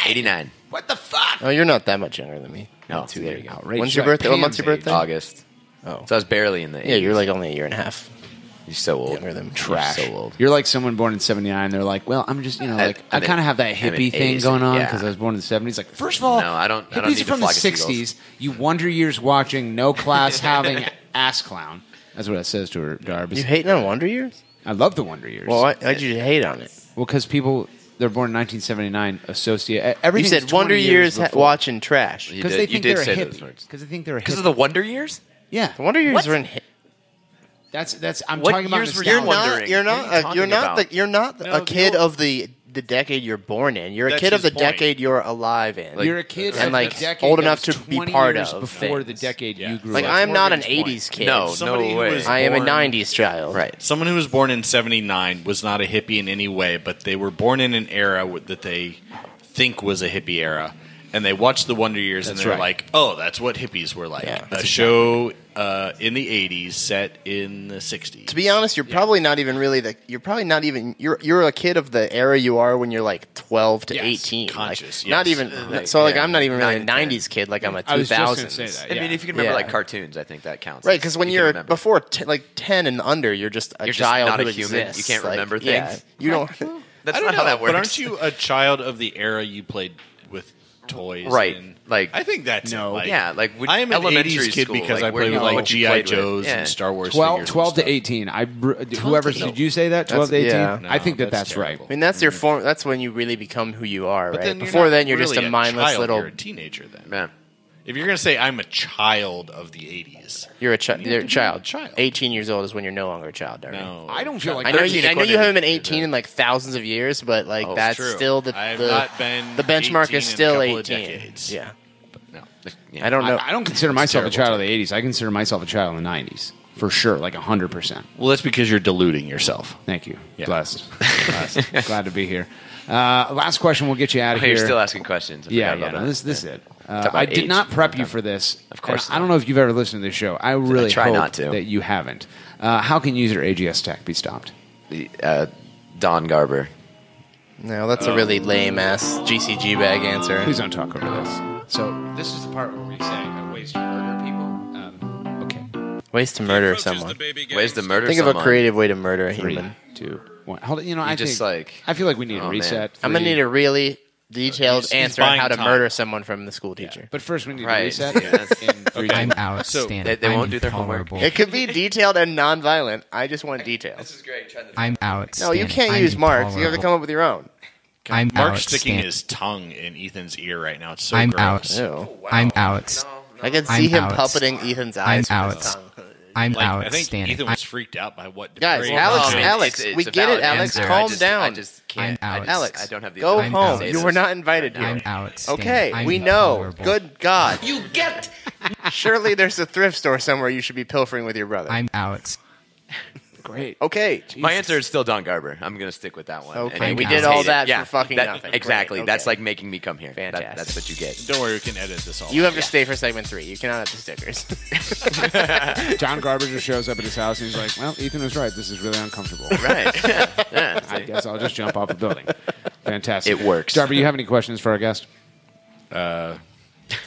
S6: 89!
S14: What the fuck?
S13: Oh, you're not that much younger than me.
S14: No,
S13: Too
S14: there you go.
S6: Outrageous.
S13: When's your birthday? What month's your birthday?
S14: August.
S13: Oh.
S14: So I was barely in the 80s.
S13: Yeah, you're like only a year and a half
S14: You're so old.
S13: younger than me.
S6: Trash.
S14: You're so old.
S6: You're like someone born in 79. They're like, well, I'm just, like, I kind of have that hippie thing
S14: 80s,
S6: going on
S14: yeah.
S6: because I was born in the 70s. Like, first of all,
S14: No, I don't
S6: hippies
S14: need
S6: are from
S14: to
S6: the
S14: flock of seagulls.
S6: 60s. You Wonder Years watching, no class having, ass clown. That's what it says to her, Darbs.
S13: You hating on Wonder Years?
S6: I love the Wonder Years.
S13: Well, why'd you hate on it?
S6: Well, because people, they're born in 1979, associate everything.
S13: You said Wonder Years watching trash.
S14: You
S6: Because
S14: did-
S6: they
S14: you
S6: think
S14: did
S6: they're a
S14: say those
S6: hippie.
S14: words.
S6: Because they think they're a hippie.
S14: Because of the Wonder Years?
S6: Yeah.
S13: The Wonder Years
S14: What?
S13: are in...
S6: That's. I'm
S14: What
S6: talking about
S14: years were
S6: nostalgia.
S14: you wondering?
S13: You're
S14: What are you
S13: not.
S14: talking
S13: You're not.
S14: about?
S13: You're not
S12: No,
S13: a kid
S12: the
S13: of the decade you're born in. You're a
S12: That's
S13: kid of the
S12: his point.
S13: decade you're alive in.
S6: You're a kid
S13: and
S6: of
S13: like
S6: the decade
S13: old
S6: that
S13: enough
S6: was
S13: to be
S6: 20
S13: part
S6: years
S13: of
S6: before the
S13: things.
S6: decade you grew
S13: Like
S6: up.
S13: I'm not an
S12: Morgan's
S13: '80s kid.
S14: No,
S12: Somebody
S14: no
S12: who
S14: way.
S12: was
S13: I am a
S12: born-
S13: '90s child.
S14: Right.
S12: Someone who was born in 79 was not a hippie in any way, but they were born in an era that they think was a hippie era. And they watched the Wonder Years, and
S6: That's
S12: they're
S6: right.
S12: like, "Oh, that's what hippies were like."
S13: Yeah,
S12: a show in the '80s set in the '60s.
S13: To be honest, you're probably not even really the. You're probably not even. You're a kid of the era you are when you're like 12 to
S6: Yes,
S13: 18.
S12: conscious,
S13: Like, Not
S12: yes.
S13: even. So like
S14: yeah,
S13: I'm not even really a
S14: 9 to 10.
S13: '90s kid. Like I'm a 2000s.
S6: I was just gonna say that.
S14: I mean,
S6: Yeah.
S14: if you can remember
S13: Yeah.
S14: like cartoons, I think that counts.
S13: Right, because when
S14: You can
S13: you're
S14: remember.
S13: before like 10 and under, you're just a
S14: You're just
S13: child
S14: not
S13: who
S14: a human.
S13: exists.
S14: You can't
S13: Like,
S14: remember
S13: yeah,
S14: things.
S13: you don't.
S14: That's
S12: I don't
S14: not
S12: know,
S14: how that works.
S12: But aren't you a child of the era you played with toys?
S14: Right.
S12: and-
S14: Like,
S12: I think that's
S6: No.
S12: it. Like,
S14: yeah, like when
S12: I am an
S14: elementary
S12: 80s kid
S14: school,
S12: because
S14: like,
S12: I
S14: where
S12: played
S14: you
S12: with
S14: know
S12: like
S14: what you
S12: G.I.
S14: played with.
S12: Joes
S14: Yeah.
S12: and Star Wars
S6: 12
S12: figures. and
S6: to
S12: stuff.
S6: 18. Whoever did you say that? 12 to 18.
S13: yeah.
S6: I think
S12: No,
S6: that's
S12: that's
S6: right.
S12: terrible.
S13: I mean, that's your form. That's when you really become who you are,
S12: But
S13: right?
S12: then you're
S13: Before
S12: not
S13: then, you're just
S12: really
S13: a mindless
S12: child,
S13: little.
S12: You're a teenager then.
S14: Yeah.
S12: If you're going to say I'm a child of the 80s,
S13: You're a
S12: You have
S13: You're a
S12: to be
S13: child.
S12: a child.
S13: 18 years old is when you're no longer a child, Darby.
S12: no,
S6: I don't feel like
S13: I know
S14: 13
S13: you. I know you
S14: according
S13: haven't been
S14: to
S13: 18 in like thousands of years, but like
S14: Oh,
S13: that's
S12: True.
S13: still the
S12: I have not been
S13: the benchmark
S12: 18
S13: is
S12: in a
S13: still
S12: couple of
S13: 18.
S12: decades.
S13: Yeah,
S12: no.
S13: I don't know.
S6: I don't consider myself a
S12: terrible
S6: child of the 80s. I consider myself a child of the 90s. For sure, like 100%.
S12: Well, that's because you're deluding yourself.
S6: Thank you.
S12: Yeah.
S6: Blessed. Glad to be here. Last question. We'll get you out of
S14: Oh,
S6: here.
S14: you're still asking questions. I
S6: Yeah,
S14: forgot
S6: yeah.
S14: about
S6: No,
S14: that.
S6: this is it.
S14: Talk about
S6: I did
S14: age
S6: not prep you
S14: sometime.
S6: for this.
S14: Of course
S6: And I don't know if you've ever listened to this show. I really
S14: try
S6: hope
S14: not to.
S6: that you haven't. How can user AGS Tech be stopped?
S14: Don Garber.
S13: No, that's a really lame ass GCG bag answer.
S6: Please don't talk over this. So this is the part where we say ways to murder people. Okay.
S13: Ways to murder someone.
S14: Ways to murder
S13: Think of
S14: someone.
S13: a creative way to murder a
S6: 3,
S13: human.
S6: 2, 1. Hold on. You know,
S14: You
S6: I
S14: just,
S6: think,
S14: like-
S6: I feel like we need
S14: Oh,
S6: a
S14: man.
S6: reset.
S13: I'm gonna
S6: 3.
S13: need a really detailed
S12: He's
S13: answer on
S12: buying
S13: how to
S12: time.
S13: murder someone from the school teacher.
S6: But first, we need
S14: Right.
S6: a reset.
S14: Yeah, that's-
S6: in 3, 2,
S9: I'm
S6: 1.
S9: outstanding.
S14: They
S9: I'm
S14: won't do their homework.
S9: intolerable.
S13: It could be detailed and non-violent. I just want details.
S14: is great.
S9: I'm
S13: No,
S9: outstanding.
S13: you can't
S9: I'm
S13: use marks. You have to
S9: intolerable.
S13: come up with your own.
S9: I'm
S12: Mark's sticking
S9: outstanding.
S12: his tongue in Ethan's ear right now. It's so
S9: I'm
S12: gross.
S9: out.
S13: Ew.
S9: I'm out.
S13: I could
S9: I'm
S13: see him
S9: out.
S13: puppeting Ethan's
S9: I'm
S13: eyes with
S9: out.
S13: his tongue.
S9: I'm
S12: Like, I think
S9: outstanding.
S12: Ethan was freaked out by what.
S13: Guys,
S12: Depraved
S13: Alex,
S12: was doing.
S13: Alex,
S14: It's
S13: we
S14: a
S13: get it,
S14: valid
S13: Alex.
S14: answer.
S13: Calm
S14: I
S13: down.
S14: just can't.
S9: I'm out.
S13: Alex,
S14: I don't have the
S13: go
S14: ability to
S13: home.
S14: say
S13: You
S14: this.
S13: were not invited here.
S9: I'm outstanding.
S13: Okay,
S9: I'm
S13: we know.
S9: intolerable.
S13: Good God. You get. Surely there's a thrift store somewhere you should be pilfering with your brother.
S9: I'm out.
S6: great.
S13: Okay.
S14: My answer is still Don Garber. I'm going to stick with that one.
S13: Okay,
S14: And
S13: we
S14: you
S13: did
S14: can
S13: all
S14: hate
S13: that
S14: it.
S13: for fucking nothing.
S14: Exactly.
S13: Great,
S14: That's
S13: okay.
S14: like making me come here.
S13: Fantastic.
S14: That's what you get.
S12: Don't worry, we can edit this all.
S13: You have to stay for segment 3. You cannot have the stickers.
S6: John Garber just shows up at his house and he's like, well, Ethan was right. This is really uncomfortable.
S14: Right. Yeah.
S6: I guess I'll just jump off a building. Fantastic.
S14: It works.
S6: Garber, you have any questions for our guest?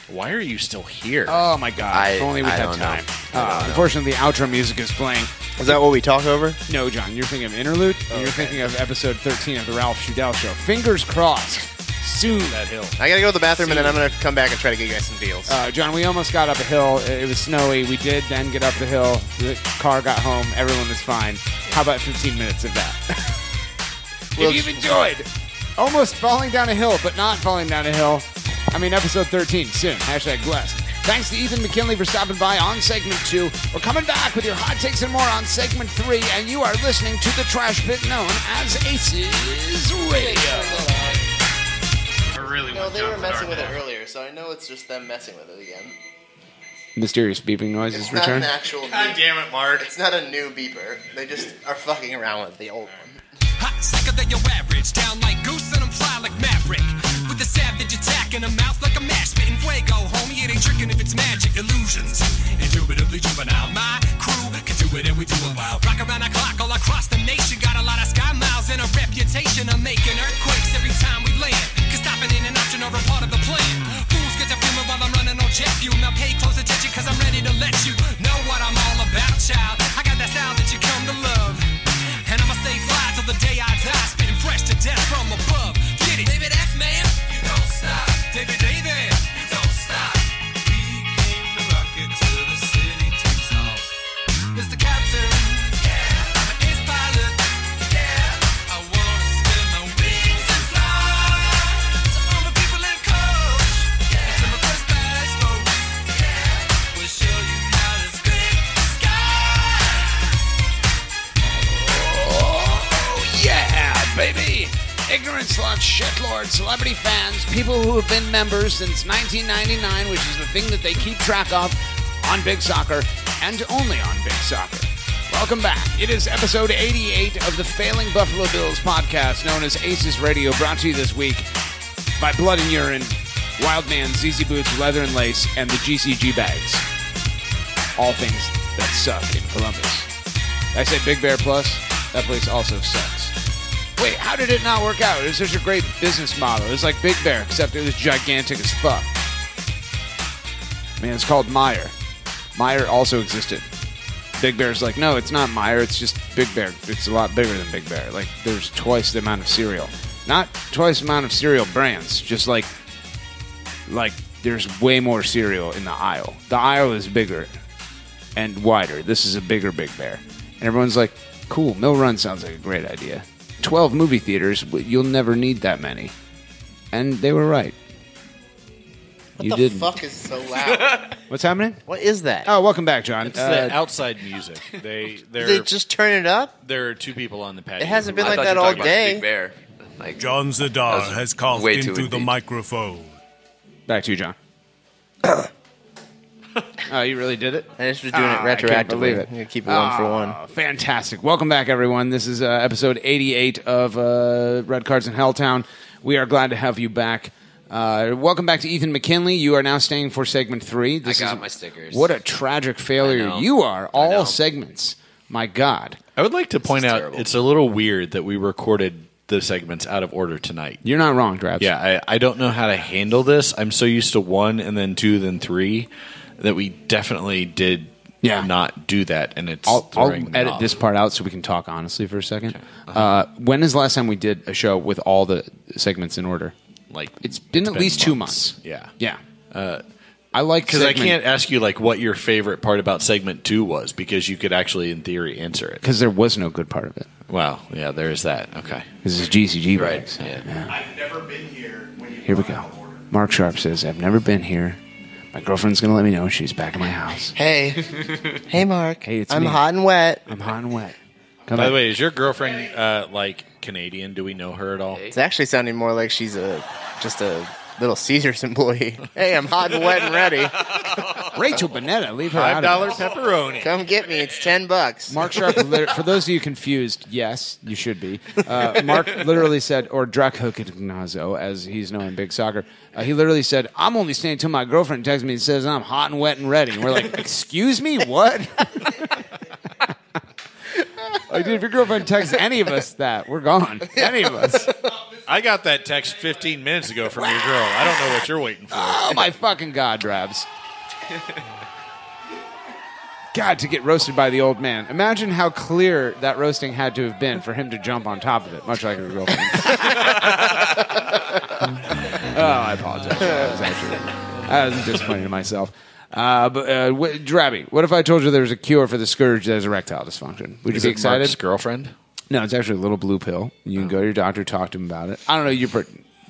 S12: Why are you still here?
S6: Oh, my God. If only we had
S14: don't know.
S6: time. Unfortunately, the outro music is playing.
S13: Is that what we talk over?
S6: No, John. You're thinking of Interlude, and you're thinking of episode 13 of the Ralph Shudell Show. Fingers crossed. Soon.
S12: That hill.
S13: I gotta go to the bathroom, and then I'm gonna come back and try to get you guys some deals.
S6: John, we almost got up a hill. It was snowy. We did then get up the hill. The car got home. Everyone was fine. How about 15 minutes of that? If you've enjoyed almost falling down a hill, but not falling down a hill, episode 13 soon. #blessed. Thanks to Ethan McKinley for stopping by on segment 2. We're coming back with your hot takes and more on segment 3, and you are listening to the trash pit known as ACES Radio.
S13: No, they were messing with it earlier, so I know it's just them messing with it again.
S6: Mysterious beeping noises
S13: It's not
S6: return.
S13: an actual
S12: God damn it, Mark.
S13: It's not a new beeper. They just are fucking around with the old one.
S17: Hot, sicker than your average. Down like goose and I'm fly like Maverick. With a savage attack in a mouth like a mash spitting fuego. Homie, it ain't tricking if it's magic illusions. Indubitably juvenile. My crew can do it and we do it well. Rock around the clock all across the nation. Got a lot of sky miles and a reputation of making earthquakes every time we land. Cause stopping in an option or a part of the plan. Fools get to fuming while I'm running on jet fuel. Now pay close attention cause I'm ready to let you know what I'm all about, child. I got that style that you come to love. And I'ma stay fly till the day I die, spitting fresh to death from above. Get it, David F. Man, you don't stop. David, you don't stop. We came to rock it till the city takes off. Mr. Captain, yeah, I'm an ace pilot, yeah. I wanna spin my wings and fly. To all the people in coach, yeah. To my first class folks, yeah. We'll show you how to scrape the sky.
S6: Yeah, baby! Ignorant sluts, shitlords, celebrity fans, people who have been members since 1999, which is the thing that they keep track of on Big Soccer and only on Big Soccer. Welcome back. It is episode 88 of the Failing Buffalo Bills podcast known as ACES Radio, brought to you this week by Blood and Urine, Wildman, ZZ Boots, Leather and Lace, and the GCG Bags. All things that suck in Columbus. I say Big Bear Plus, that place also sucks. Wait, how did it not work out? It was such a great business model. It was like Big Bear, except it was gigantic as fuck. Man, it's called Meyer. Meyer also existed. Big Bear's like, no, it's not Meyer, it's just Big Bear. It's a lot bigger than Big Bear. Like, there's twice the amount of cereal. Not twice the amount of cereal brands, just like there's way more cereal in the aisle. The aisle is bigger and wider. This is a bigger Big Bear. And everyone's like, cool, Mill Run sounds like a great idea. 12 movie theaters, you'll never need that many. And they were right.
S13: What the fuck is so loud?
S6: What's happening?
S13: What is that?
S6: Oh, welcome back, John.
S12: It's the outside music. They
S13: just turn it up?
S12: There are two people on the patio.
S13: It hasn't been like that all day.
S14: Big Bear.
S16: John Zadar has coughed
S14: way too
S16: into the
S14: deep.
S16: microphone.
S6: Back to you, John. Oh, you really did it?
S13: I just was doing it
S6: I can't
S13: retroactively.
S6: believe it.
S13: I'm gonna keep it 1 for 1.
S6: Fantastic. Welcome back, everyone. This is episode 88 of Red Cards in Helltown. We are glad to have you back. Welcome back to Ethan McKinley. You are now staying for segment 3.
S14: I got my stickers.
S6: What a tragic failure you are. All segments. My God.
S12: I would like to point out it's a little weird that we recorded the segments out of order tonight.
S6: You're not wrong, Drabs.
S12: Yeah, I don't know how to handle this. I'm so used to 1 and then 2 then 3 that we definitely did not do that, and it's
S6: I'll
S12: throwing me
S6: edit
S12: off.
S6: this part out so we can talk honestly for a second. When is the last time we did a show with all the segments in order?
S12: Like
S6: it's been at least 2 months.
S12: Yeah.
S6: Yeah. I like
S12: because I can't ask you like what your favorite part about segment 2 was, because you could actually in theory answer it.
S6: Because there was no good part of it.
S12: Wow. Yeah, there is that. Okay.
S6: This is GCG
S14: Right.
S6: bags.
S14: Yeah.
S16: I've never been here when you
S6: Here we go. Mark Sharp says, I've never been here. My girlfriend's going to let me know when she's back at my house.
S13: Hey. Hey, Mark.
S6: Hey, it's
S13: I'm
S6: me.
S13: hot and wet.
S6: I'm hot and wet.
S12: By the way, is your girlfriend like Canadian? Do we know her at all?
S13: It's actually sounding more like she's just a Little Caesars employee. Hey, I'm hot and wet and ready.
S6: Rachel Bonetta, leave her out of
S12: $5 pepperoni.
S13: Come get me. It's $10.
S6: Mark Sharp, for those of you confused, yes, you should be. Mark literally said, or Dracognazo, as he's known in big soccer, he literally said, I'm only staying until my girlfriend texts me and says I'm hot and wet and ready. And we're like, excuse me, what? Like, dude, if your girlfriend texts any of us that, we're gone. Any of us.
S12: I got that text 15 minutes ago from your girl. I don't know what you're waiting for.
S6: Oh, my fucking God, Drabs. God, to get roasted by the old man. Imagine how clear that roasting had to have been for him to jump on top of it, much like your girlfriend. I apologize. I was disappointed in myself. Drabby, what if I told you there was a cure for the scourge that is erectile dysfunction? Would you be excited?
S12: Mark's girlfriend?
S6: No, it's actually a little blue pill. You can go to your doctor, talk to him about it. I don't know,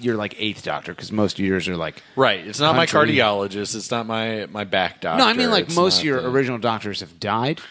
S6: you're like 8th doctor, because most of yours are like...
S12: Right, it's not my cardiologist, it's not my back doctor.
S6: No, I mean like most of your original doctors have died.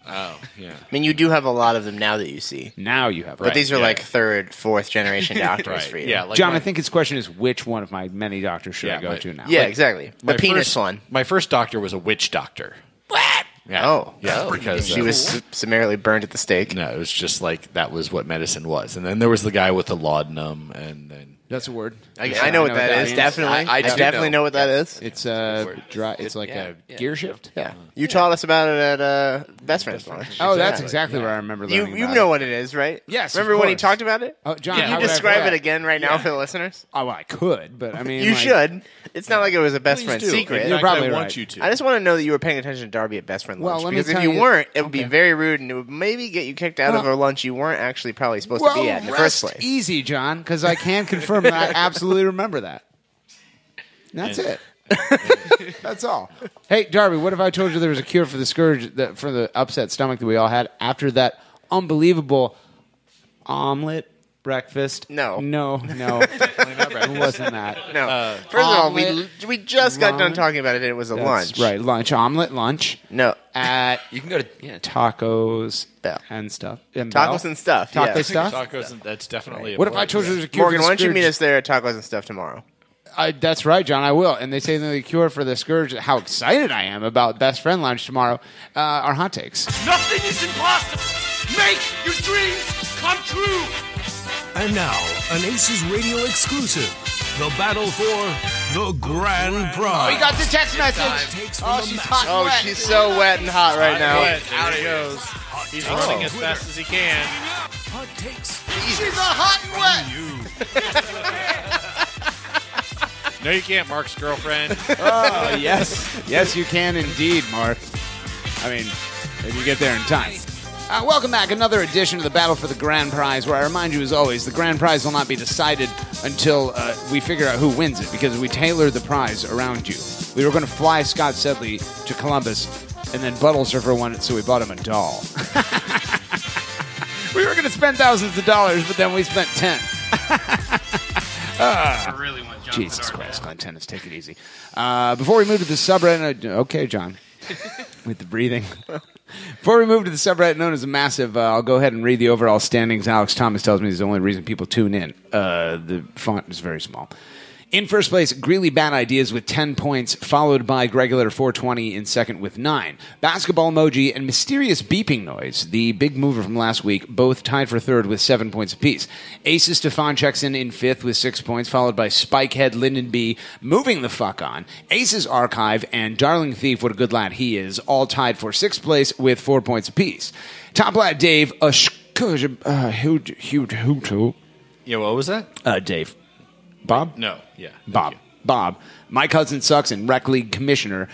S12: Oh, yeah.
S13: I mean, you do have a lot of them now that you see.
S6: Now you have.
S13: But these are like 3rd, 4th generation doctors for you.
S12: Yeah, like
S6: John, I think his question is which one of my many doctors should I go to now?
S13: Yeah, exactly. The penis
S12: first,
S13: one.
S12: My first doctor was a witch doctor.
S13: What?
S12: Yeah.
S13: Oh.
S12: Yeah, because
S13: she was summarily burned at the stake.
S12: No, it was just like that was what medicine was. And then there was the guy with the laudanum, and then...
S6: That's a word.
S13: I know what that is, definitely. I definitely know what that is.
S6: It's it's like a gear shift.
S13: Yeah. You taught us about it at Best Friends Lunch.
S6: Oh, that's exactly where I remember learning
S13: You
S6: about
S13: know
S6: it.
S13: what it is, right?
S6: Yes,
S13: Remember
S6: of
S13: when he
S6: course.
S13: talked about it?
S6: Oh, John,
S13: Can
S6: how
S13: you
S6: would I
S13: describe
S6: forget?
S13: it again right now for the listeners?
S6: Oh, well, I could, but I mean...
S13: You
S6: like,
S13: should. It's not like it was a Best
S12: Please
S13: Friend
S12: do.
S13: secret.
S12: In
S6: You're
S12: fact,
S6: probably
S12: I
S6: right.
S12: want you to.
S13: I just want to know that you were paying attention to Darby at Best Friend Lunch.
S6: Well, let me
S13: because if
S6: tell
S13: you
S6: you-
S13: weren't, it would be
S6: Okay.
S13: very rude, and it would maybe get you kicked out of a lunch you weren't actually probably supposed to be at in the first
S6: rest
S13: place.
S6: easy, John, because I can confirm that I absolutely remember that. That's it. That's all. Hey, Darby, what if I told you there was a cure for the scourge, for the upset stomach that we all had after that unbelievable omelet breakfast?
S13: No.
S6: Definitely not breakfast. It wasn't that.
S13: No. First of all,
S6: omelet,
S13: we just got done
S6: lunch.
S13: talking about it, and it was a
S6: That's
S13: lunch.
S6: right, lunch, omelet lunch.
S13: No.
S6: At
S14: You can go to
S6: tacos
S13: Bell.
S6: and stuff. And
S13: Tacos
S6: Bell.
S13: and stuff.
S6: Taco
S13: yeah.
S6: stuff?
S12: Tacos, and that's definitely a
S6: What if I told you there was a cure
S13: Morgan,
S6: for
S13: why
S6: the
S13: don't you meet
S6: scourge?
S13: us there at Tacos and Stuff tomorrow?
S6: That's right, John. I will. And they say the cure for the scourge. How excited I am about Best Friend Lunch tomorrow. Our hot takes.
S17: Nothing is impossible. Make your dreams come true.
S10: And now, an ACES radio exclusive. The battle for the grand
S6: Oh,
S10: prize.
S6: you got the text message. Oh, she's hot and
S13: Oh,
S6: wet.
S13: she's so wet and hot right now.
S12: Out he goes. He's running as fast as he can.
S10: Hot takes.
S6: She's a hot and wet.
S12: No, you can't, Mark's girlfriend.
S6: Oh, yes. Yes, you can indeed, Mark. I mean, if you get there in time. Welcome back. Another edition of the Battle for the Grand Prize, where I remind you, as always, the Grand Prize will not be decided until we figure out who wins it, because we tailor the prize around you. We were going to fly Scott Sedley to Columbus, and then Buttlesurfer won it, so we bought him a doll. We were going to spend thousands of dollars, but then we spent 10.
S4: I really want John
S6: Jesus
S4: Bedard
S6: Christ,
S4: back.
S6: Glenn Tennis, take it easy. Before we move to the subreddit, okay, John, with the breathing. Before we move to the subreddit known as the Massive, I'll go ahead and read the overall standings. Alex Thomas tells me this is the only reason people tune in. The font is very small. In first place, Greeley Bad Ideas with 10 points, followed by Gregular 420 in second with 9. Basketball Emoji and Mysterious Beeping Noise, the big mover from last week, both tied for third with 7 points apiece. Aces Stefan checks in fifth with 6 points, followed by Spikehead, Lyndon B, moving the fuck on. Aces Archive and Darling Thief, what a good lad he is, all tied for 6th place with 4 points apiece. Top lad Dave,
S12: Yeah, what was that?
S6: Dave. Bob?
S12: No, yeah.
S6: Bob. My Cousin Sucks and Rec League Commissioner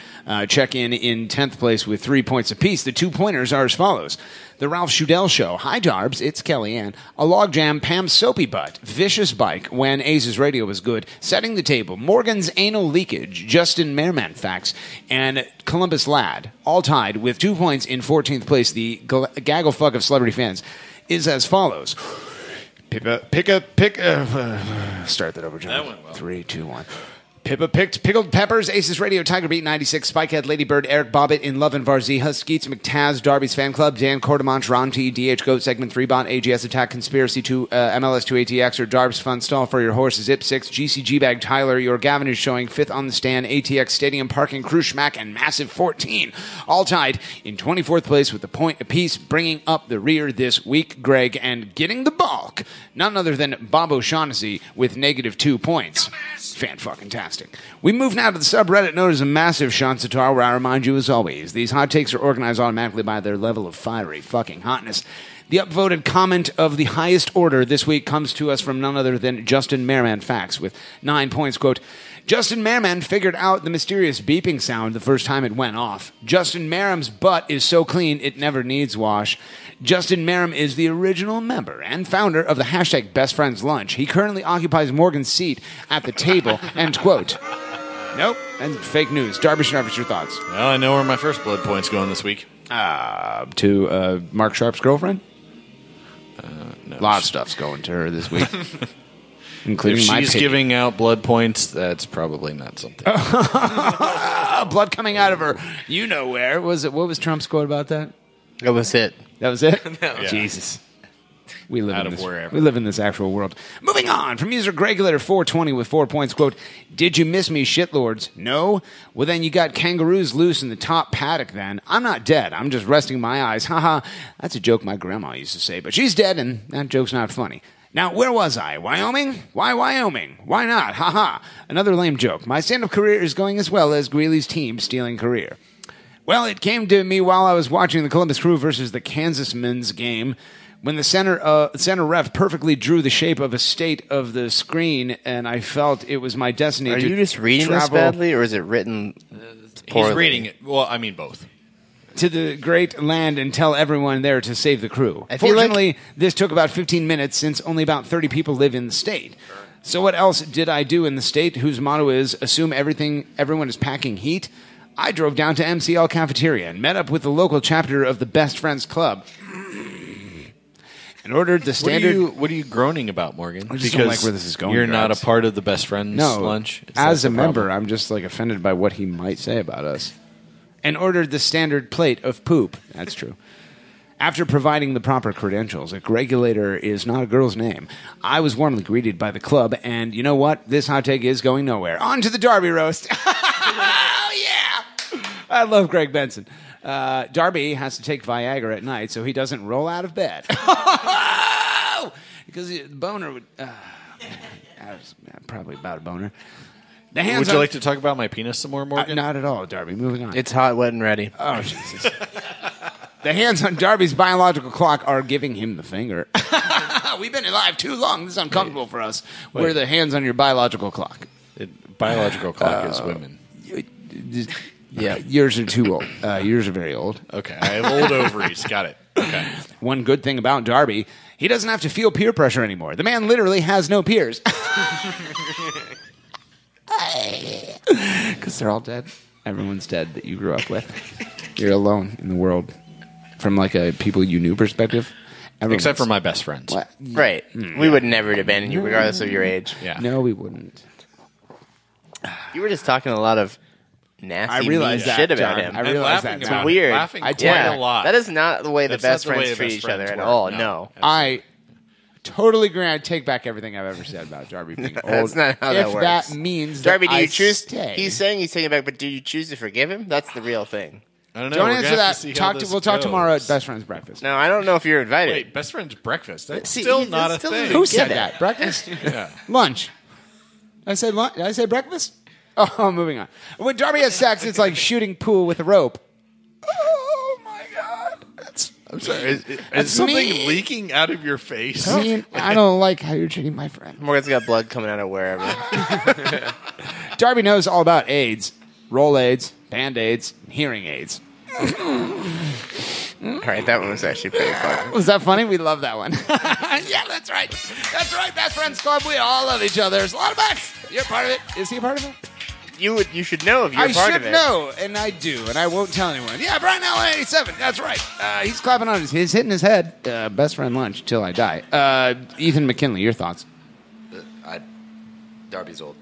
S6: check in 10th place with 3 points apiece. The 2 pointers are as follows. The Ralph Shudell Show. Hi, Darbs. It's Kellyanne. A Logjam, Pam Soapy Butt. Vicious Bike, when Aces Radio was good. Setting the Table. Morgan's Anal Leakage. Justin Merman Facts. And Columbus Lad. All tied with 2 points in 14th place. The gaggle fuck of celebrity fans is as follows. Pick a. Start that over, John.
S12: That went well.
S6: 3, 2, 1. Pippa picked Pickled Peppers, Aces Radio, Tiger Beat 96, Spikehead, Ladybird, Eric Bobbitt, In Love and Varzea, Skeets McTaz, Darby's Fan Club, Dan Cordamont, Ron T, DH Goat, Segment 3 Bot, AGS Attack, Conspiracy 2, MLS 2 ATX, or Darb's Fun Stall for your horses, Zip 6, GCG Bag, Tyler, Your Gavin is showing, Fifth on the Stand, ATX Stadium Parking, Crew Schmack, and Massive 14. All tied in 24th place with a point apiece, bringing up the rear this week, Greg, and getting the bulk. None other than Bob O'Shaughnessy with -2 points. Fan-fucking-tastic. We move now to the subreddit known as a Massive Shansatar, where I remind you, as always, these hot takes are organized automatically by their level of fiery fucking hotness. The upvoted comment of the highest order this week comes to us from none other than Justin Merriman Facts with 9 points. Quote, Justin Merriman figured out the mysterious beeping sound the first time it went off. Justin Merrim's butt is so clean it never needs wash. Justin Merrim is the original member and founder of the hashtag Best Friends Lunch. He currently occupies Morgan's seat at the table. End quote. Nope, and fake news. Darby Sharp, your thoughts?
S12: Well, I know where my first blood point's going this week.
S6: To Mark Sharp's girlfriend?
S12: No.
S6: A lot of stuff's going to her this week. Including
S12: if
S6: my
S12: she's
S6: piggy.
S12: giving out blood points, that's probably not something.
S6: Blood coming out of her. You know where. What was Trump's quote about that?
S13: That was it.
S6: That was it?
S12: Yeah.
S6: Jesus. We live
S12: Out
S6: in
S12: of
S6: this,
S12: wherever.
S6: We live in this actual world. Moving on from user Gregulator420 with 4 points. Quote, did you miss me, shitlords? No? Well, then you got kangaroos loose in the top paddock then. I'm not dead. I'm just resting my eyes. Haha. That's a joke my grandma used to say, but she's dead and that joke's not funny. Now, where was I? Wyoming? Why Wyoming? Why not? Haha. Another lame joke. My stand-up career is going as well as Greeley's team stealing career. Well, it came to me while I was watching the Columbus Crew versus the Kansas men's game when the center ref perfectly drew the shape of a state of the screen, and I felt it was my destiny
S13: Are
S6: to
S13: you just reading this
S6: travel
S13: badly, or is it written poorly?
S12: He's reading it. Well, I mean both.
S6: to the great land and tell everyone there to save the crew.
S13: I feel
S6: Fortunately, this took about 15 minutes since only about 30 people live in the state. So what else did I do in the state whose motto is assume everyone is packing heat? I drove down to MCL Cafeteria and met up with the local chapter of the Best Friends Club and ordered the standard...
S12: What are you groaning about, Morgan?
S6: I just don't like where this is going,
S12: You're not
S6: Grabs.
S12: a part of the Best Friends lunch? Is
S6: As
S12: that
S6: a
S12: the
S6: member,
S12: problem?
S6: I'm just like offended by what he might say about us. And ordered the standard plate of poop. That's true. After providing the proper credentials, a regulator is not a girl's name. I was warmly greeted by the club, and you know what? This hot take is going nowhere. On to the Darby roast. Oh, yeah! I love Greg Benson. Darby has to take Viagra at night so he doesn't roll out of bed. Because the boner would... I was probably about a boner. The hands
S12: Would you like to talk about my penis some more, Morgan?
S6: not at all, Darby. Moving on.
S13: It's hot, wet, and ready.
S6: Oh, Jesus. The hands on Darby's biological clock are giving him the finger. We've been alive too long. This is uncomfortable for us.
S12: Wait.
S6: We're the hands on your biological clock.
S12: Biological clock is women.
S6: Yeah, yours are too old. Yours are very old.
S12: Okay, I have old ovaries. Got it. Okay.
S6: One good thing about Darby, he doesn't have to feel peer pressure anymore. The man literally has no peers. Because they're all dead. Everyone's dead that you grew up with. You're alone in the world. From like a people you knew perspective.
S12: Except for my best friends.
S6: What?
S13: Right. We would never abandon you, regardless of your age.
S12: Yeah.
S6: No, we wouldn't.
S13: You were just talking a lot of nasty,
S6: I realize
S13: mean
S6: that,
S13: shit about
S6: John.
S13: him.
S6: I realize
S12: laughing
S6: that.
S13: It's
S6: now.
S13: weird.
S12: Laughing
S6: I
S12: quite
S6: tell
S12: a lot.
S13: That is not the way the
S12: That's
S13: best
S12: not the way
S13: friends
S12: the
S13: treat
S12: best
S13: each other
S12: friends
S13: at
S12: work.
S13: all.
S12: No.
S13: No.
S6: I totally agree. I take back everything I've ever said about Darby being old.
S13: That's not how that
S6: if
S13: works.
S6: that means
S13: Darby,
S6: that
S13: do you
S6: I
S13: choose?
S6: stay.
S13: He's saying he's taking it back, but do you choose to forgive him? That's the real thing.
S12: I don't know.
S6: Don't
S12: We're
S6: answer
S12: gonna have
S6: that.
S12: to see how this
S6: We'll talk
S12: goes.
S6: tomorrow at Best Friends Breakfast.
S13: No, I don't know if you're invited.
S12: Wait, best friends breakfast. That's
S13: See,
S12: still
S13: he-
S12: not
S13: that
S12: a
S13: still
S12: thing.
S13: doesn't
S6: Who
S13: get
S6: said
S13: it.
S6: that? Breakfast?
S12: Yeah.
S6: Lunch. I said lunch. Did I say breakfast? Oh, moving on. When Darby has sex, it's like shooting pool with a rope. Oh my God!
S12: I'm sorry. Is
S6: That's
S12: something
S6: me.
S12: leaking out of your face?
S6: I mean, I don't like how you're treating my friend.
S13: Morgan's got blood coming out of wherever.
S6: Darby knows all about AIDS, roll aids, band-aids, and hearing aids.
S13: All right, that one was actually pretty funny.
S6: Was that funny? We love that one. Yeah, that's right. That's right. Best Friends Club. We all love each other. There's a lot of butts. You're a part of it. Is he a part of it?
S13: You should know if you're
S6: I
S13: part
S6: should
S13: of it.
S6: know, and I do, and I won't tell anyone. Yeah, Brian Allen 87. That's right. He's clapping on he's hitting his head. Best friend lunch till I die. Ethan McKinley, your thoughts?
S14: Darby's old.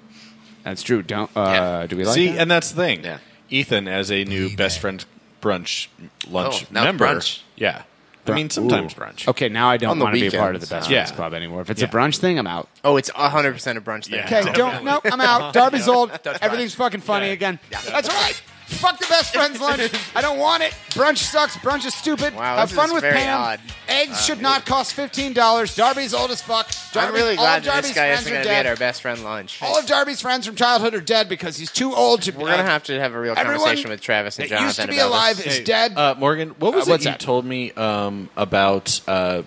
S6: That's true. Do we like
S12: See,
S6: that?
S12: and that's the thing. Yeah. Ethan, as a new best friend brunch lunch
S14: now
S12: member.
S14: brunch.
S12: Yeah. I mean, sometimes brunch.
S6: Okay, now I don't
S13: On the
S6: want to be a part of
S13: weekends.
S6: the Best
S12: Yeah.
S6: Friends Club anymore. If it's a brunch thing, I'm out.
S13: Oh, it's 100% a brunch thing.
S6: Okay, nope, I'm out. Darby's old. Everything's fucking funny again. That's right. Fuck the Best Friends lunch. I don't want it. Brunch sucks. Brunch is stupid.
S13: Wow,
S6: Have
S13: this
S6: fun
S13: is
S6: with
S13: very
S6: Pam.
S13: odd.
S6: Eggs should not cost $15. Darby's old as fuck.
S13: I'm really glad that
S6: Darby's
S13: this guy
S6: friends
S13: isn't
S6: are
S13: going to be
S6: dead.
S13: at our best friend lunch.
S6: All of Darby's friends from childhood are dead because he's too old to.
S13: We're going to have a real
S6: everyone
S13: conversation with Travis and
S6: that
S13: Jonathan
S6: used to be
S13: about
S6: alive
S13: this.
S6: is dead.
S12: Morgan, what was it
S6: what's
S12: you
S6: that?
S12: told me about the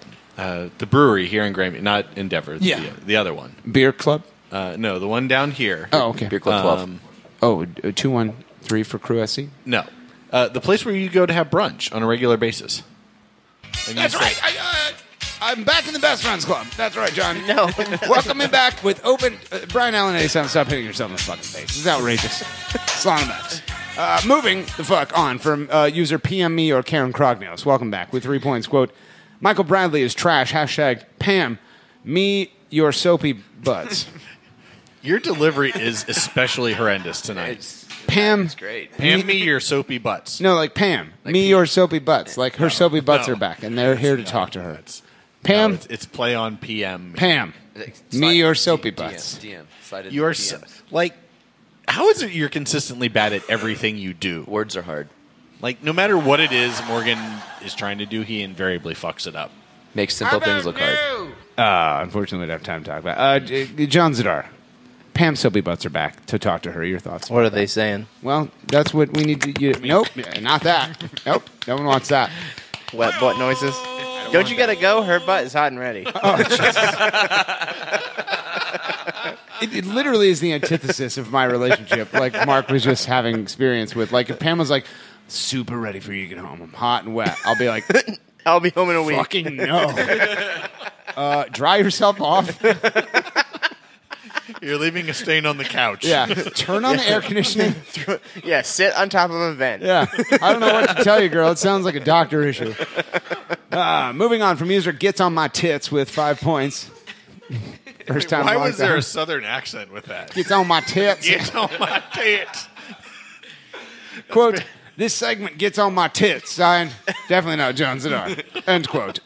S12: brewery here in Granby? Not Endeavor.
S6: Yeah.
S12: The other one.
S6: Beer Club?
S12: No, the one down here.
S6: Oh, okay.
S14: Beer Club 12.
S6: 213 for Crew SC?
S12: No. The place where you go to have brunch on a regular basis. And
S6: That's
S12: you
S6: right.
S12: say-
S6: I'm back in the Best Friends Club. That's right, John.
S13: No.
S6: Welcome me back with open... Brian Allen, stop hitting yourself in the fucking face. This is outrageous. Slaughtermax. Moving the fuck on from user PM me or Karen Krognios. Welcome back with 3 points. Quote, Michael Bradley is trash. Hashtag Pam, me your soapy butts.
S12: Your delivery is especially horrendous tonight.
S6: Pam.
S14: That's great.
S12: Pam me your soapy butts.
S6: No, like Pam. me your soapy butts. Like her soapy butts are back, and they're here to talk to her. Pam.
S12: No, it's play on PM.
S6: Pam. Me your soapy butts.
S14: DM. Slide it
S12: You are
S14: DMs.
S12: like, how is it you're consistently bad at everything you do?
S14: Words are hard.
S12: Like, no matter what it is Morgan is trying to do, he invariably fucks it up.
S14: Makes simple things look hard.
S6: Unfortunately, we don't have time to talk about it. John Zadar. Pam's soapy butts are back to talk to her. Your thoughts?
S13: What are they saying?
S6: Well, that's what we need to... Nope, not that. Nope, no one wants that.
S13: Wet butt noises? Don't you gotta go? Her butt is hot and ready.
S6: It literally is the antithesis of my relationship, like Mark was just having experience with. Like, if Pam was like, super ready for you to get home, I'm hot and wet, I'll be like...
S13: I'll be home in a week.
S6: Fucking no. Dry yourself off.
S12: You're leaving a stain on the couch.
S6: Yeah. Turn on the air conditioning.
S13: Yeah, sit on top of a vent.
S6: Yeah. I don't know what to tell you, girl. It sounds like a doctor issue. Moving on from user gets on my tits with 5 points. First time.
S12: Why
S6: long
S12: was there
S6: time.
S12: a southern accent with that?
S6: Gets on my tits.
S12: Gets on my tits.
S6: Quote, this segment gets on my tits. Signed, definitely not John Zadar. End quote.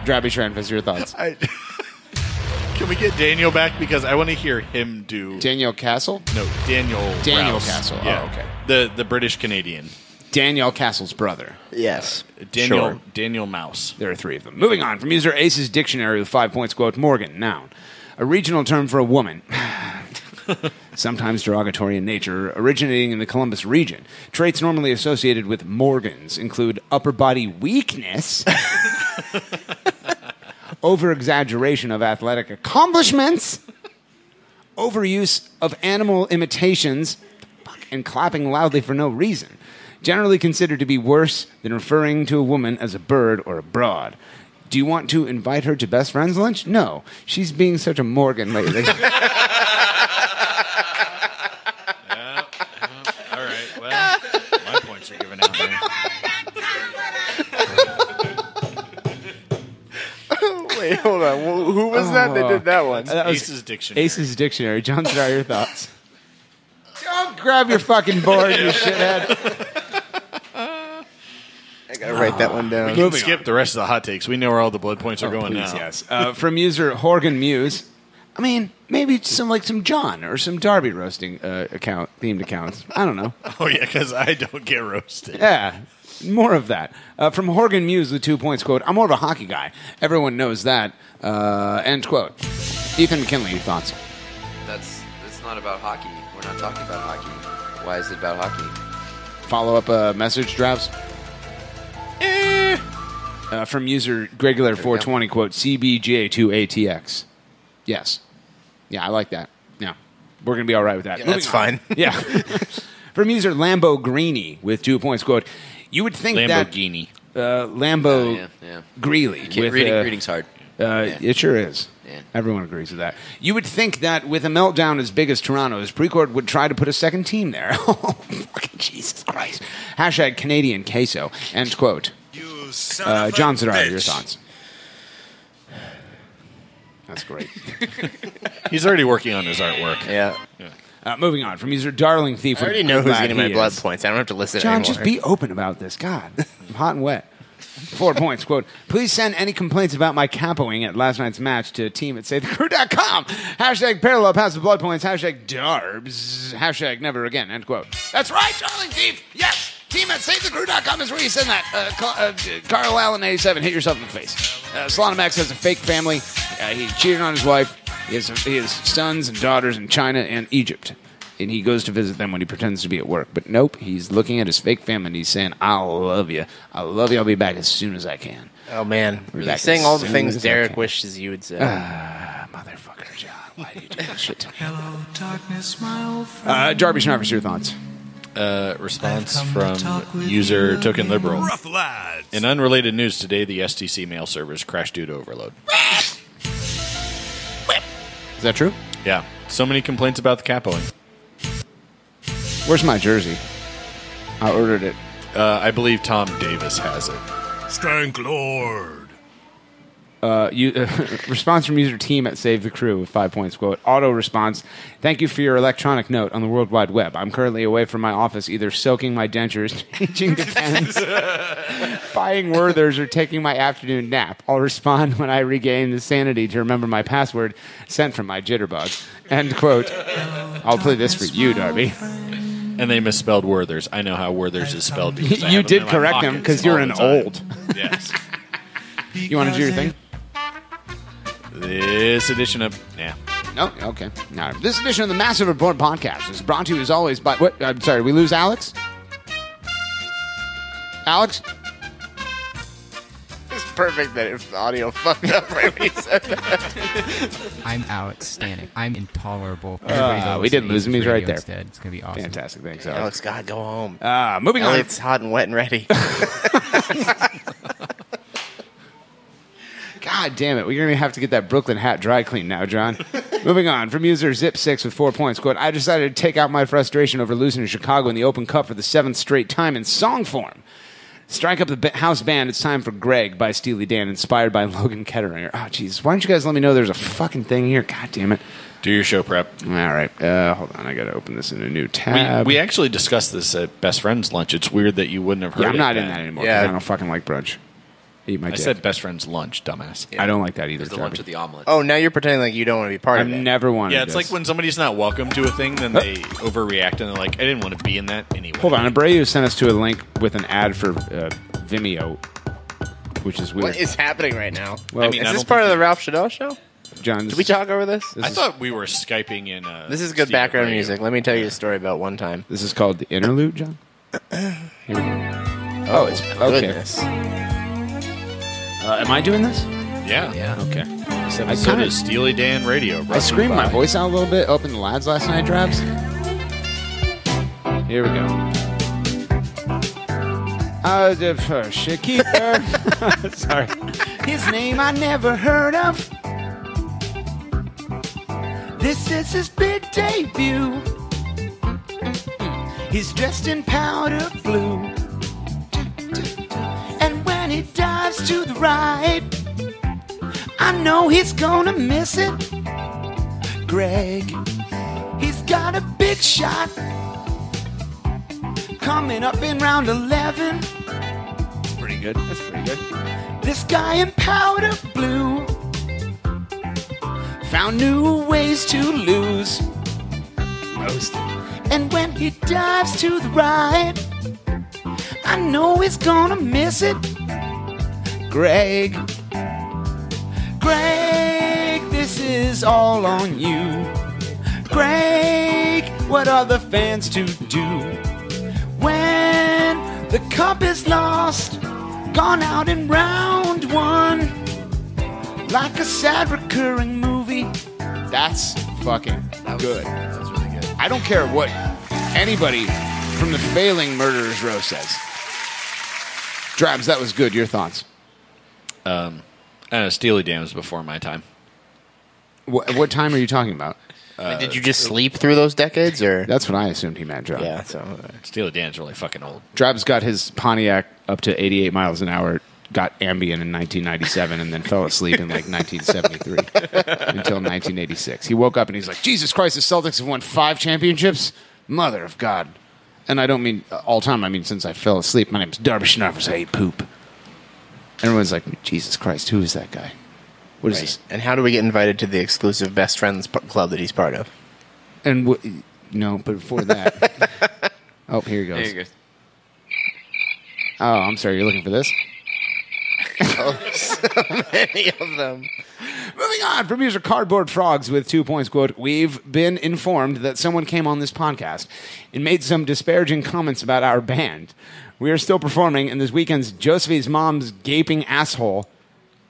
S6: Drabby Shranfist, your thoughts?
S12: Can we get Daniel back? Because I want to hear him do...
S6: Daniel Castle?
S12: No, Daniel Rouse.
S6: Castle.
S12: Yeah.
S6: Oh, okay.
S12: The British-Canadian.
S6: Daniel Castle's brother.
S13: Yes.
S12: Daniel Mouse.
S6: There are 3 of them. Moving on from user ACES Dictionary with 5 points. Quote, Morgan, noun. A regional term for a woman. Sometimes derogatory in nature, originating in the Columbus region. Traits normally associated with Morgans include upper body weakness, over-exaggeration of athletic accomplishments, overuse of animal imitations, and clapping loudly for no reason. Generally considered to be worse than referring to a woman as a bird or a broad. Do you want to invite her to best friends lunch? No. She's being such a Morgan lately.
S12: All right. Well, my points are given out there.
S13: Wait, hold on. Who was that did that one?
S6: That was
S12: Ace's Dictionary.
S6: Ace's Dictionary. John, what are your thoughts? Don't grab your fucking board, you shithead.
S13: I gotta write that one down.
S12: We can skip the rest of the hot takes. We know where all the blood points are going
S6: Please,
S12: now.
S6: yes. From user Horgan Muse. I mean, maybe some John or some Darby roasting themed accounts. I don't know.
S12: Oh, yeah, because I don't get roasted.
S6: Yeah, more of that. From Horgan Muse with 2 points, quote, I'm more of a hockey guy. Everyone knows that. End quote. Ethan McKinley, your thoughts?
S14: It's not about hockey. We're not talking about hockey. Why is it about hockey?
S6: Follow-up message, Drabs? From user Gregular420, quote, CBJ2ATX. Yes. Yeah, I like that. Yeah. We're going to be all right with that.
S13: Yeah, that's fine.
S6: Yeah. From user Lambo Greeny with 2 points, quote, you would think
S12: Lamborghini.
S6: Lambo Greeley.
S14: Reading's hard.
S6: It sure is.
S14: Yeah.
S6: Everyone agrees with that. You would think that with a meltdown as big as Toronto's, Precourt would try to put a second team there. Oh, fucking Jesus Christ. Hashtag Canadian queso. End quote. John Zadar, your thoughts? That's great.
S12: He's already working on his artwork.
S13: Yeah.
S6: Moving on from user Darling Thief.
S13: I already know who's getting my blood points. I don't have to listen
S6: John,
S13: anymore.
S6: just be open about this. God, I'm hot and wet. 4 points. Quote, please send any complaints about my capoing at last night's match to team at SaveTheCrew.com. Hashtag parallel pass the blood points. Hashtag Darbs. Hashtag never again. End quote. That's right, Darling Thief. Yes. Team at SaveTheCrew.com is where you send that. Carl Allen 87. Hit yourself in the face. Solana Max has a fake family. He cheated on his wife. He has sons and daughters in China and Egypt. And he goes to visit them when he pretends to be at work. But nope, he's looking at his fake family and he's saying, I love you. I love you. I'll be back as soon as I can.
S13: Oh, man.
S6: We're
S13: He's
S6: back
S13: saying
S6: as
S13: all the
S6: soon
S13: things
S6: as I
S13: Derek
S6: can.
S13: wishes you would say.
S6: Motherfucker, John. Why do you do this shit to me?
S17: Hello, darkness, my old friend.
S6: Jarby Schneider's your thoughts.
S12: Response from user Token Liberal.
S16: Rough lads.
S12: In unrelated news today, the STC mail servers crashed due to overload.
S6: Is that true?
S12: Yeah. So many complaints about the capoing.
S6: Where's my jersey? I ordered it.
S12: I believe Tom Davis has it.
S16: Stank Lord.
S6: Response from user team at Save the Crew with 5 points. Quote, auto response, thank you for your electronic note on the World Wide Web. I'm currently away from my office either soaking my dentures, changing the pens, buying Werthers, or taking my afternoon nap. I'll respond when I regain the sanity to remember my password sent from my jitterbug. End quote. I'll play this for you, Darby.
S12: And they misspelled Werthers. I know how Werthers is spelled. Because I
S6: You
S12: have them
S6: did
S12: in my
S6: correct them
S12: pockets
S6: because you're
S12: all
S6: an
S12: the time.
S6: old.
S12: Yes.
S6: You want to do your thing?
S12: This edition of... Yeah.
S6: No? Okay. No. This edition of the Massive Report podcast is brought to you as always by... What? I'm sorry, we lose Alex? Alex?
S13: It's perfect that if the audio fucked up right when he said that.
S18: I'm Alex Stanek. I'm intolerable. Everybody goes
S6: We didn't
S18: to
S6: lose him. He's
S18: Radio
S6: right there.
S18: Instead. It's going to be awesome.
S6: Fantastic. Thanks,
S13: Alex, God, go home.
S6: Moving on.
S13: It's hot and wet and ready.
S6: God damn it. We're going to have to get that Brooklyn hat dry cleaned now, John. Moving on. From user Zip6 with 4 points. Quote, I decided to take out my frustration over losing to Chicago in the Open Cup for the 7th straight time in song form. Strike up the house band. It's time for Greg by Steely Dan, inspired by Logan Ketteringer. Oh, Jesus. Why don't you guys let me know there's a fucking thing here? God damn it.
S12: Do your show prep.
S6: All right. Hold on. I got to open this in a new tab.
S12: We actually discussed this at Best Friends Lunch. It's weird that you wouldn't have heard
S6: Yeah, I'm
S12: it
S6: not
S12: then.
S6: in that anymore because I don't fucking like brunch. Eat my
S12: I
S6: dick.
S12: said Best Friends Lunch, dumbass.
S6: I don't like that either.
S14: The lunch with the omelet.
S13: Oh, now you're pretending like you don't want to be part
S6: I've
S13: of it.
S6: never wanted
S12: Yeah, it's
S6: this.
S12: like when somebody's not welcome to a thing, then they overreact and they're like, I didn't want to be in that anyway.
S6: Hold on. Abreu sent us to a link with an ad for Vimeo, which is weird.
S13: What is happening right now?
S6: Well,
S13: is this part of the Ralph Shadell show?
S6: John,
S13: Did we talk over this?
S12: I thought we were Skyping in.
S13: This is good background music. Let me tell you a story about one time.
S6: This is called the interlude, John? Here we go. Oh, it's okay.
S13: Goodness.
S6: Am I doing this?
S12: Yeah.
S6: Okay.
S12: This episode is Steely Dan Radio.
S6: I screamed my voice out a little bit up in the lads last night, Drabs. Here we go. The first keeper. Sorry. His name I never heard of. This is his big debut. He's dressed in powder blue. And when he dives to the right, I know he's gonna miss it. Greg, he's got a big shot coming up in round 11. That's pretty good. That's pretty good. This guy in powder blue found new ways to lose. Most. And when he dives to the right, I know he's gonna miss it. Greg, this is all on you. Greg, what are the fans to do when the cup is lost, gone out in round one, like a sad recurring movie? That's fucking good.
S14: That was really good.
S6: I don't care what anybody from the Failing Murderers Row says. Drabs, that was good. Your thoughts?
S12: Steely Dan was before my time.
S6: What time are you talking about?
S13: Did you just sleep through those decades, or
S6: That's what I assumed he meant, John.
S13: yeah? So
S12: Steely Dan's really fucking old.
S6: Drab's got his Pontiac up to 88 miles an hour got Ambien in 1997 and then fell asleep in like 1973 until 1986. He woke up and he's like, Jesus Christ, the Celtics have won 5 championships? Mother of God. And I don't mean all time. I mean since I fell asleep. My name's Darvish Narvis. I eat poop. Everyone's like, Jesus Christ, who is that guy? What is this?
S13: And how do we get invited to the exclusive best friends club that he's part of?
S6: And no, but before that... Oh, here he goes.
S14: There you go.
S6: Oh, I'm sorry. You're looking for this?
S13: Oh, so many of them.
S6: Moving on from user Cardboard Frogs with 2 points, quote, we've been informed that someone came on this podcast and made some disparaging comments about our band. We are still performing, and this weekend's Josephine's mom's gaping asshole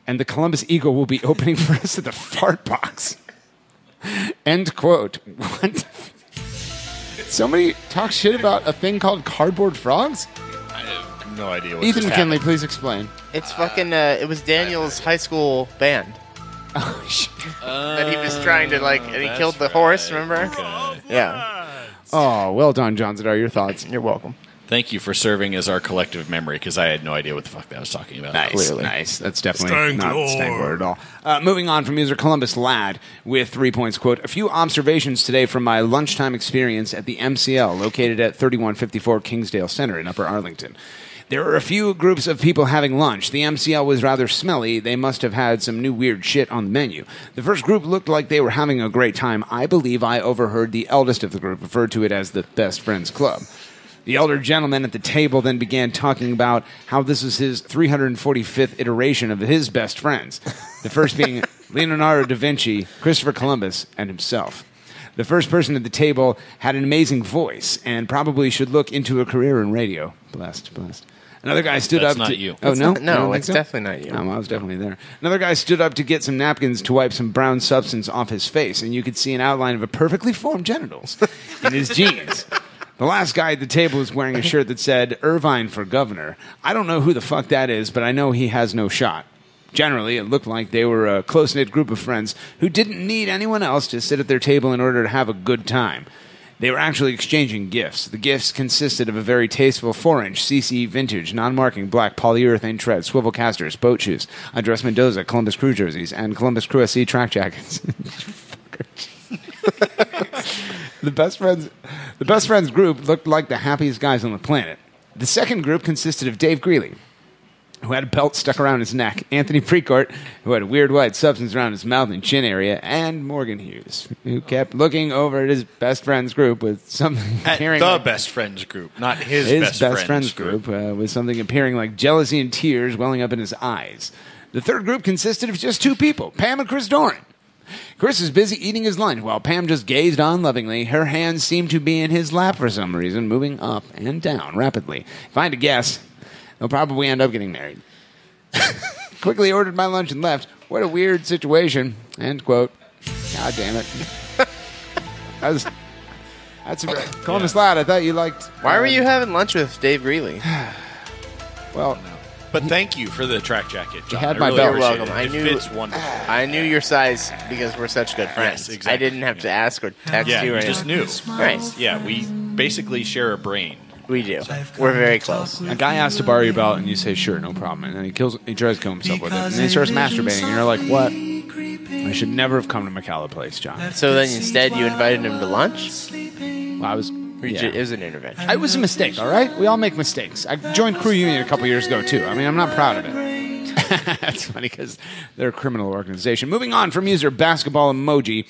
S6: and the Columbus Eagle will be opening for us at the Fart Box. End quote. What? Somebody talk shit about a thing called Cardboard Frogs?
S12: I have no idea what
S6: Ethan McKinley, please explain.
S13: It's fucking, it was Daniel's high school band.
S6: Oh, shit.
S13: That he was trying to, like, and he killed the horse, remember?
S12: Okay.
S13: Yeah.
S6: Oh, well done, John Zadar. Your thoughts?
S13: You're welcome.
S12: Thank you for serving as our collective memory, because I had no idea what the fuck that was talking about.
S6: Nice. That's definitely
S16: Stanglord.
S6: not Stanglord at all. Moving on from user Columbus Lad with 3 points, quote, a few observations today from my lunchtime experience at the MCL located at 3154 Kingsdale Center in Upper Arlington. There were a few groups of people having lunch. The MCL was rather smelly. They must have had some new weird shit on the menu. The first group looked like they were having a great time. I believe I overheard the eldest of the group refer to it as the Best Friends Club. The elder gentleman at the table then began talking about how this was his 345th iteration of his best friends. The first being Leonardo da Vinci, Christopher Columbus, and himself. The first person at the table had an amazing voice and probably should look into a career in radio. Blessed. Another guy stood
S12: That's
S6: up
S12: not
S6: to...
S12: you.
S6: Oh, no?
S13: No,
S6: You
S13: it's
S6: don't think
S13: definitely not you.
S6: Oh, I was definitely there. Another guy stood up to get some napkins to wipe some brown substance off his face, and you could see an outline of a perfectly formed genitals in his jeans. The last guy at the table was wearing a shirt that said, Irvine for governor. I don't know who the fuck that is, but I know he has no shot. Generally, it looked like they were a close-knit group of friends who didn't need anyone else to sit at their table in order to have a good time. They were actually exchanging gifts. The gifts consisted of a very tasteful 4-inch CC vintage, non-marking black polyurethane tread, swivel casters, boat shoes, Andres Mendoza, Columbus Crew jerseys, and Columbus Crew SC track jackets. The best friends group looked like the happiest guys on the planet. The second group consisted of Dave Greeley, who had a belt stuck around his neck, Anthony Precourt, who had a weird white substance around his mouth and chin area, and Morgan Hughes, who kept looking over at his best friends group with something appearing
S12: the
S6: like
S12: best friends group, not his
S6: best friends group, with something appearing like jealousy and tears welling up in his eyes. The third group consisted of just 2 people, Pam and Chris Doran. Chris is busy eating his lunch while Pam just gazed on lovingly. Her hands seemed to be in his lap for some reason, moving up and down rapidly. If I had to guess, they'll probably end up getting married. Quickly ordered my lunch and left. What a weird situation. End quote. God damn it. That's Columbus Lad. I thought you liked...
S13: Why were you having lunch with Dave Greeley?
S6: Well...
S12: But thank you for the track jacket, John.
S6: You had
S12: I
S6: my
S12: really
S6: belt.
S12: appreciate
S13: Welcome.
S12: it. It fits wonderful.
S13: I knew your size because we're such good friends.
S12: Yes, exactly.
S13: I didn't have to ask or text
S12: Yeah,
S13: you or
S12: you just
S13: anything.
S12: knew.
S13: Right.
S12: Yeah, we basically share a brain.
S13: We do. We're very close.
S6: A guy asks to borrow your belt, and you say, sure, no problem. And then he tries to kill himself with it. And then he starts masturbating, and you're like, what? I should never have come to McCalla Place, John.
S13: So then instead you invited him to lunch?
S6: Well, I was...
S13: It was an intervention.
S6: It was a mistake, all right? We all make mistakes. I joined Crew Union a couple years ago, too. I mean, I'm not proud of it. That's funny because they're a criminal organization. Moving on from user Basketball Emoji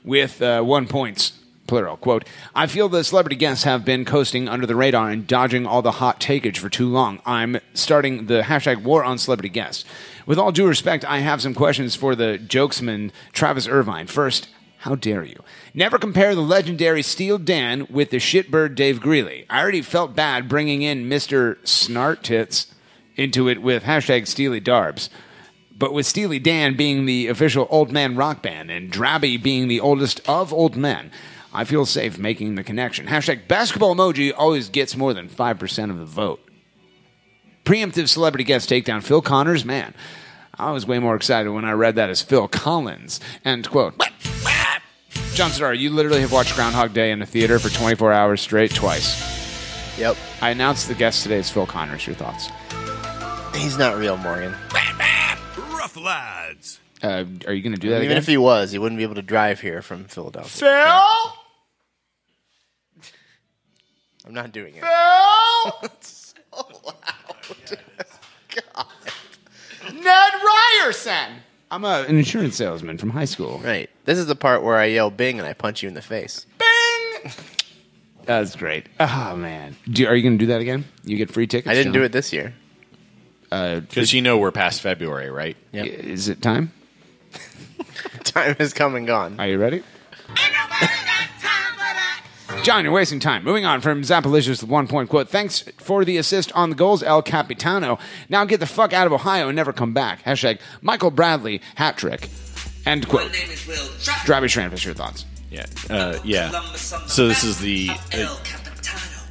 S6: with 1 point, plural. Quote, I feel the celebrity guests have been coasting under the radar and dodging all the hot takeage for too long. I'm starting the hashtag war on celebrity guests. With all due respect, I have some questions for the jokesman Travis Irvine. First, how dare you? Never compare the legendary Steel Dan with the shitbird Dave Greeley. I already felt bad bringing in Mr. Snart Tits into it with hashtag Steely Darbs. But with Steely Dan being the official old man rock band and Drabby being the oldest of old men, I feel safe making the connection. Hashtag basketball emoji always gets more than 5% of the vote. Preemptive celebrity guest takedown Phil Connors, man. I was way more excited when I read that as Phil Collins. End quote. John Starr, you literally have watched Groundhog Day in the theater for 24 hours straight twice.
S13: Yep.
S6: I announced the guest today is Phil Connors. Your thoughts?
S13: He's not real, Morgan.
S16: Rough lads.
S6: Are you going to do that
S13: Even
S6: again?
S13: if he was, he wouldn't be able to drive here from Philadelphia.
S6: Phil?
S13: I'm not doing it.
S6: Phil?
S13: It's so loud. God.
S6: Ned Ryerson. I'm an insurance salesman from high school.
S13: Right. This is the part where I yell Bing and I punch you in the face.
S6: Bing! That's great. Oh, man. Are you going to do that again? You get free tickets?
S13: I didn't
S6: John?
S13: do it this year.
S12: Because we're past February, right?
S13: Yep.
S6: Is it time?
S13: Time has come and gone.
S6: Are you ready? John, you're wasting time. Moving on from Zappalicious with 1 point quote. Thanks for the assist on the goals, El Capitano. Now get the fuck out of Ohio and never come back. Hashtag Michael Bradley hat trick. End quote. Driving Shranfish, your thoughts?
S12: Yeah. So this is the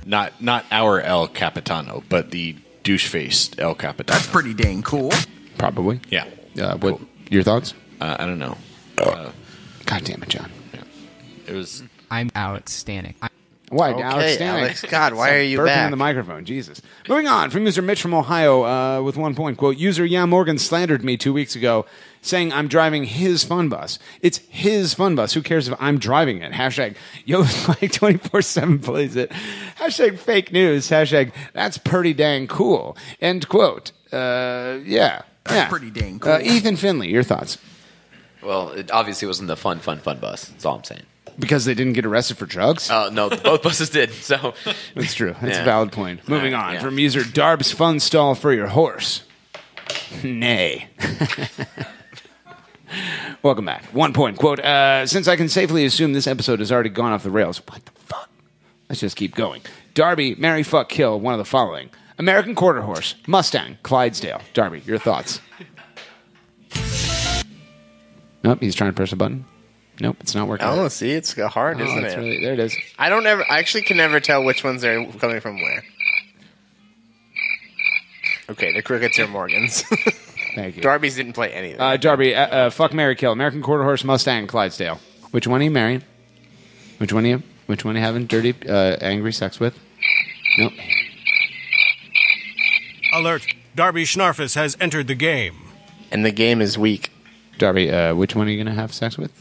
S12: not our El Capitano, but the douche-faced El Capitano.
S11: That's pretty dang cool.
S6: Probably.
S12: Yeah.
S6: What your thoughts?
S12: I don't know.
S6: God damn it, John.
S12: Yeah. It was.
S18: I'm Alex Stanek.
S6: Why,
S13: Okay,
S6: Alex Stanek?
S13: Alex, God, why are you
S6: burping
S13: back?
S6: in the microphone? Jesus. Moving on from user Mitch from Ohio with 1 point quote. User Yeah Morgan slandered me 2 weeks ago, saying I'm driving his fun bus. It's his fun bus. Who cares if I'm driving it? Hashtag Yo like 24/7 plays it. Hashtag fake news. Hashtag that's pretty dang cool. End quote. Yeah.
S11: That's pretty dang cool.
S6: Ethan Finley, your thoughts?
S14: Well, it obviously wasn't the fun bus. That's all I'm saying.
S6: Because they didn't get arrested for drugs?
S14: No, both buses did. So
S6: that's true. That's
S14: Yeah.
S6: a valid point. Moving on
S14: yeah.
S6: from user Darb's fun stall for your horse. Nay. Welcome back. 1 point quote. Since I can safely assume this episode has already gone off the rails. What the fuck? Let's just keep going. Darby, marry, fuck, kill. One of the following: American quarter horse, Mustang, Clydesdale. Darby, your thoughts? Nope, he's trying to press a button. Nope, it's not working.
S13: I don't see. It's hard, isn't it?
S6: Really, there it is.
S13: I actually can never tell which ones are coming from where. Okay, the crickets are Morgan's.
S6: Thank you.
S13: Darby's didn't play any of them.
S6: Darby, fuck, marry, kill. American quarter horse, Mustang, Clydesdale. Which one are you marrying? Which one are you having dirty, angry sex with? Nope.
S16: Alert. Darby Schnarfus has entered the game.
S13: And the game is weak.
S6: Darby, which one are you going to have sex with?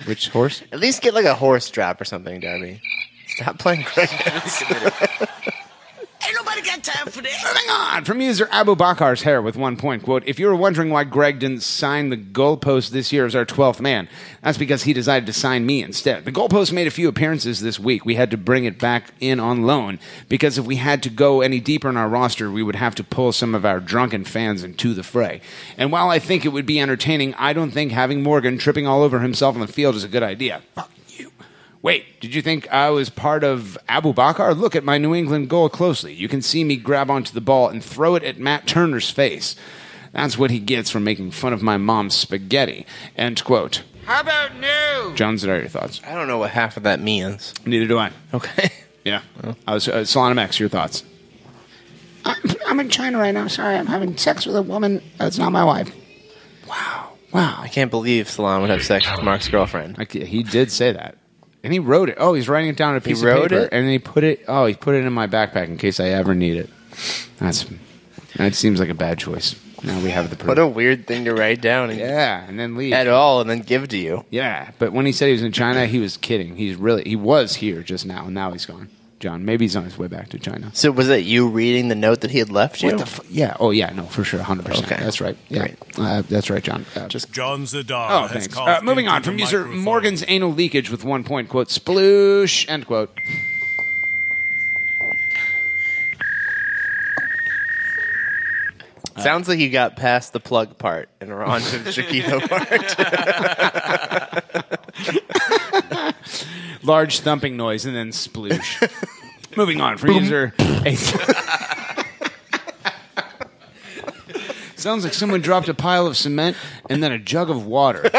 S6: Which horse?
S13: At least get like a horse strap or something, Darby. Stop playing crickets.
S2: Ain't nobody got time for that.
S6: Moving on from user Abu Bakar's hair with 1 point quote. If you were wondering why Greg didn't sign the goalpost this year as our 12th man, that's because he decided to sign me instead. The goalpost made a few appearances this week. We had to bring it back in on loan because if we had to go any deeper in our roster, we would have to pull some of our drunken fans into the fray. And while I think it would be entertaining, I don't think having Morgan tripping all over himself on the field is a good idea. Fuck you. Wait, did you think I was part of Abu Bakar? Look at my New England goal closely. You can see me grab onto the ball and throw it at Matt Turner's face. That's what he gets for making fun of my mom's spaghetti. End quote.
S2: How about new?
S6: Jones, what are your thoughts?
S13: I don't know what half of that means.
S6: Neither do I.
S13: Okay.
S6: Yeah. I was Solana X, your thoughts?
S19: I'm in China right now. Sorry, I'm having sex with a woman that's not my wife.
S6: Wow.
S13: I can't believe Salon would have sex with Mark's girlfriend.
S6: He did say that. And he wrote it. Oh, he's writing it down on a piece of paper.
S13: It?
S6: And then he put it in my backpack in case I ever need it. That seems like a bad choice. Now we have the proof.
S13: What a weird thing to write down.
S6: And then leave.
S13: At all, and then give to you.
S6: Yeah, but when he said he was in China, he was kidding. He was here just now, and now he's gone. John, maybe he's on his way back to China.
S13: So was it you reading the note that he had left you?
S6: Yeah. Oh, yeah. No, for sure. 100%.
S13: Okay.
S6: That's right. Yeah. That's right, John.
S16: John Zadar
S6: Oh,
S16: has
S6: thanks.
S16: called
S6: Moving on
S16: into
S6: from
S16: the
S6: user
S16: microphone.
S6: Morgan's anal leakage with 1 point quote. Sploosh. End quote.
S13: Sounds like you got past the plug part and are on to the Chiquito part.
S6: Large thumping noise and then sploosh. Moving on from user. Sounds like someone dropped a pile of cement and then a jug of water.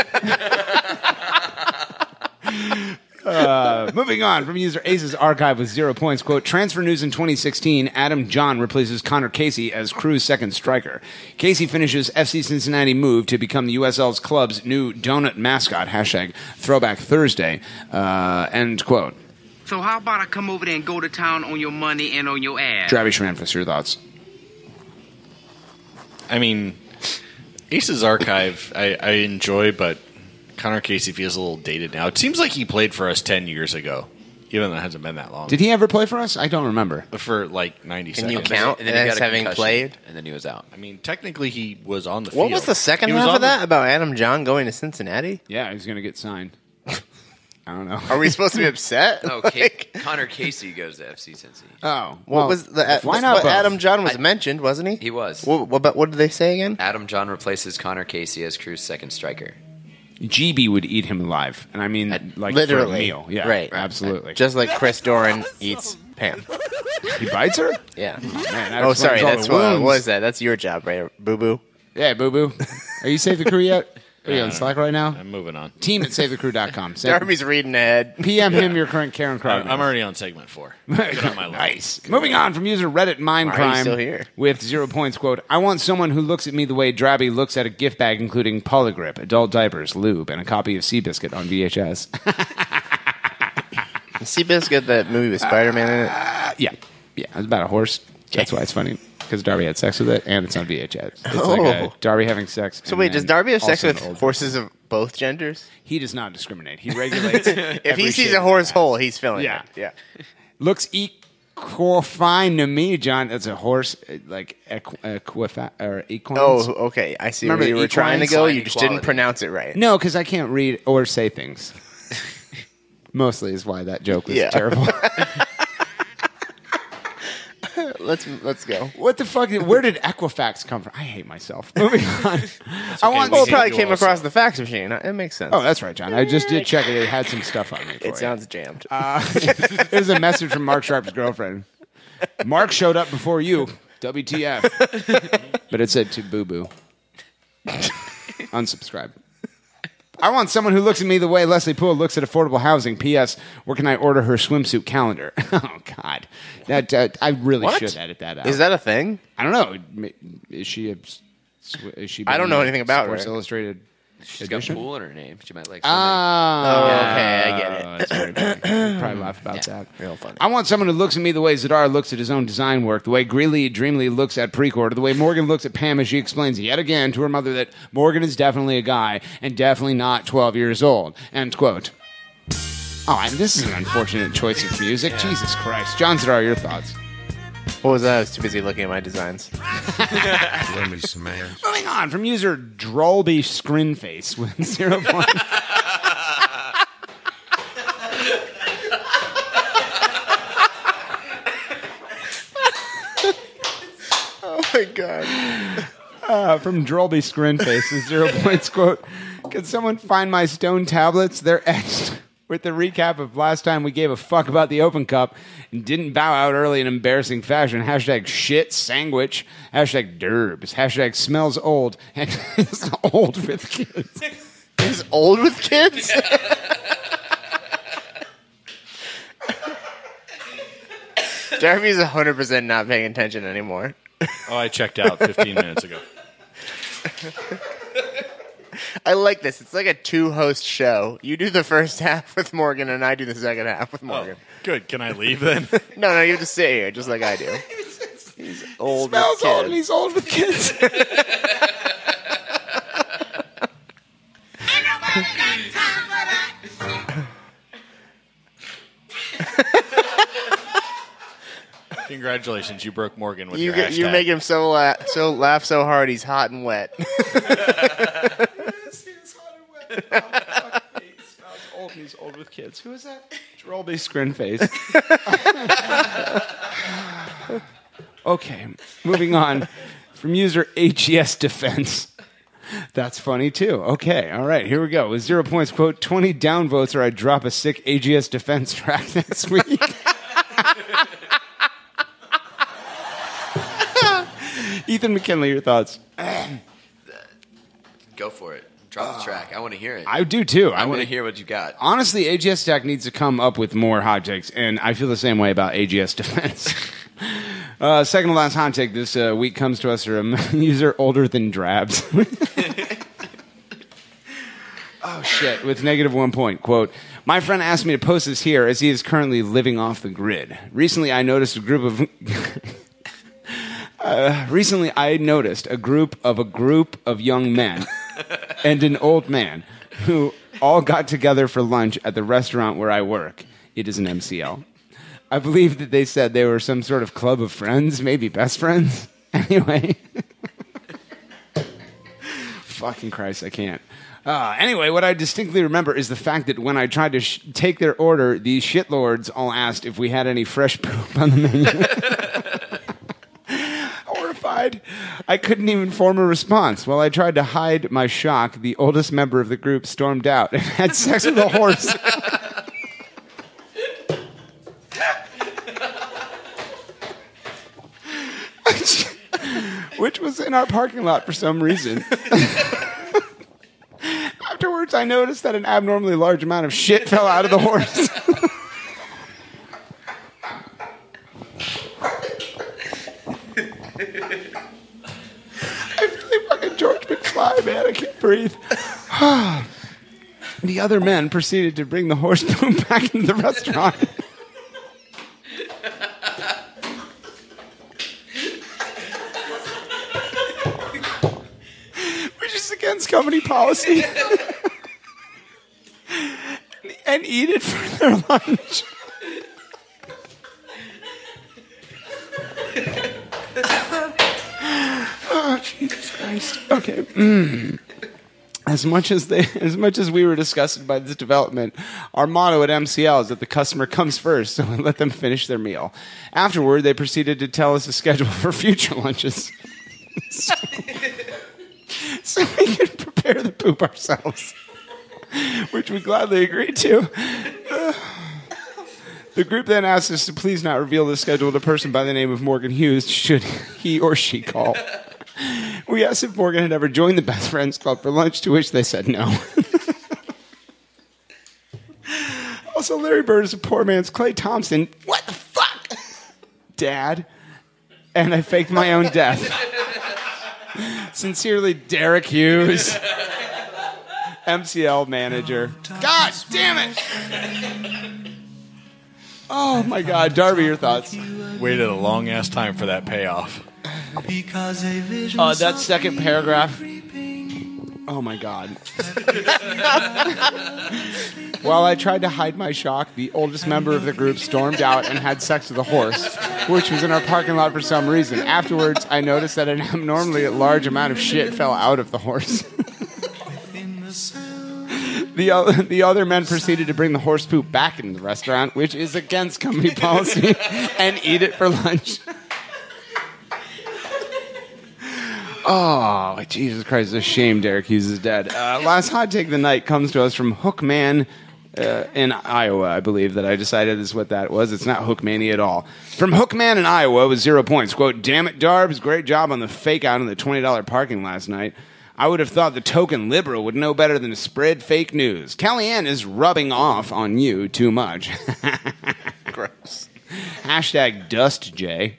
S6: Moving on from user ACES archive with 0 points. Quote, transfer news in 2016, Adam John replaces Connor Casey as Crew's second striker. Casey finishes FC Cincinnati move to become the USL's club's new donut mascot. Hashtag Throwback Thursday. End quote.
S20: So how about I come over there and go to town on your money and on your ass?
S6: Travis Schranfus, your thoughts?
S12: I mean, Ace's archive I enjoy, but Connor Casey feels a little dated now. It seems like he played for us 10 years ago, even though it hasn't been that long.
S6: Did he ever play for us? I don't remember.
S12: For like 90
S13: Can
S12: seconds.
S13: you count
S14: And then he
S13: as
S14: got a
S13: having
S14: concussion,
S13: played?
S14: and then he was out.
S12: I mean, technically he was on the field.
S13: What was the second
S12: He was
S13: half
S12: on
S13: of that about Adam John going to Cincinnati?
S6: Yeah, he's going to get signed. I don't know.
S13: Are we supposed to be upset?
S14: No, Connor Casey goes to FC Cincy.
S6: Oh,
S13: What was the?
S6: why not
S13: But
S6: both?
S13: Adam John was mentioned, wasn't he?
S14: He was.
S13: What did they say again?
S14: Adam John replaces Connor Casey as Crew's second striker.
S6: GB would eat him alive, and I mean, like
S13: Literally.
S6: for a meal. Yeah,
S13: Right.
S6: absolutely.
S13: Just like Chris Doran eats Pam.
S6: He bites her?
S13: Yeah.
S6: Oh, man, that
S13: Oh,
S6: explains
S13: sorry.
S6: all
S13: That's
S6: the
S13: what
S6: wounds.
S13: was that? That's your job, right? Boo boo.
S6: Yeah, Boo Boo. Are you Save the Crew yet? Are you on Slack right now?
S12: I'm moving on.
S6: Team at SaveTheCrew.com.
S13: Darby's reading ahead.
S6: PM him your current Karen Crowd.
S12: I'm already on segment 4. Get on my list.
S6: Nice. Moving on from user Reddit Mindcrime.
S13: Why are you still here?
S6: With 0 points. Quote, I want someone who looks at me the way Drabby looks at a gift bag including Polygrip, adult diapers, lube, and a copy of Seabiscuit on VHS.
S13: Seabiscuit, that movie with Spider-Man in it?
S6: Yeah. Yeah, it's about a horse. That's why it's funny. Because Darby had sex with it, and it's on VHS. It's
S13: Oh.
S6: like Darby having sex.
S13: So
S6: and
S13: wait, does
S6: then
S13: Darby have sex
S6: also
S13: with
S6: an old-
S13: horses of both genders?
S6: He does not discriminate. He regulates.
S13: If
S6: every
S13: he sees
S6: shade
S13: a
S6: of
S13: horse
S6: grass.
S13: hole, he's filling
S6: Yeah.
S13: it. Yeah.
S6: Looks fine to me, John. That's a horse, like or equine.
S13: Oh, okay. I see
S6: Remember
S13: where you
S6: the
S13: were trying to
S6: equines?
S13: go.
S14: Sign
S13: You just didn't
S14: equality.
S13: pronounce it right.
S6: No, because I can't read or say things. Mostly is why that joke was
S13: Yeah.
S6: terrible.
S13: Let's go.
S6: What the fuck? Where did Equifax come from? I hate myself. Moving on. I want.
S13: Well, it probably came across the fax machine. It makes sense.
S6: Oh, that's right, John. I just did check it. It had some stuff on me. For
S13: It
S6: you.
S13: sounds jammed.
S6: There's a message from Mark Sharp's girlfriend. Mark showed up before you. WTF? But it said to Boo Boo. Unsubscribe. I want someone who looks at me the way Leslie Poole looks at affordable housing. P.S. Where can I order her swimsuit calendar? Oh, God. That I really
S13: What?
S6: should edit that out.
S13: Is that a thing?
S6: I don't know. Is she
S13: I don't know anything about
S6: Sports
S13: her.
S6: Illustrated
S14: She's got
S6: edition?
S14: pool in her name. She might like swimming.
S6: Oh,
S13: okay, I get it.
S6: That's very funny. Probably laugh about that.
S13: Real funny.
S6: I want someone who looks at me the way Zadar looks at his own design work, the way Greeley dreamily looks at Precourt, the way Morgan looks at Pam as she explains yet again to her mother that Morgan is definitely a guy and definitely not 12 years old. End quote. Oh, and this is an unfortunate choice of music. Jesus Christ. John Zadar, your thoughts?
S13: What was that? I was too busy looking at my designs.
S7: Let me smash.
S6: Moving on from user Drolby Scrinface with 0 points.
S13: Oh my god.
S6: From Drolby Scrinface with 0 points. Quote, can someone find my stone tablets? They're etched with the recap of last time we gave a fuck about the Open Cup and didn't bow out early in embarrassing fashion. Hashtag shit sandwich. Hashtag derbs. Hashtag smells old. And is old with kids.
S13: Is old with kids? Darby's 100% not paying attention anymore.
S12: Oh, I checked out 15 minutes ago.
S13: I like this. It's like a two-host show. You do the first half with Morgan, and I do the second half with Morgan.
S12: Good. Can I leave then?
S13: No, you have to sit here, just like I do. He's old with
S6: Smells
S13: kids.
S6: old and he's old with kids.
S12: Congratulations, you broke Morgan with
S13: You
S12: your
S13: get,
S12: hashtag.
S13: you make him so laugh so hard he's hot and wet.
S6: Old and he's old with kids. Who is that? Drolby Scrinface. Okay, moving on from user HES Defense. That's funny too. Okay, all right, here we go. With 0 points, quote, 20 downvotes or I drop a sick AGS Defense track next week. Ethan McKinley, your thoughts?
S14: Go for it. Drop the track. I want to hear it.
S6: I do too.
S14: I want to hear what you got.
S6: Honestly, AGS Stack needs to come up with more hot takes, and I feel the same way about AGS Defense. Second to last hot take this week comes to us from a user older than Drabs. Oh, shit. With negative 1 point. Quote, my friend asked me to post this here as he is currently living off the grid. Recently, I noticed a group of... Recently, I noticed a group of young men and an old man who all got together for lunch at the restaurant where I work. It is an MCL. I believe that they said they were some sort of club of friends, maybe best friends. Anyway. Fucking Christ, I can't. Anyway, what I distinctly remember is the fact that when I tried to take their order, these shitlords all asked if we had any fresh poop on the menu. Horrified, I couldn't even form a response. While I tried to hide my shock, the oldest member of the group stormed out and had sex with a horse. Which was in our parking lot for some reason. Afterwards, I noticed that an abnormally large amount of shit fell out of the horse. I feel like fucking George McFly, man. I can't breathe. The other men proceeded to bring the horse poop back into the restaurant. Which is against company policy. And eat it for their lunch. Oh, Jesus Christ. Okay. As much as we were disgusted by this development, our motto at MCL is that the customer comes first, so we let them finish their meal. Afterward, they proceeded to tell us a schedule for future lunches. So we could prepare the poop ourselves, which we gladly agreed to. The group then asked us to please not reveal the schedule to a person by the name of Morgan Hughes should he or she call. We asked if Morgan had ever joined the Best Friends Club for lunch, to which they said no. Also, Larry Bird is a poor man's Clay Thompson. What the fuck? Dad. And I faked my own death. Sincerely, Derek Hughes, MCL manager. God damn it! Oh my God, Darby, your thoughts?
S12: Waited a long ass time for that payoff.
S6: That second paragraph. Oh my God. While I tried to hide my shock, the oldest member of the group stormed out and had sex with a horse, which was in our parking lot for some reason. Afterwards, I noticed that an abnormally large amount of shit fell out of the horse. The other men proceeded to bring the horse poop back into the restaurant, which is against company policy, and eat it for lunch. Oh, Jesus Christ, it's a shame Derek Hughes is dead. Last hot take of the night comes to us from Hookman in Iowa, I believe that I decided is what that was. It's not Hookmania at all. From Hookman in Iowa with 0 points. Quote, damn it, Darbs, great job on the fake out in the $20 parking last night. I would have thought the token liberal would know better than to spread fake news. Kellyanne is rubbing off on you too much. Gross. Hashtag DustJ.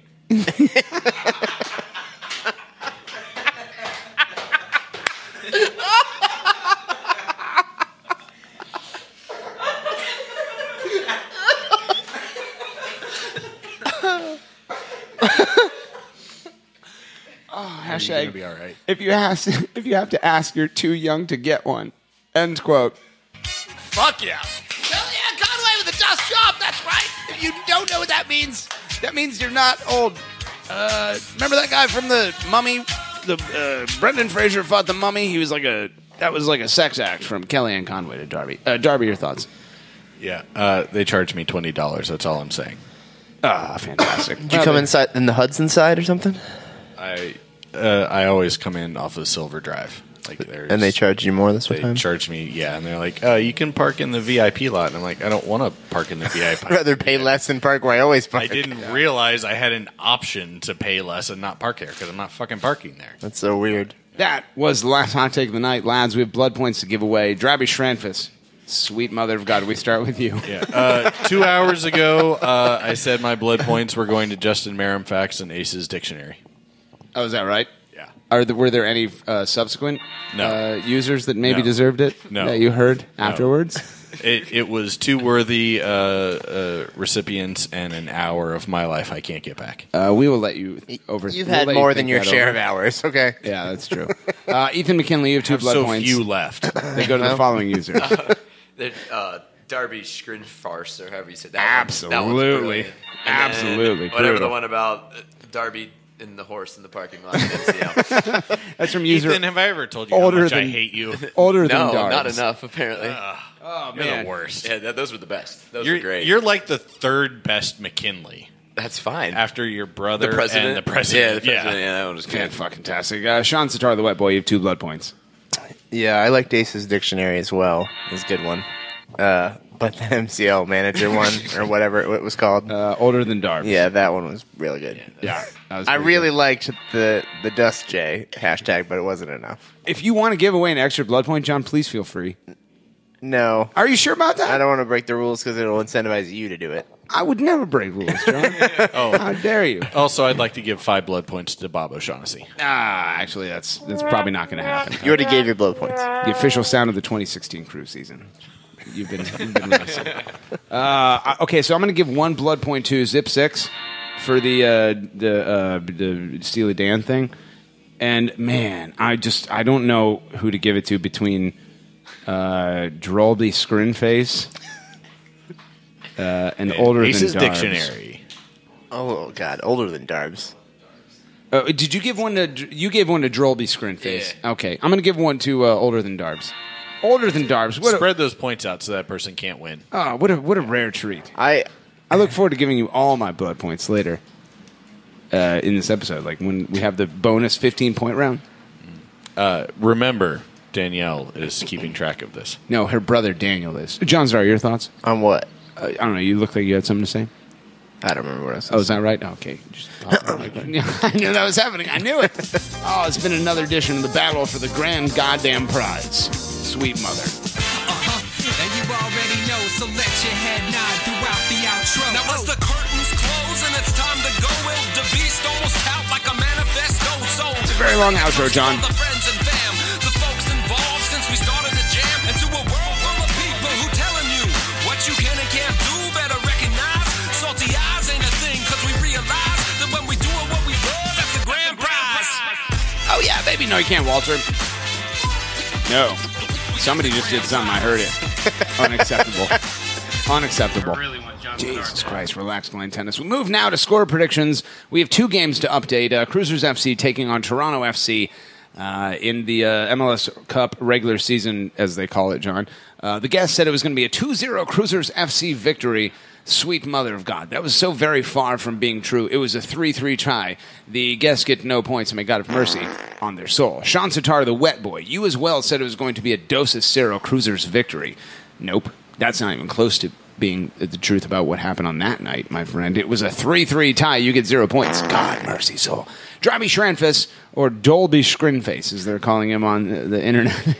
S6: Hashtag,
S12: gonna be all right.
S6: if you have to ask, you're too young to get one. End quote.
S19: Fuck yeah. Kellyanne Conway with a dust job, that's right. If you don't know what that means you're not old. Remember that guy from The Mummy? Brendan Fraser fought the Mummy? That was like a sex act from Kellyanne Conway to Darby. Darby, your thoughts?
S12: Yeah, they charged me $20. That's all I'm saying.
S6: Fantastic.
S13: Did you come inside in the Hudson side or something?
S12: I always come in off of Silver Drive.
S13: And they charge you more this time?
S12: They charge me, yeah. And they're like, you can park in the VIP lot. And I'm like, I don't want to park in the VIP lot.
S13: I'd rather pay less than park where I always park.
S12: I didn't realize I had an option to pay less and not park there because I'm not fucking parking there.
S13: That's so weird.
S6: That was the last hot take of the night. Lads, we have blood points to give away. Drabby Schranfus. Sweet mother of God, we start with you.
S12: Yeah. 2 hours ago, I said my blood points were going to Justin Merrim Facts and ACES Dictionary.
S6: Oh, is that right?
S12: Yeah.
S6: Were there any subsequent users that maybe
S12: No.
S6: deserved it?
S12: No.
S6: That you heard
S12: No.
S6: afterwards?
S12: It was two worthy recipients and an hour of my life I can't get back.
S6: We will let you over.
S13: You've had more than your share of hours. Okay.
S6: Yeah, that's true. Ethan McKinley, you have 2 blood
S12: so
S6: points.
S12: few left.
S6: They go to the following users.
S14: Darby Scrin farce, or however you said that.
S6: Absolutely.
S14: Absolutely. Whatever
S6: brutal.
S14: the one about Darby and the horse in the parking lot in NCL.
S6: That's from user.
S12: Ethan, have I ever told you how much I hate you?
S6: Older than
S14: No,
S6: Darbs.
S14: not enough, apparently.
S6: Oh,
S12: You're
S6: man.
S12: the worst.
S14: Yeah, those were the best. Those
S12: You're
S14: were great.
S12: You're like the third best McKinley.
S14: That's fine.
S12: After your brother
S14: The president?
S12: and the president.
S14: Yeah, the president. Yeah, that one was good.
S6: Fantastic. Sean Sitar, the wet boy, you have 2 blood points.
S13: Yeah, I liked Ace's dictionary as well. It was a good one. But the MCL manager one, or whatever it was called.
S6: Older than Darbs.
S13: Yeah, that one was really good.
S6: Yeah. That was
S13: I
S6: pretty
S13: really
S6: good.
S13: liked the Dust J hashtag, but it wasn't enough.
S6: If you want to give away an extra blood point, John, please feel free.
S13: No.
S6: Are you sure about that?
S13: I don't want to break the rules because it'll incentivize you to do it.
S6: I would never break rules, John. How dare you?
S12: Also, I'd like to give 5 blood points to Bob O'Shaughnessy.
S6: Actually, that's probably not going to happen.
S13: You already gave your blood points.
S6: The official sound of the 2016 crew season. You've been listening. Okay, so I'm going to give 1 blood point to Zip 6 for the Steely Dan thing. And man, I don't know who to give it to between Drolby Scrinface and older
S12: Ace's
S6: than Darbs.
S12: dictionary.
S13: Oh God, older than Darbs.
S6: Did you give one to? You gave one to Drolby Scrinface. Yeah. Okay, I'm going to give one to older than Darbs. Older than Darbs.
S12: Spread those points out so that person can't win.
S6: Oh, what a rare treat. I look forward to giving you all my blood points later in this episode, like when we have the bonus 15-point round.
S12: Remember, Danielle is keeping track of this.
S6: No, her brother Daniel is. John Zar, your thoughts?
S13: On what?
S6: I don't know. You look like you had something to say.
S13: I don't remember what I said.
S6: Oh, is that right? Okay. Just I knew that was happening. I knew it. Oh, it's been another edition of the battle for the grand goddamn prize. Sweet mother.
S17: And you already know, so let your head nod throughout the outro. Now as the curtains close and it's time to go, will the beast almost out like a manifesto? So
S6: it's a very long outro, John.
S17: The friends and fam, the folks involved since we started the jam, and to a world full of people who telling you what you can and can't do, better recognize. Salty eyes ain't a thing, cause we realize that when we doing what we love, that's the grand prize.
S6: Oh yeah, baby. No, you can't, Walter. No. Somebody just did something. I heard it. Unacceptable. Unacceptable. Jesus Christ, relax, Glenn Tennis. We move now to score predictions. We have 2 games to update. Cruisers FC taking on Toronto FC in the MLS Cup regular season, as they call it, John. The guest said it was going to be a 2-0 Cruisers FC victory. Sweet mother of God. That was so very far from being true. It was a 3-3 tie. The guests get no points, and may God have mercy on their soul. Sean Sitar, the wet boy, you as well said it was going to be a Doses Cero Cruisers victory. Nope. That's not even close to being the truth about what happened on that night, my friend. It was a 3-3 tie. You get 0 points. God mercy soul. Drabby Schranfus, or Dolby Scrinface, as they're calling him on the internet.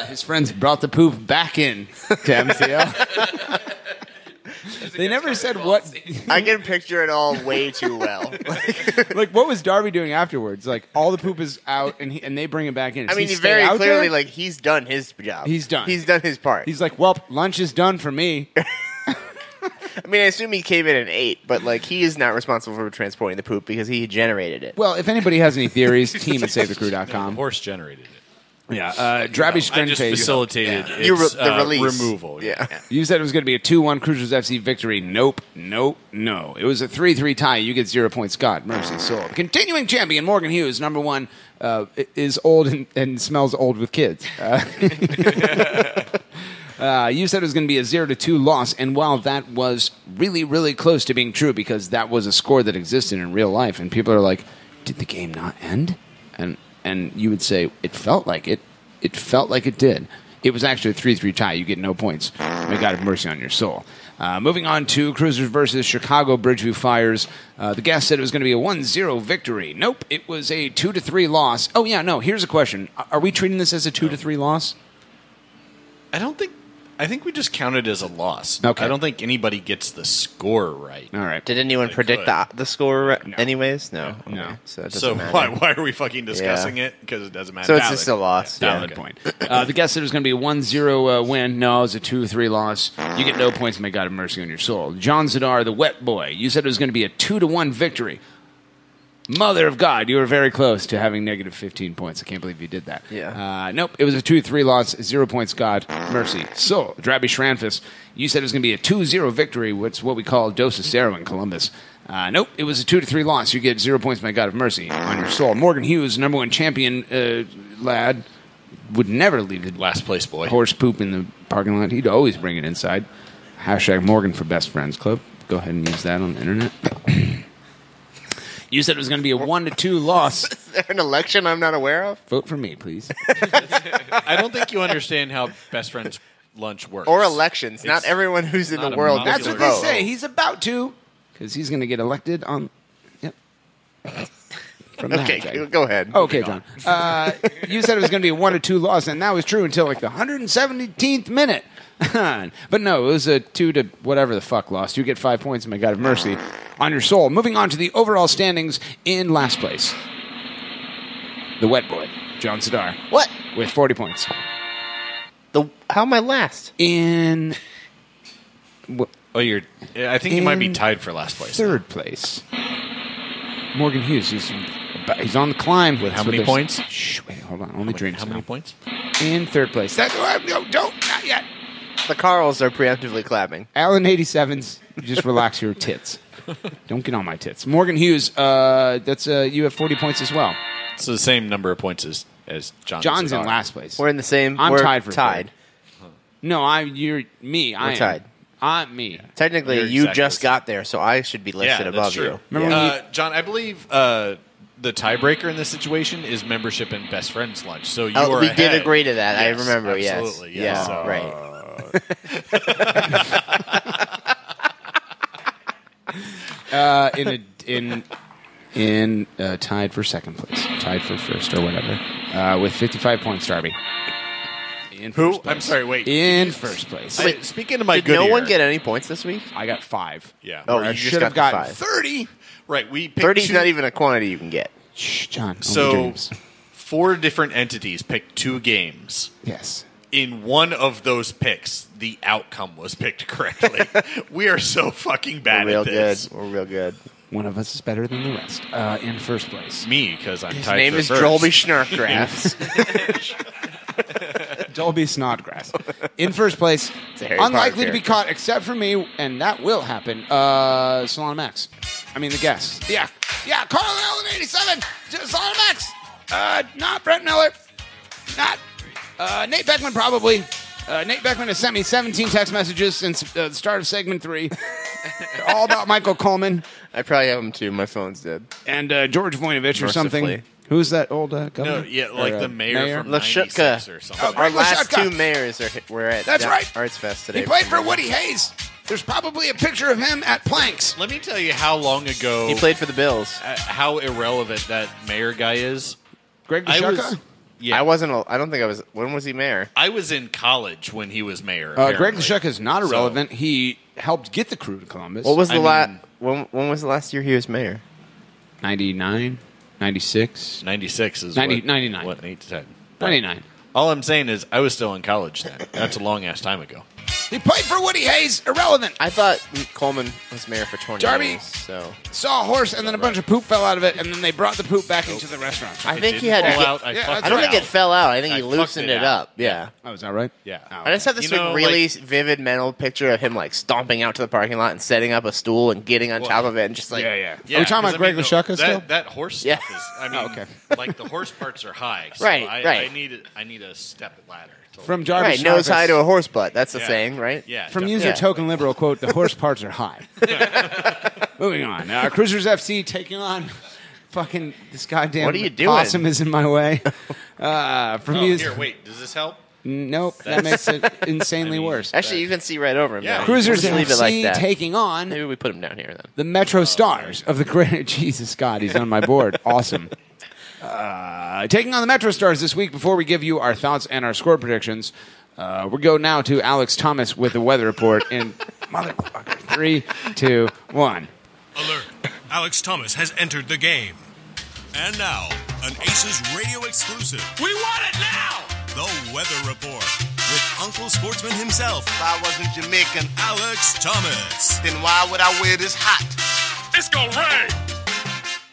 S6: His friends brought the poop back in to MCL. They never said what.
S13: I can picture it all way too well.
S6: Like, what was Darby doing afterwards? Like, all the poop is out, and they bring it back in.
S13: I mean, very clearly, like, he's done his job.
S6: He's done.
S13: He's done his part.
S6: He's like, well, lunch is done for me.
S13: I mean, I assume he came in and ate, but, like, he is not responsible for transporting the poop because he generated it.
S6: Well, if anybody has any theories, team@savethecrew.com.
S12: The horse generated it.
S6: Yeah, Drabby Scrinface.
S12: I just facilitated its
S13: the release.
S12: removal.
S13: Yeah.
S6: You said it was going to be a 2-1 Cruisers FC victory. Nope. No. It was a 3-3 tie. You get 0 points. God mercy soul. Continuing champion Morgan Hughes, number 1, is old and smells old with kids. You said it was going to be a 0-2 loss, and while that was really, really close to being true because that was a score that existed in real life, and people are like, did the game not end? And you would say, it felt like it. It felt like it did. It was actually a 3-3 tie. You get no points. May God have mercy on your soul. Moving on to Cruisers versus Chicago Bridgeview Fires. The guest said it was going to be a 1-0 victory. Nope, it was a 2-3 loss. Oh, yeah, no, here's a question. Are we treating this as a 2-3 loss?
S12: I don't think I think we just count it as a loss.
S6: Okay.
S12: I don't think anybody gets the score right.
S6: All right.
S13: Did anyone predict the score anyways? No.
S6: No.
S13: Okay. So, it
S12: So
S13: doesn't matter.
S12: why are we fucking discussing it? Because it doesn't matter.
S13: So it's just a loss.
S6: Valid
S13: Yeah.
S6: point. The guest said it was going to be a 1-0 win. No, it was a 2-3 loss. You get no points. May God have mercy on your soul. John Zadar, the wet boy. You said it was going to be a 2-1 victory. Mother of God, you were very close to having negative 15 points. I can't believe you did that.
S13: Yeah.
S6: Nope, it was a 2-3 loss, 0 points, God, mercy. So, Drabby Shranfus, you said it was going to be a 2-0 victory, which is what we call Dos Acero in Columbus. Nope, it was a 2-3 loss. You get 0 points, my God of mercy, on your soul. Morgan Hughes, number one champion lad, would never leave the
S12: last place boy
S6: horse poop in the parking lot. He'd always bring it inside. Hashtag Morgan for Best Friends Club. Go ahead and use that on the internet. You said it was going to be a 1-2 loss.
S13: Is there an election I'm not aware of?
S6: Vote for me, please.
S12: I don't think you understand how Best Friends Lunch works.
S13: Or elections. Not
S12: It's
S13: everyone who's in
S12: not
S13: the
S12: a
S13: world
S12: popular
S13: gets to
S6: That's what
S13: vote.
S6: they say. He's about to, because he's going to get elected on. Yep. From the
S13: Okay,
S6: hashtag.
S13: go ahead.
S6: Okay, John. You said it was going to be a 1-2 loss, and that was true until like the 117th minute. But no, it was a 2 to whatever the fuck loss. You get 5 points, my God of mercy, on your soul. Moving on to the overall standings in last place. The wet boy, John Sadar.
S13: What?
S6: With 40 points.
S13: How am I last?
S6: In
S12: Oh, you're. I think you might be tied for last place.
S6: third place. Morgan Hughes. He's on the climb.
S12: With how many points?
S6: Shh, wait, hold on. Only dreams.
S12: How many points?
S6: In third place. No, don't, not yet.
S13: The Carls are preemptively clapping.
S6: Alan 87s, just relax your tits. Don't get on my tits. Morgan Hughes, that's you have 40 points as well.
S12: It's the same number of points as John.
S6: John's in
S12: Zadar.
S6: last place.
S13: We're in the same.
S6: I'm
S13: we're
S6: tied for
S13: tied.
S6: third. No, you're me.
S13: We're tied.
S6: I'm me.
S13: Technically,
S12: You're
S13: you
S12: exactly
S13: just got there, so I should be listed
S12: Yeah, that's
S13: above
S12: true.
S13: you.
S6: Remember when
S12: John, I believe the tiebreaker in this situation is membership in Best Friends Lunch. So you are
S13: we did
S12: ahead.
S13: agree to that. I
S12: Yes,
S13: remember.
S12: absolutely,
S13: Yes.
S12: yes.
S13: Yeah.
S12: So-
S13: Right.
S6: Tied for second place, tied for first or whatever, with 55 points, Darby. In
S12: Who?
S6: first place.
S12: I'm sorry, wait.
S6: In first place.
S12: Wait, speaking of my
S13: Did
S12: good
S13: no one
S12: ear-
S13: get any points this week?
S6: I got 5.
S12: Yeah.
S13: Oh,
S6: I
S13: you just
S6: should have
S13: got the
S6: gotten
S13: 5.
S6: 30.
S12: Right. We picked
S13: 30 is
S12: two-
S13: not even a quantity you can get.
S6: Shh, John. Only
S12: So
S6: dreams.
S12: 4 different entities picked 2 games.
S6: Yes.
S12: In one of those picks, the outcome was picked correctly. We are so fucking bad
S13: We're real
S12: at this.
S13: good. We're real good.
S6: One of us is better than the rest. In first place.
S12: Me, because I'm
S13: His
S12: tied
S13: name
S12: for
S13: is
S12: first.
S13: Dolby Snarkgrass.
S6: Dolby Snodgrass. In first place,
S13: It's a Harry Potter
S6: unlikely to be
S13: character.
S6: caught except for me, and that will happen. Solana Max. I mean, the guest. Yeah. Yeah, Carl Allen 87. Solana Max. Not Brett Miller. Not Nate Beckman, probably. Nate Beckman has sent me 17 text messages since the start of segment 3. They're all about Michael Coleman.
S13: I probably have them too. My phone's dead.
S6: And George Voinovich or something.
S13: Mercifully.
S6: Who's that old governor?
S12: No, yeah, like
S6: Or,
S12: the mayor from
S13: Lashutka.
S12: 96 or something.
S13: Our last
S6: Lashutka.
S13: 2 mayors were at
S6: That's right.
S13: Arts Fest today.
S6: He played for Woody Hayes. There's probably a picture of him at Planks.
S12: Let me tell you how long ago...
S13: He played for the Bills.
S12: How irrelevant that mayor guy is.
S6: Greg
S12: I was-
S6: Lashutka?
S12: Yeah.
S13: I don't think I was. When was he mayor?
S12: I was in college when he was mayor.
S6: Greg
S12: apparently.
S6: Lashutka is not irrelevant. He helped get the crew to Columbus.
S13: What was the last?
S12: mean-
S13: When was the last year he was mayor?
S6: 99, 96,
S12: 96 is
S6: 90,
S12: what,
S6: 99.
S12: What, 8 to 10.
S6: 99.
S12: All I'm saying is I was still in college then. That's a long-ass time ago.
S6: He played for Woody Hayes. Irrelevant.
S13: I thought Coleman was mayor for 20
S6: Darby.
S13: years. So
S6: Saw a horse and then a bunch of poop fell out of it, and then they brought the poop back into the restaurant.
S13: I think he
S12: didn't
S13: had.
S12: fall out. I
S6: Yeah,
S12: fucked
S6: that's
S13: I don't
S12: it
S13: think
S12: out.
S13: it fell out. I think
S12: I
S13: he
S12: fucked
S13: loosened
S12: it
S13: it
S12: out.
S13: up. Yeah.
S6: Oh, is that right?
S12: Yeah.
S13: I just have this
S12: You know,
S13: really vivid mental picture of him like stomping out to the parking lot and setting up a stool and getting on top of it and just like
S6: Yeah.
S12: Yeah,
S6: Are we talking
S12: 'cause
S6: about Greg
S12: I mean,
S6: Lashutka still?
S12: That horse
S13: Yeah.
S12: stuff is, I mean,
S6: okay.
S12: like the horse parts are high. So
S13: Right,
S12: I
S13: right.
S12: need a step ladder. To
S6: From Jarvis
S13: right nose
S6: Sharkus.
S13: high to a horse butt. That's the
S12: Yeah.
S13: saying, right?
S12: Yeah.
S6: From
S12: definitely.
S6: user
S13: Yeah.
S6: token liberal quote, the horse parts are high. Moving on. Cruisers FC taking on fucking this goddamn
S13: What are you doing?
S6: possum is in my way. From
S12: Oh,
S6: user,
S12: here, wait. Does this help?
S6: nope, that makes it insanely worse.
S13: Actually, you can see right over him.
S12: Yeah.
S13: now.
S6: Cruisers
S13: We'll just leave it
S6: FC
S13: like that.
S6: taking on
S13: Maybe we put him down here then.
S6: the Metro Stars of the Great Jesus God. He's on my board. Awesome. Taking on the Metro Stars this week. Before we give you our thoughts and our score predictions, We go now to Alex Thomas with the weather report in motherfucker. 3, 2, 1.
S16: Alert. Alex Thomas has entered the game. And now, an ACES radio exclusive. We want it now! The Weather Report with Uncle Sportsman himself.
S3: If I wasn't Jamaican,
S16: Alex Thomas.
S3: then why would I wear this hat?
S16: It's gonna rain!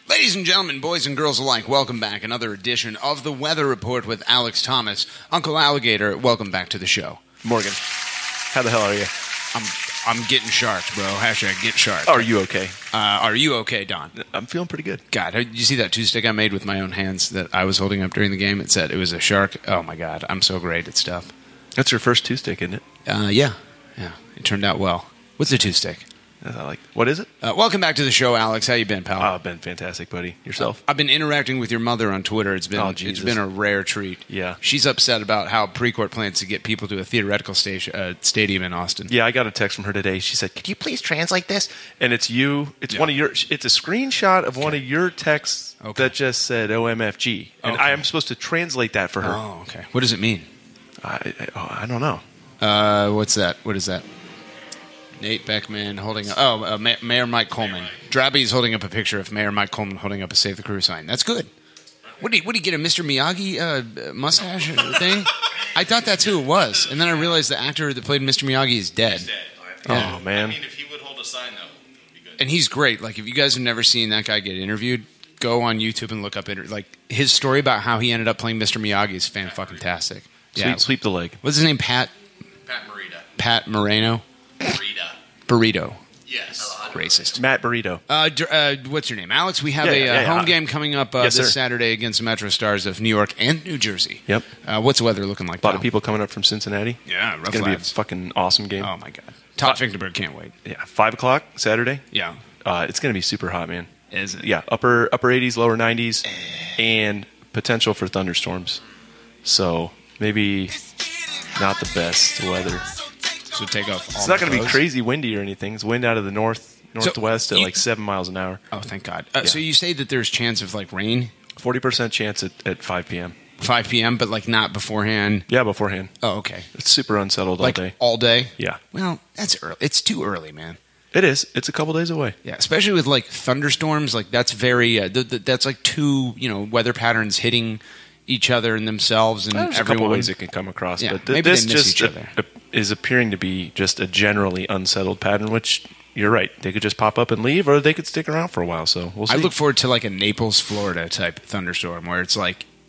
S6: Ladies and gentlemen, boys and girls alike, welcome back. Another edition of the Weather Report with Alex Thomas. Uncle Alligator, welcome back to the show.
S21: Morgan, how the hell are you?
S6: I'm getting sharked, bro. Hashtag get sharked.
S21: Are you okay?
S6: Are you okay, Don?
S21: I'm feeling pretty good.
S6: God, did you see that two-stick I made with my own hands that I was holding up during the game? It said it was a shark. Oh, my God. I'm so great at stuff.
S21: That's your first two-stick, isn't it?
S6: Yeah. It turned out well. What's a two-stick?
S21: What is it?
S6: Welcome back to the show, Alex. How you been, pal?
S21: Oh, been fantastic, buddy. Yourself?
S6: I've been interacting with your mother on Twitter. It's been a rare treat.
S21: Yeah.
S6: She's upset about how Precourt plans to get people to a theoretical stadium in Austin.
S21: Yeah, I got a text from her today. She said, "Could you please translate this?" And it's you. It's one of your. It's a screenshot of one of your texts that just said OMFG, and I am supposed to translate that for her.
S6: Oh, okay. What does it mean?
S21: I don't know.
S6: What's that? What is that? Nate Beckman holding up... Mayor Mike Coleman. Drabby's holding up a picture of Mayor Mike Coleman holding up a Save the Crew sign. That's good. What did he get, a Mr. Miyagi mustache thing? I thought that's who it was. And then I realized the actor that played Mr. Miyagi is dead.
S21: He's dead. Yeah. Oh, man.
S12: I mean, if he would hold a sign, though, it would be good.
S6: And he's great. Like, if you guys have never seen that guy get interviewed, go on YouTube and look up... his story about how he ended up playing Mr. Miyagi is fan-fucking-tastic.
S21: Sweep the leg.
S6: What's his name? Pat
S12: Morita.
S6: Pat Moreno? Burrito.
S12: Yes.
S6: Racist.
S21: Matt Burrito.
S6: What's your name? Alex, we have a home game coming up this Saturday against the Metro Stars of New York and New Jersey.
S21: Yep.
S6: What's the weather looking like?
S21: A lot of people coming up from Cincinnati.
S6: Yeah,
S21: it's going to be a fucking awesome game.
S6: Oh, my God. Todd Finkenberg can't wait.
S21: Yeah, 5 o'clock Saturday.
S6: Yeah.
S21: It's going to be super hot, man.
S6: Is it?
S21: Yeah, upper 80s, lower 90s, and potential for thunderstorms. So maybe not the best weather.
S6: So take off all
S21: It's not
S6: the
S21: going to be
S6: clothes?
S21: crazy windy or anything. It's wind out of the northwest at like 7 miles an hour.
S6: Oh, thank God. So you say that there's chance of rain?
S21: 40% chance at 5 p.m.
S6: 5 p.m., but not beforehand?
S21: Yeah, beforehand.
S6: Oh, okay.
S21: It's super unsettled all day.
S6: All day?
S21: Yeah.
S6: Well, that's early. It's too early, man.
S21: It is. It's a couple days away.
S6: Yeah, especially with thunderstorms. That's very. That's like two weather patterns hitting each other and themselves, and
S21: There's a couple ways it can come across,
S6: Yeah,
S21: but
S6: maybe
S21: this
S6: they miss
S21: just
S6: each other.
S21: is appearing to be just a generally unsettled pattern. Which you're right, they could just pop up and leave, or they could stick around for a while. So we'll see.
S6: I look forward to a Naples, Florida type thunderstorm where it's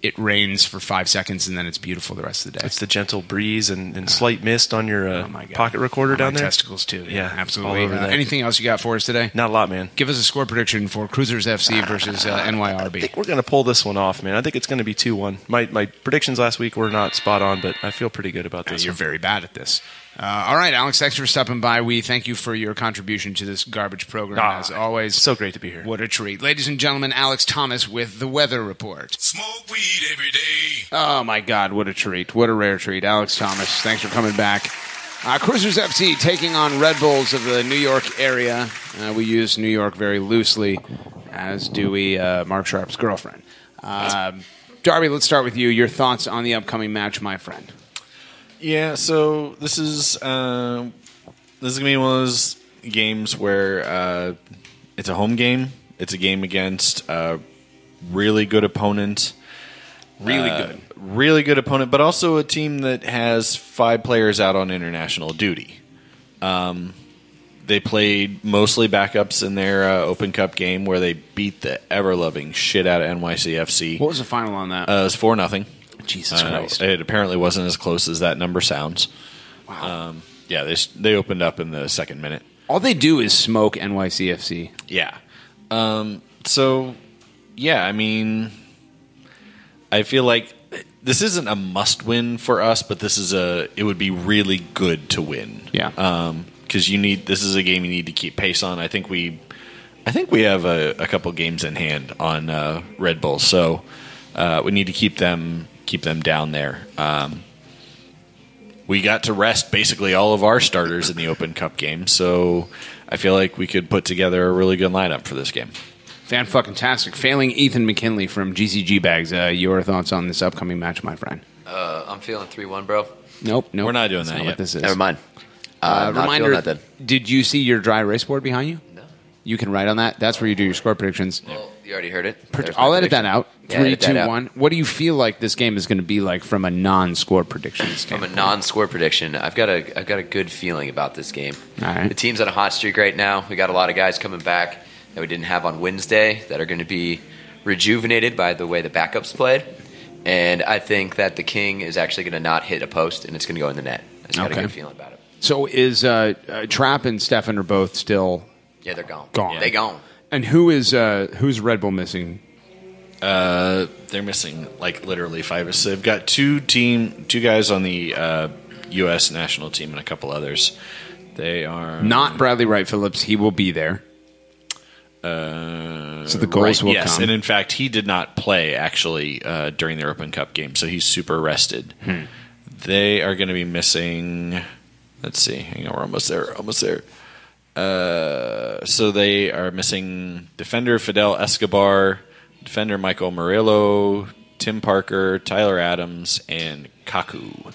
S6: it rains for 5 seconds and then it's beautiful the rest of the day.
S21: It's the gentle breeze and slight mist on your pocket recorder down
S6: my
S21: there.
S6: Testicles too.
S21: Yeah,
S6: absolutely.
S21: all over that.
S6: Anything else you got for us today?
S21: Not a lot, man.
S6: Give us a score prediction for Cruisers FC versus NYRB.
S21: I think we're going to pull this one off, man. I think it's going to be 2-1. My predictions last week were not spot on, but I feel pretty good about this.
S6: You're very bad at this. All right, Alex, thanks for stopping by. We thank you for your contribution to this garbage program, as always.
S21: So great to be here.
S6: What a treat. Ladies and gentlemen, Alex Thomas with the Weather Report.
S16: Smoke weed every day.
S6: Oh, my God, what a treat. What a rare treat. Alex Thomas, thanks for coming back. Cruisers FC taking on Red Bulls of the New York area. We use New York very loosely, as do we Mark Sharp's girlfriend. Darby, let's start with you. Your thoughts on the upcoming match, my friend.
S12: Yeah, so this is gonna be one of those games where it's a home game. It's a game against a really good opponent. Really good opponent, but also a team that has 5 players out on international duty. They played mostly backups in their Open Cup game where they beat the ever-loving shit out of NYCFC.
S6: What was the final on that?
S12: It was 4-0.
S6: Jesus Christ.
S12: It apparently wasn't as close as that number sounds.
S6: Wow.
S12: They opened up in the second minute.
S6: All they do is smoke NYCFC.
S12: Yeah. I mean, I feel like this isn't a must-win for us, but it would be really good to win.
S6: Yeah.
S12: Because this is a game you need to keep pace on. I think we have a couple games in hand on Red Bull, so we need to keep them down there. We got to rest basically all of our starters in the Open Cup game, so I feel like we could put together a really good lineup for this game.
S6: Fan-fucking-tastic. Failing Ethan McKinley from GCG Bags, your thoughts on this upcoming match, my friend?
S14: I'm feeling 3-1, bro.
S6: Nope.
S12: We're not doing
S6: That's
S12: that
S6: not
S12: yet.
S6: what this is.
S14: Never mind. Not feeling
S6: Reminder,
S14: that then.
S6: did you see your dry erase board behind you? No. You can write on that. That's where you do your score predictions.
S14: Well, you already heard it.
S6: I'll edit that out.
S14: Yeah,
S6: 3,
S14: edit that
S6: 2,
S14: out.
S6: 1. What do you feel like this game is going to be like from a non-score prediction
S14: From
S6: standpoint?
S14: a non-score prediction, I've got a good feeling about this game.
S6: All right.
S14: The team's on a hot streak right now. We got a lot of guys coming back that we didn't have on Wednesday that are going to be rejuvenated by the way the backups played. And I think that the King is actually going to not hit a post, and it's going to go in the net. I just got a good feeling about it.
S6: So is Trapp and Stefan are both still
S14: Yeah, they're gone.
S6: Gone.
S14: They gone.
S6: And who's Red Bull missing?
S12: They're missing like literally 5. So they've got two guys on the U.S. national team and a couple others. They are
S6: Not Bradley Wright Phillips. He will be there. So the goals will
S12: yes,
S6: come.
S12: and in fact, he did not play actually during their Open Cup game, so he's super rested. They are going to be missing. Let's see. Hang on, we're almost there. So they are missing defender Fidel Escobar, defender Michael Murillo, Tim Parker, Tyler Adams, and Kaku.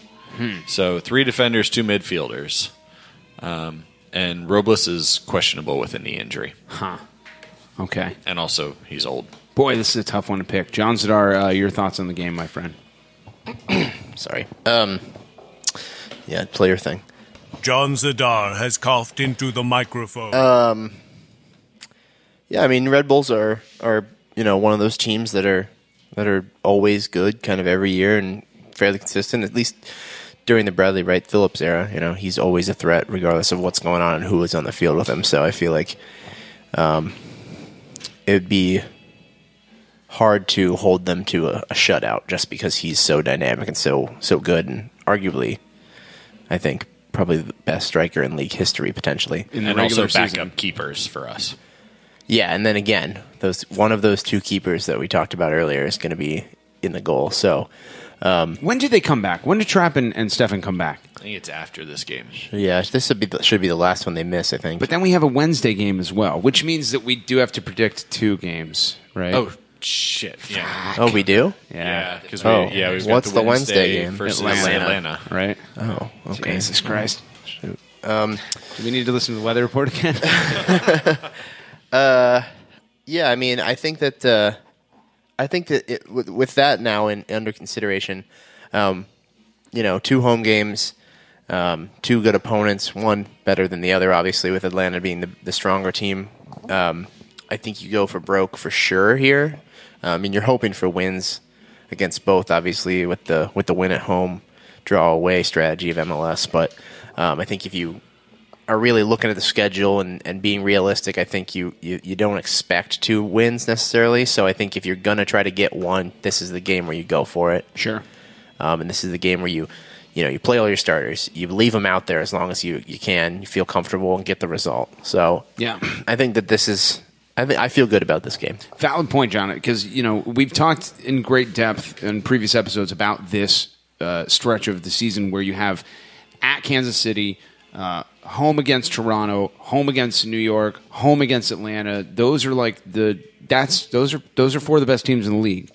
S12: So 3 defenders, 2 midfielders. And Robles is questionable with a knee injury.
S6: Okay.
S12: And also, he's old.
S6: Boy, this is a tough one to pick. John Zadar, your thoughts on the game, my friend?
S13: Sorry. Yeah, player thing.
S10: John Zadar has coughed into the microphone.
S13: Yeah, I mean, Red Bulls are one of those teams that are always good, kind of every year and fairly consistent. At least during the Bradley Wright Phillips era, he's always a threat, regardless of what's going on and who is on the field with him. So I feel like it'd be hard to hold them to a shutout just because he's so dynamic and so good, and arguably, I think, probably the best striker in league history potentially.
S12: And also backup keepers for us.
S13: Yeah, and then again, one of those 2 keepers that we talked about earlier is going to be in the goal. So
S6: when do they come back? When did Trapp and Stefan come back?
S12: I think it's after this game.
S13: Yeah, this should be the last one they miss, I think.
S6: But then we have a Wednesday game as well, which means that we do have to predict 2 games, right?
S12: Oh, shit. Yeah.
S13: Oh, we do?
S12: Yeah. Because
S13: we've got what's the Wednesday game?
S12: Versus Atlanta.
S6: Right?
S13: Oh, okay.
S6: Jesus Christ.
S13: Shoot.
S6: Do we need to listen to the weather report again?
S13: Yeah, I mean, I think that with that now under consideration, 2 home games, 2 good opponents, one better than the other, obviously, with Atlanta being the stronger team. I think you go for broke for sure here. I mean, you're hoping for wins against both, obviously, with the win at home, draw away strategy of MLS. But I think if you are really looking at the schedule and being realistic, I think you don't expect 2 wins necessarily. So I think if you're going to try to get one, this is the game where you go for it.
S6: Sure.
S13: And this is the game where you play all your starters. You leave them out there as long as you can. You feel comfortable and get the result. So
S6: yeah,
S13: I think that this is... I feel good about this game.
S6: Valid point, John, because we've talked in great depth in previous episodes about this stretch of the season where you have at Kansas City, home against Toronto, home against New York, home against Atlanta. Those are like those are 4 of the best teams in the league.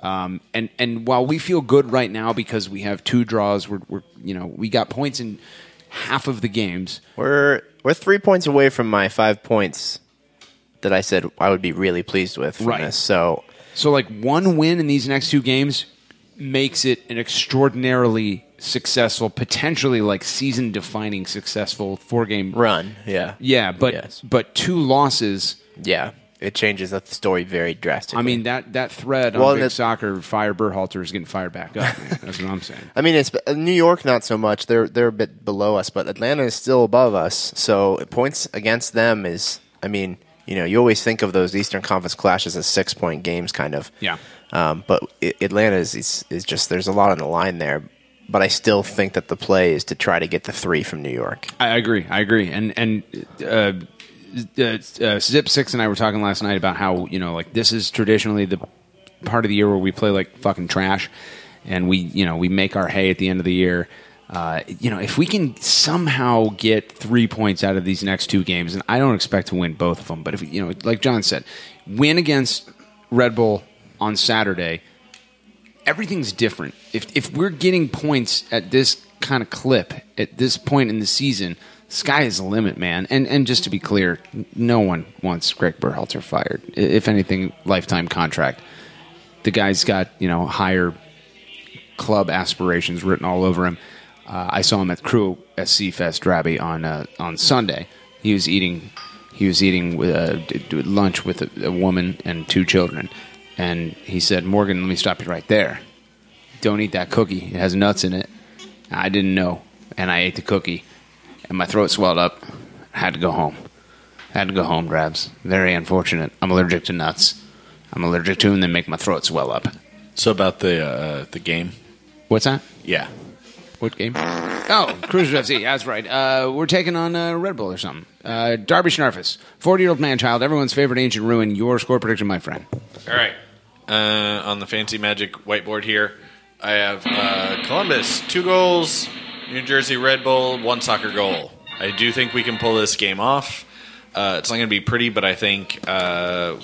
S6: And while we feel good right now because we have 2 draws, we got points in half of the games.
S13: We're 3 points away from my 5 points that I said I would be really pleased with from this. So
S6: like 1 win in these next 2 games makes it an extraordinarily successful, potentially like season-defining successful 4-game
S13: run. Yeah.
S6: Yeah, but 2 losses.
S13: Yeah, it changes the story very drastically.
S6: I mean, that thread on Big Soccer, fire Berhalter, is getting fired back up. Man. That's what I'm saying.
S13: I mean, it's New York, not so much. They're a bit below us, but Atlanta is still above us. So points against them is, I mean... you always think of those Eastern Conference clashes as 6-point games, kind of.
S6: Yeah.
S13: But Atlanta is just, there's a lot on the line there. But I still think that the play is to try to get the 3 from New York.
S6: I agree. And Zip 6 and I were talking last night about how, this is traditionally the part of the year where we play like fucking trash. And we make our hay at the end of the year. If we can somehow get 3 points out of these next 2 games, and I don't expect to win both of them, but if like John said, win against Red Bull on Saturday, everything's different. If we're getting points at this kind of clip at this point in the season, sky is the limit, man. And just to be clear, no one wants Greg Berhalter fired. If anything, lifetime contract. The guy's got, higher club aspirations written all over him. I saw him at Crew SC Fest Drabby on Sunday. He was eating with lunch with a woman and 2 children, and he said, "Morgan, let me stop you right there. Don't eat that cookie. It has nuts in it." I didn't know, and I ate the cookie, and my throat swelled up. I had to go home. Drabs. Very unfortunate. I'm allergic to nuts. I'm allergic to them. They make my throat swell up.
S12: So about the game.
S6: What's that?
S12: Yeah.
S6: What game? Oh, Cruisers FC. That's right. We're taking on Red Bull or something. Darby Schnarfus, 40-year-old man-child, everyone's favorite ancient ruin. Your score prediction, my friend.
S12: All right. On the Fancy Magic whiteboard here, I have Columbus, 2 goals, New Jersey Red Bull, 1 soccer goal. I do think we can pull this game off. It's not going to be pretty, but I think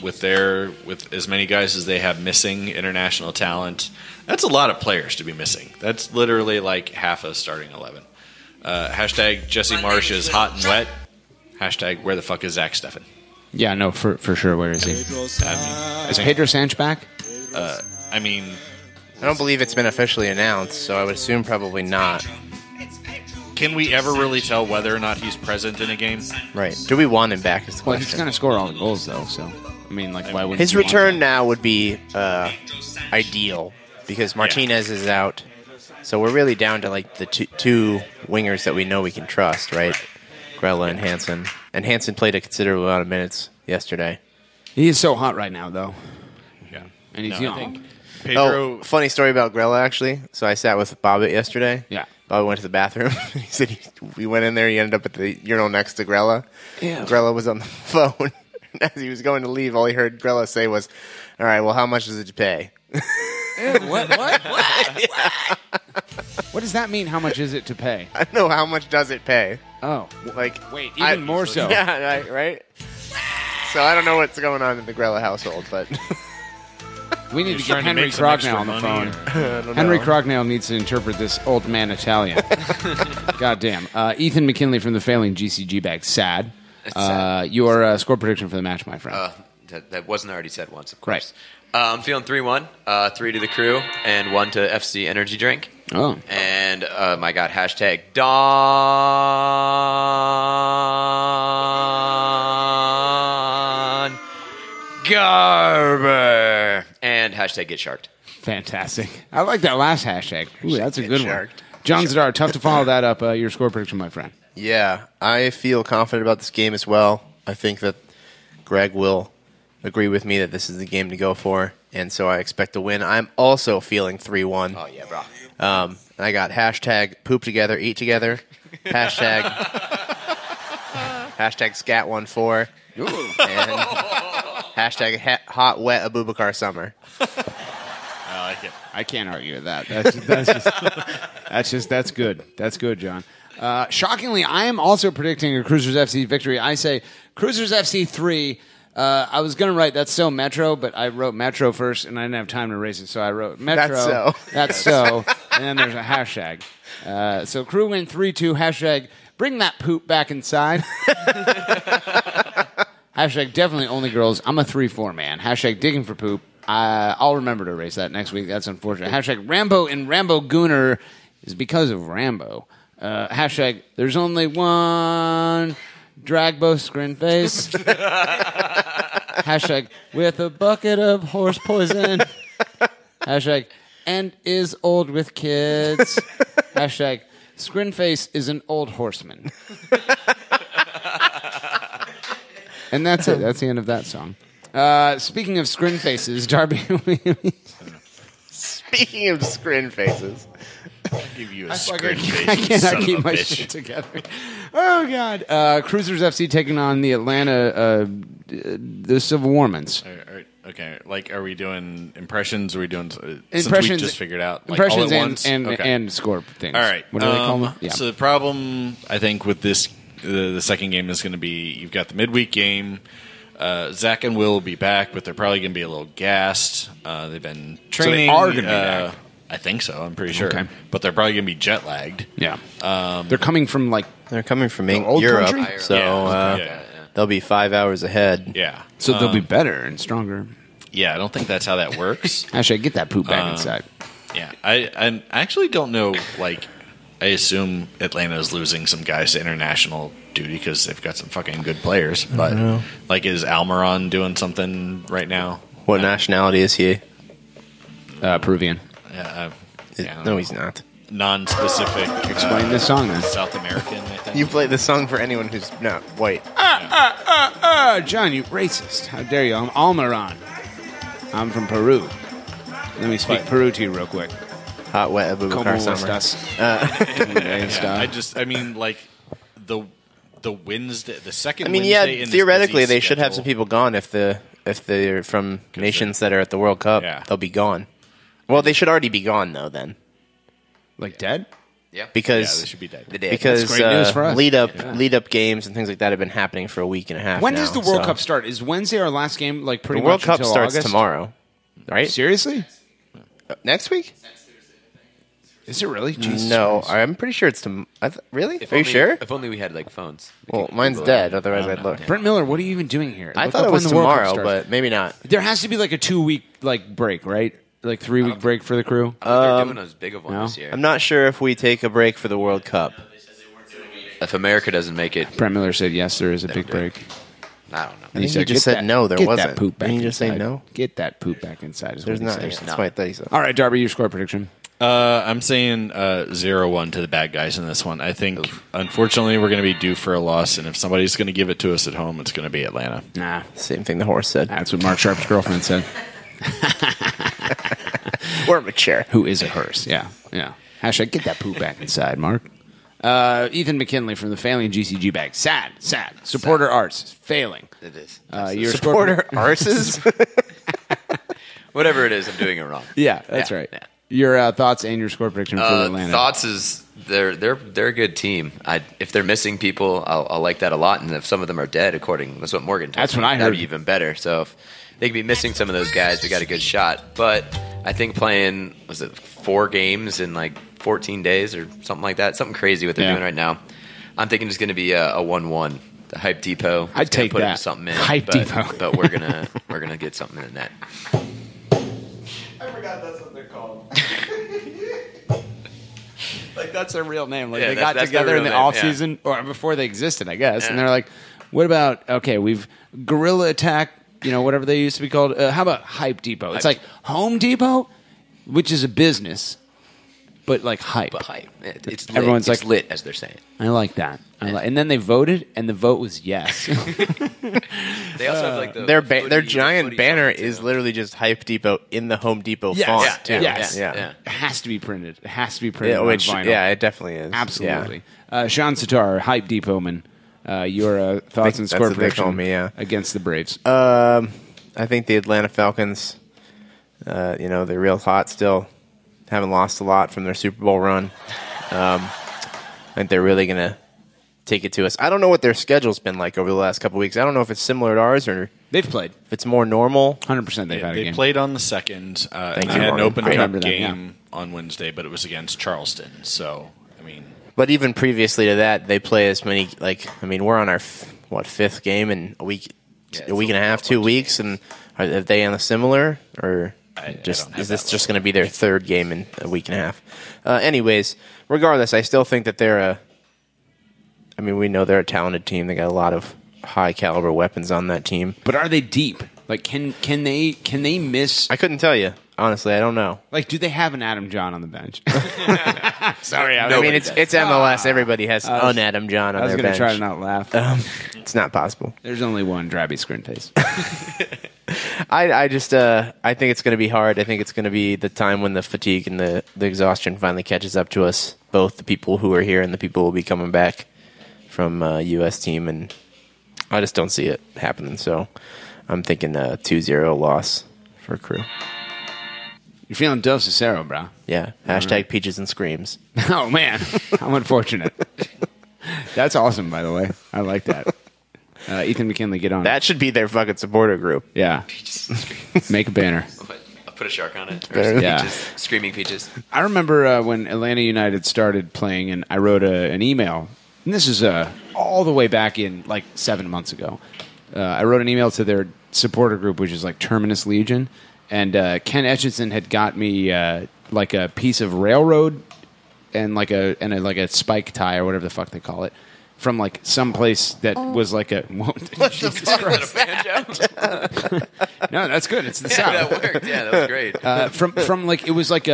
S12: with as many guys as they have missing international talent, that's a lot of players to be missing. That's literally like half a starting 11. Hashtag Jesse Marsh is hot and wet. Hashtag where the fuck is Zach Steffen?
S6: Yeah, no, for sure. Where is he? Is Pedro Sanch back?
S13: I don't believe it's been officially announced, so I would assume probably not.
S12: Can we ever really tell whether or not he's present in a game?
S13: Right. Do we want him back? Is the
S6: Well,
S13: question.
S6: he's going to score all the goals, though, so, why would
S13: His return now would be ideal because Martinez is out. So we're really down to like the two wingers that we know we can trust, right? Grella and Hansen. And Hansen played a considerable amount of minutes yesterday.
S6: He is so hot right now, though.
S12: Yeah.
S6: And he's young.
S13: Pedro... Oh, funny story about Grella, actually. So I sat with Bobbitt yesterday.
S6: Yeah.
S13: Bobbitt went to the bathroom. He said we went in there. He ended up at the urinal next to Grella.
S6: Yeah.
S13: Grella was on the phone. As he was going to leave, all he heard Grella say was, "All right, well, how much does it pay?"
S6: What? What does that mean? How much is it to pay?
S13: I don't know. How much does it pay?
S6: Oh.
S13: Like,
S6: wait, even more so.
S13: Yeah, right? So I don't know what's going on in the Grella household, but...
S6: We need to get Henry Crognell on the phone. Henry Crognell needs to interpret this old man Italian. Goddamn. Ethan McKinley from the failing GCG bag. Sad. Your score prediction for the match, my friend.
S14: That wasn't already said once, of course. Right. I'm feeling 3-1. 3 to the crew and 1 to FC Energy Drink.
S6: Oh.
S14: And, my God, hashtag Don Garber. And hashtag get sharked.
S6: Fantastic. I like that last hashtag. Ooh, that's a good one. John Zadar, tough to follow that up. Your score prediction, my friend.
S13: Yeah, I feel confident about this game as well. I think that Greg will agree with me that this is the game to go for, and so I expect to win. I'm also feeling 3-1.
S14: Oh, yeah, bro.
S13: And I got hashtag poop together, eat together, hashtag scat14, and hashtag hot, wet Abubakar summer.
S12: I like it.
S6: I can't argue with that. That's good. That's good, John. Shockingly, I am also predicting a Cruisers FC victory. I say Cruisers FC 3. I was going to write That's So Metro, but I wrote Metro first, and I didn't have time to erase it, so I wrote Metro.
S13: That's so.
S6: That's so. And then there's a hashtag. So crew win 3-2. Hashtag bring that poop back inside. Hashtag definitely only girls. I'm a 3-4 man. Hashtag digging for poop. I'll remember to erase that next week. That's unfortunate. Hashtag Rambo and Rambo Gooner is because of Rambo. Hashtag there's only one Dragbo Scrinface. Hashtag with a bucket of horse poison. Hashtag and is old with kids. Hashtag Scrinface is an old horseman. And that's it. That's the end of that song. Speaking of scrin faces, Darby.
S13: Speaking of scrin faces,
S12: I'll give you a scrin face.
S6: I cannot keep my shit together. Oh God! Cruisers FC taking on the Atlanta, the Civil Warmans.
S12: Okay, like, are we doing impressions? Or are we doing
S6: impressions?
S12: Since we just figured out like,
S6: impressions
S12: all at once?
S6: and score things.
S12: All right.
S6: What do they call them? Yeah.
S12: So the problem, I think, with this, the second game is going to be you've got the midweek game. Zach and Will be back, but they're probably going to be a little gassed. They've been training.
S6: So they are going to be back.
S12: I think so. I'm pretty sure.
S6: Okay.
S12: But they're probably going to be jet lagged.
S6: Yeah.
S12: They're
S6: coming from
S13: Europe,
S6: country?
S13: so they'll be 5 hours ahead.
S12: Yeah.
S6: So they'll be better and stronger.
S12: Yeah, I don't think that's how that works.
S6: Actually, get that poop back inside.
S12: Yeah, I actually don't know. Like, I assume Atlanta's losing some guys to international duty because they've got some fucking good players. But
S13: know.
S12: like, is Almiron doing something right now?
S13: What nationality is he?
S6: Peruvian.
S12: Yeah,
S13: no, he's not.
S12: Non-specific.
S6: Explain this song then.
S12: South American, I think.
S13: You play this song for anyone who's not white.
S6: John, you racist. How dare you? I'm Almiron. I'm from Peru. Let me speak Peru to you real quick.
S13: Hot, wet, Abubakar summer.
S12: I mean, like, the Wednesday, the second
S13: I mean,
S12: Wednesday
S13: yeah,
S12: in
S13: theoretically,
S12: this busy
S13: they should have
S12: schedule.
S13: some people gone if they're from nations that are at the World Cup. They'll be gone. Well, they should already be gone, though, then.
S6: Like dead?
S14: Yeah.
S13: Because
S12: they should be dead.
S13: Because
S6: That's great news for us.
S13: lead up games and things like that have been happening for a week and a half.
S6: When
S13: now,
S6: does the World
S13: so-
S6: Cup start? Is Wednesday our last game? Like pretty
S13: The World
S6: much
S13: Cup
S6: until
S13: starts
S6: August?
S13: tomorrow, right?
S6: Seriously?
S13: Next week?
S6: Is it really? Jesus
S13: No,
S6: Christ.
S13: I'm pretty sure it's really.
S14: If
S13: Are you
S14: only-
S13: sure?
S14: If only we had like phones.
S13: Well, mine's dead. Otherwise, I'd look.
S6: Brent Miller, what are you even doing here?
S13: I
S6: Look
S13: thought
S6: up
S13: it was
S6: when the World Cup
S13: tomorrow,
S6: starts.
S13: but maybe not.
S6: There has to be like a 2-week like break, right? Like 3-week break for the crew.
S14: They're doing as big of one this year.
S13: I'm not sure if we take a break for the World Cup.
S14: If America doesn't make it,
S6: Brent Miller said yes, there is a big break.
S14: I don't know.
S6: And he
S13: think he
S6: said,
S13: just
S6: "Get
S13: said no, there
S6: get
S13: wasn't."
S6: that poop back
S13: Didn't he just say
S6: inside.
S13: no?
S6: Get that poop back inside. Is
S13: There's
S6: what
S13: not.
S6: he said.
S13: That's why I thought he said.
S6: All right, Darby, your score prediction.
S12: I'm saying 0-1 to the bad guys in this one. I think, unfortunately, we're going to be due for a loss, and if somebody's going to give it to us at home, it's going to be Atlanta.
S6: Nah.
S13: Same thing the horse said.
S6: That's what Mark Sharp's girlfriend said.
S13: We're mature.
S6: Who is a hearse? Yeah, yeah. Hashtag get that poop back inside, Mark. Ethan McKinley from the failing GCG bag. Sad. Supporter arts is failing.
S14: It is.
S6: Your
S13: Supporter arses?
S14: Whatever it is, I'm doing it wrong.
S6: Yeah, that's right.
S14: Yeah.
S6: Your thoughts and your score prediction for Atlanta.
S14: Thoughts is they're a good team. If they're missing people, I'll like that a lot. And if some of them are dead, that's what Morgan told
S6: That's
S14: me,
S6: what I heard.
S14: That'd be even better. So if they could be missing some of those guys, we got a good shot. But I think playing 4 games in like 14 days or something like that, something crazy what they're doing right now. I'm thinking it's going to be a 1-1. The Hype Depot.
S6: I'd take
S14: put
S6: that.
S14: something in.
S6: Hype Depot.
S14: But we're gonna get something in the net.
S6: I forgot that's what they're called. Like that's their real name. Like
S14: Yeah,
S6: they
S14: that's-
S6: got
S14: that's their
S6: together in
S14: real
S6: the
S14: name,
S6: off season or before they existed, I guess. And
S14: Yeah.
S6: they're like, "What about we've Guerrilla Attack, whatever they used to be called. How about Hype Depot? It's like Home Depot, which is a business, but like hype.
S14: But hype. It's lit.
S6: Everyone's
S14: It's
S6: like
S14: lit, as they're saying.
S6: I like that. And then they voted, and the vote was yes.
S14: They also have like
S13: Their giant banner is literally just Hype Depot in the Home Depot font. Too.
S6: Yes.
S13: Yeah.
S6: It has to be printed. It has to be printed
S13: Yeah,
S6: on
S13: which
S6: vinyl.
S13: it definitely is.
S6: Absolutely. Sean Sitar, Hype Depotman, your thoughts and
S13: That's
S6: score
S13: what they
S6: prediction
S13: call me, yeah.
S6: against the Braves.
S13: I think the Atlanta Falcons, they're real hot still. Haven't lost a lot from their Super Bowl run. I think they're really going to take it to us. I don't know what their schedule's been like over the last couple weeks. I don't know if it's similar to ours or
S6: they've played.
S13: If it's more normal.
S6: 100% they've had a
S12: They
S6: game.
S12: played on the 2nd.
S13: Thank
S12: and
S13: you,
S12: they had an
S13: Morgan.
S12: Open
S13: I
S12: Cup
S13: remember that,
S12: game on Wednesday, but it was against Charleston. So, I mean...
S13: But even previously to that, they play as many, we're on our, 5th game in a week and a half, 2 weeks, and are they on a similar, or is this just going to be their 3rd game in a week and a half? Anyways, regardless, I still think that they're we know they're a talented team. They got a lot of high caliber weapons on that team.
S6: But are they deep? Like, can they miss?
S13: I couldn't tell you. Honestly, I don't know.
S6: Like, do they have an Adam John on the bench? Sorry,
S13: it's MLS. Everybody has an Adam John on their bench.
S6: I was going to try to not laugh.
S13: It's not possible.
S6: There's only one Drabby Screenface.
S13: I think it's going to be hard. I think it's going to be the time when the fatigue and the exhaustion finally catches up to us, both the people who are here and the people who will be coming back from U.S. team, and I just don't see it happening. So I'm thinking a 2-0 loss for Crew.
S6: You're feeling Dos Cicero, bro.
S13: Yeah. Hashtag Peaches and Screams.
S6: Oh, man. How unfortunate. That's awesome, by the way. I like that. Ethan McKinley, get on.
S13: That should be their fucking supporter group.
S6: Yeah. Make a banner.
S14: Put a shark on it.
S6: Better
S14: Or
S6: than-
S14: peaches, screaming peaches.
S6: I remember when Atlanta United started playing, and I wrote an email. And this is all the way back in like 7 months ago. I wrote an email to their supporter group, which is like Terminus Legion, and Ken Etchison had got me like a piece of railroad and like a spike tie or whatever the fuck they call it. From like some place that was like a what
S14: the fuck was that?
S6: No, that's good. It's the
S14: Yeah,
S6: South.
S14: that worked. Yeah, that was great.
S6: From like it was like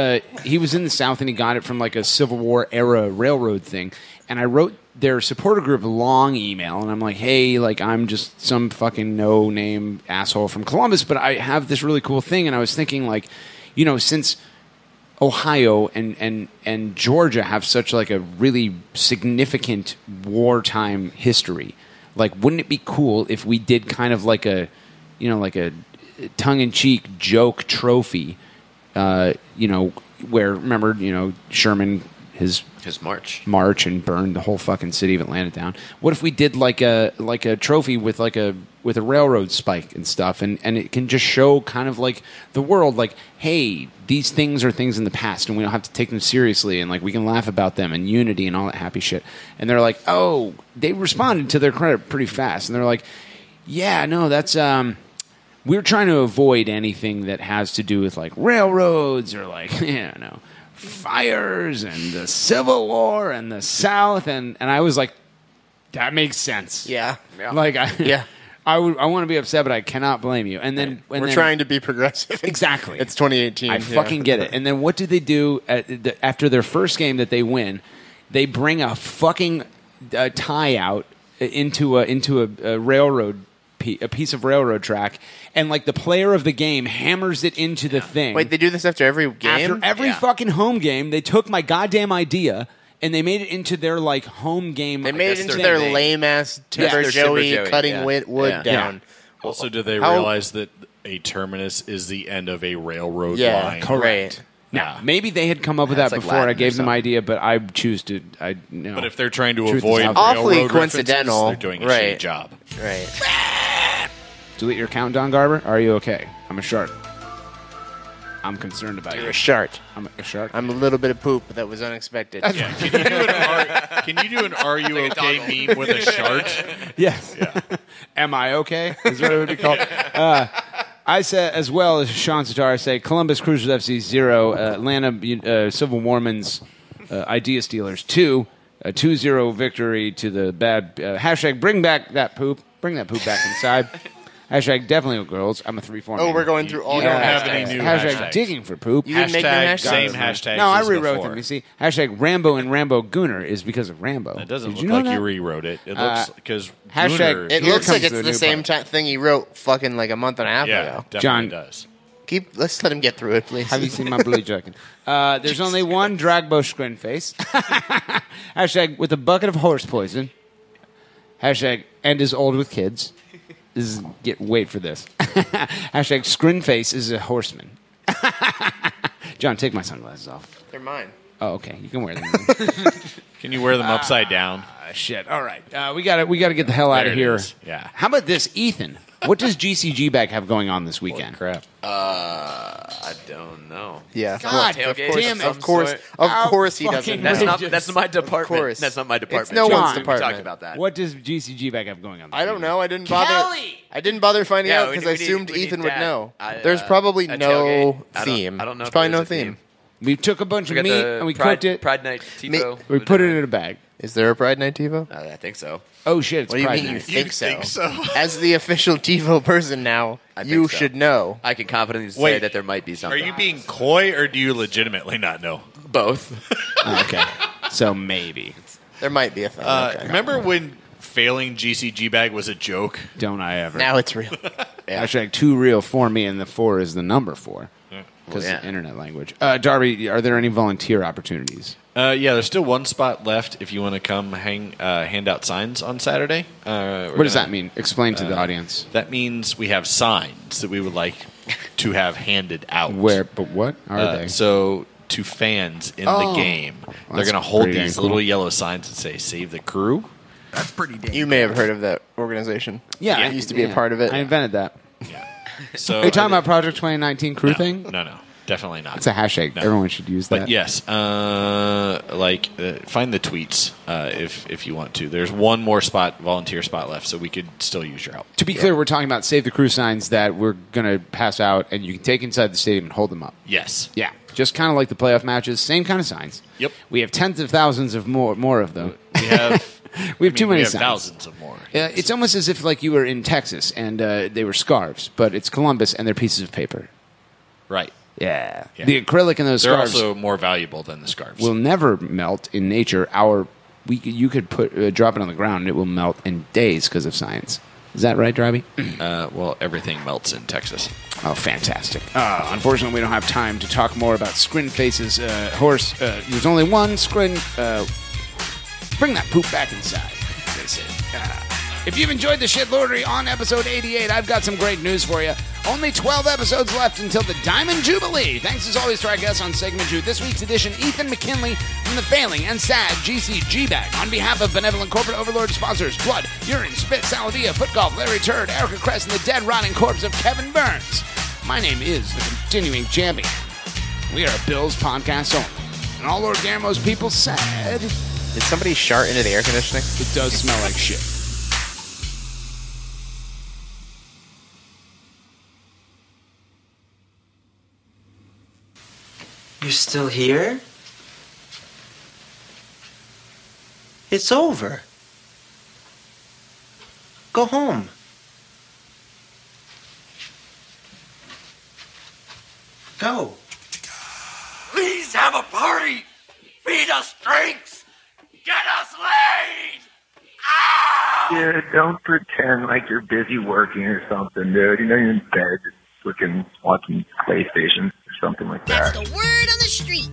S6: he was in the South and he got it from like a Civil War era railroad thing. And I wrote their supporter group a long email and I'm like, hey, like I'm just some fucking no name asshole from Columbus, but I have this really cool thing. And I was thinking like, you know, since Ohio and Georgia have such like a really significant wartime history. Like, wouldn't it be cool if we did kind of like a, you know, like a tongue-in-cheek joke trophy? You know, where remember, you know, Sherman his march and burned the whole fucking city of Atlanta down. What if we did like a trophy with a railroad spike and stuff, and it can just show kind of like the world, like, hey, these things are things in the past, and we don't have to take them seriously, and like we can laugh about them and unity and all that happy shit. And they're like, oh, they responded to their credit pretty fast, and they're like, yeah, no, that's we're trying to avoid anything that has to do with like railroads or like fires and the Civil War and the South, and I was like, that makes sense.
S13: Yeah.
S6: Like I want to be upset, but I cannot blame you. And then
S13: we're trying to be progressive.
S6: Exactly.
S13: It's 2018.
S6: I fucking get it. And then what do they do after their first game that they win? They bring a fucking tie out into a railroad, a piece of railroad track, and like the player of the game hammers it into the thing.
S13: Wait, they do this after every game?
S6: After every fucking home game, they took my goddamn idea and they made it into their like home game.
S13: They made it into their lame ass Timber Joey cutting wood down.
S12: Also, do they realize that a terminus is the end of a railroad line?
S6: Correct. Now, maybe they had come up with that
S12: like
S6: before.
S12: Latin
S6: I
S12: or
S6: gave them
S12: something.
S6: idea, but I choose to. But
S12: if they're trying to
S6: Truth is
S12: avoid
S6: out there.
S13: Awfully
S12: railroad
S13: coincidental.
S12: references, they're doing a
S13: Right.
S12: shitty job.
S13: Right.
S6: Delete your account, Don Garber. Are you okay? I'm a shark. I'm concerned about you.
S13: You're a shark.
S6: I'm a shark.
S13: I'm a little bit of poop that was unexpected.
S12: Yeah. Can you do an "Are you okay" meme with a shark?
S6: Yes.
S12: Yeah.
S6: Am I okay? Is what it would be called. I said, as well as Sean Sitar, I say Columbus Cruisers FC 0, Atlanta Civil Warmen's Idea Stealers 2, a 2-0 victory to the bad. Hashtag bring back that poop. Bring that poop back inside. Hashtag definitely girls. I'm a 3-4.
S13: Oh, we're going through all
S12: You don't
S13: your
S12: have
S13: hashtags.
S12: any new
S6: Hashtag
S12: hashtags.
S6: digging for poop.
S13: You didn't make new hashtags?
S12: Same hashtags.
S6: No, I
S12: as
S6: rewrote
S12: before.
S6: them. You see, hashtag Rambo and Rambo Gooner is because of Rambo.
S12: It doesn't
S6: Did
S12: look
S6: you know
S12: like
S6: that?
S12: you rewrote it. It looks because
S6: hashtag-
S13: It
S6: Here
S13: looks
S6: comes
S13: like it's
S6: the
S13: the
S6: new
S13: same
S6: part.
S13: thing you wrote fucking like a month and a half
S12: Yeah,
S13: ago.
S12: definitely
S6: John-
S12: does.
S13: Let's let him get through it, please.
S6: Have you seen my blue jacket? There's only one Dragbo screen face. Hashtag with a bucket of horse poison. Hashtag and is old with kids. Wait for this. Hashtag screen face is a horseman. John, take my sunglasses off.
S13: They're mine.
S6: Oh, okay. You can wear them.
S12: Can you wear them upside down?
S6: Shit. All right. We got to get the hell out
S12: There
S6: of
S12: it
S6: here.
S12: is. Yeah.
S6: How about this, Ethan? What does GCG Bag have going on this weekend?
S12: Crap.
S14: I don't know.
S13: Yeah.
S6: God
S14: Tailgate
S6: damn it.
S14: of
S13: Of course,
S14: sort.
S13: of course he
S6: fucking
S13: doesn't.
S14: That's
S13: know.
S14: not. That's my department.
S13: course.
S14: That's not my department.
S13: no one's
S14: John,
S13: department.
S14: We talked about that.
S6: What does GCG Bag have going on this
S13: I don't
S6: weekend?
S13: know. I didn't bother.
S6: Kelly!
S13: I didn't bother finding
S14: Yeah,
S13: out
S14: we
S13: because I
S14: need-
S13: assumed
S14: we need
S13: Ethan would
S14: that.
S13: know.
S14: I-
S13: There's probably
S14: a
S13: no
S14: tailgate.
S13: theme.
S14: I don't know
S13: There's
S14: if
S13: probably
S14: there
S13: no
S14: is a
S13: theme.
S6: We took a bunch
S14: We
S6: of
S14: got
S6: meat
S14: the
S6: and we
S14: Pride,
S6: cooked it.
S14: Pride Night TiVo.
S6: We put it in a bag.
S13: Is there a Pride Night TiVo?
S14: I think so.
S6: Oh shit! It's
S13: What do you
S6: Pride
S13: mean you
S6: Night.
S13: think so?
S12: think so?
S13: As the official TiVo person now,
S14: I think
S13: you
S14: so.
S13: should know.
S14: I can confidently say
S12: Wait,
S14: that there might be
S12: Are
S14: something.
S12: you being coy or do you legitimately not know?
S14: both?
S6: Okay, so maybe.
S13: There might be a thing. Okay.
S12: Remember when failing GCG Bag was a joke?
S6: Don't I ever?
S13: Now it's real.
S6: Hashtag 2 real for me, and the 4 is the number 4 because
S14: Well, yeah.
S6: internet language. Darby, are there any volunteer opportunities?
S12: Yeah, there's still one spot left if you want to come hand out signs on Saturday.
S6: What does that mean? Explain to the audience.
S12: That means we have signs that we would like to have handed out.
S6: Where? But what are they?
S12: So to fans in the game, they're
S6: that's
S12: going to hold
S6: pretty
S12: these
S6: cool.
S12: little yellow signs that say "Save the Crew."
S19: That's pretty damn.
S13: You may have heard of that organization.
S6: Yeah,
S13: I used to be a part of it.
S6: I invented that.
S12: So
S6: Are you talking about Project 2019 crew thing?
S12: No, definitely not.
S6: It's a hashtag.
S12: No.
S6: Everyone should use that.
S12: But yes, find the tweets if you want to. There's one more volunteer spot left, so we could still use your help.
S6: To be clear, we're talking about Save the Crew signs that we're going to pass out, and you can take inside the stadium and hold them up.
S12: Yes.
S6: Yeah, just kind of like the playoff matches, same kind of signs.
S12: Yep.
S6: We have tens of thousands of more of them.
S12: We have
S6: too many
S12: we have
S6: signs.
S12: thousands of more.
S6: It's almost as if like you were in Texas and they were scarves, but it's Columbus and they're pieces of paper.
S12: Right.
S6: Yeah. The acrylic in those
S12: They're
S6: scarves
S12: also more valuable than the scarves.
S6: will never melt in nature. You could drop it on the ground and it will melt in days because of science. Is that right, Drabby?
S12: Well, everything melts in Texas.
S6: Oh, fantastic. Unfortunately, we don't have time to talk more about Scrin Face's horse. There's only one Scrin. Bring that poop back inside, they say. If you've enjoyed the Shit Lordery on episode 88, I've got some great news for you. Only 12 episodes left until the Diamond Jubilee. Thanks as always to our guests on Segment 2. This week's edition, Ethan McKinley from the failing and sad GCG Bag. On behalf of benevolent corporate overlord sponsors, Blood, Urine, Spit, Saladia, Foot Golf, Larry Turd, Erica Crest, and the dead rotting corpse of Kevin Burns. My name is the continuing champion. We are a Bills podcast only. And all Lord Guillermo's people said...
S13: Did somebody shart into the air conditioning?
S6: It does smell like shit.
S5: You're still here? It's over. Go home. Go.
S17: Please have a party. Feed us drinks. Get us laid.
S22: Dude, don't pretend like you're busy working or something, dude. You know you're in bed just watching PlayStation or something like that.
S23: That's the word on the street.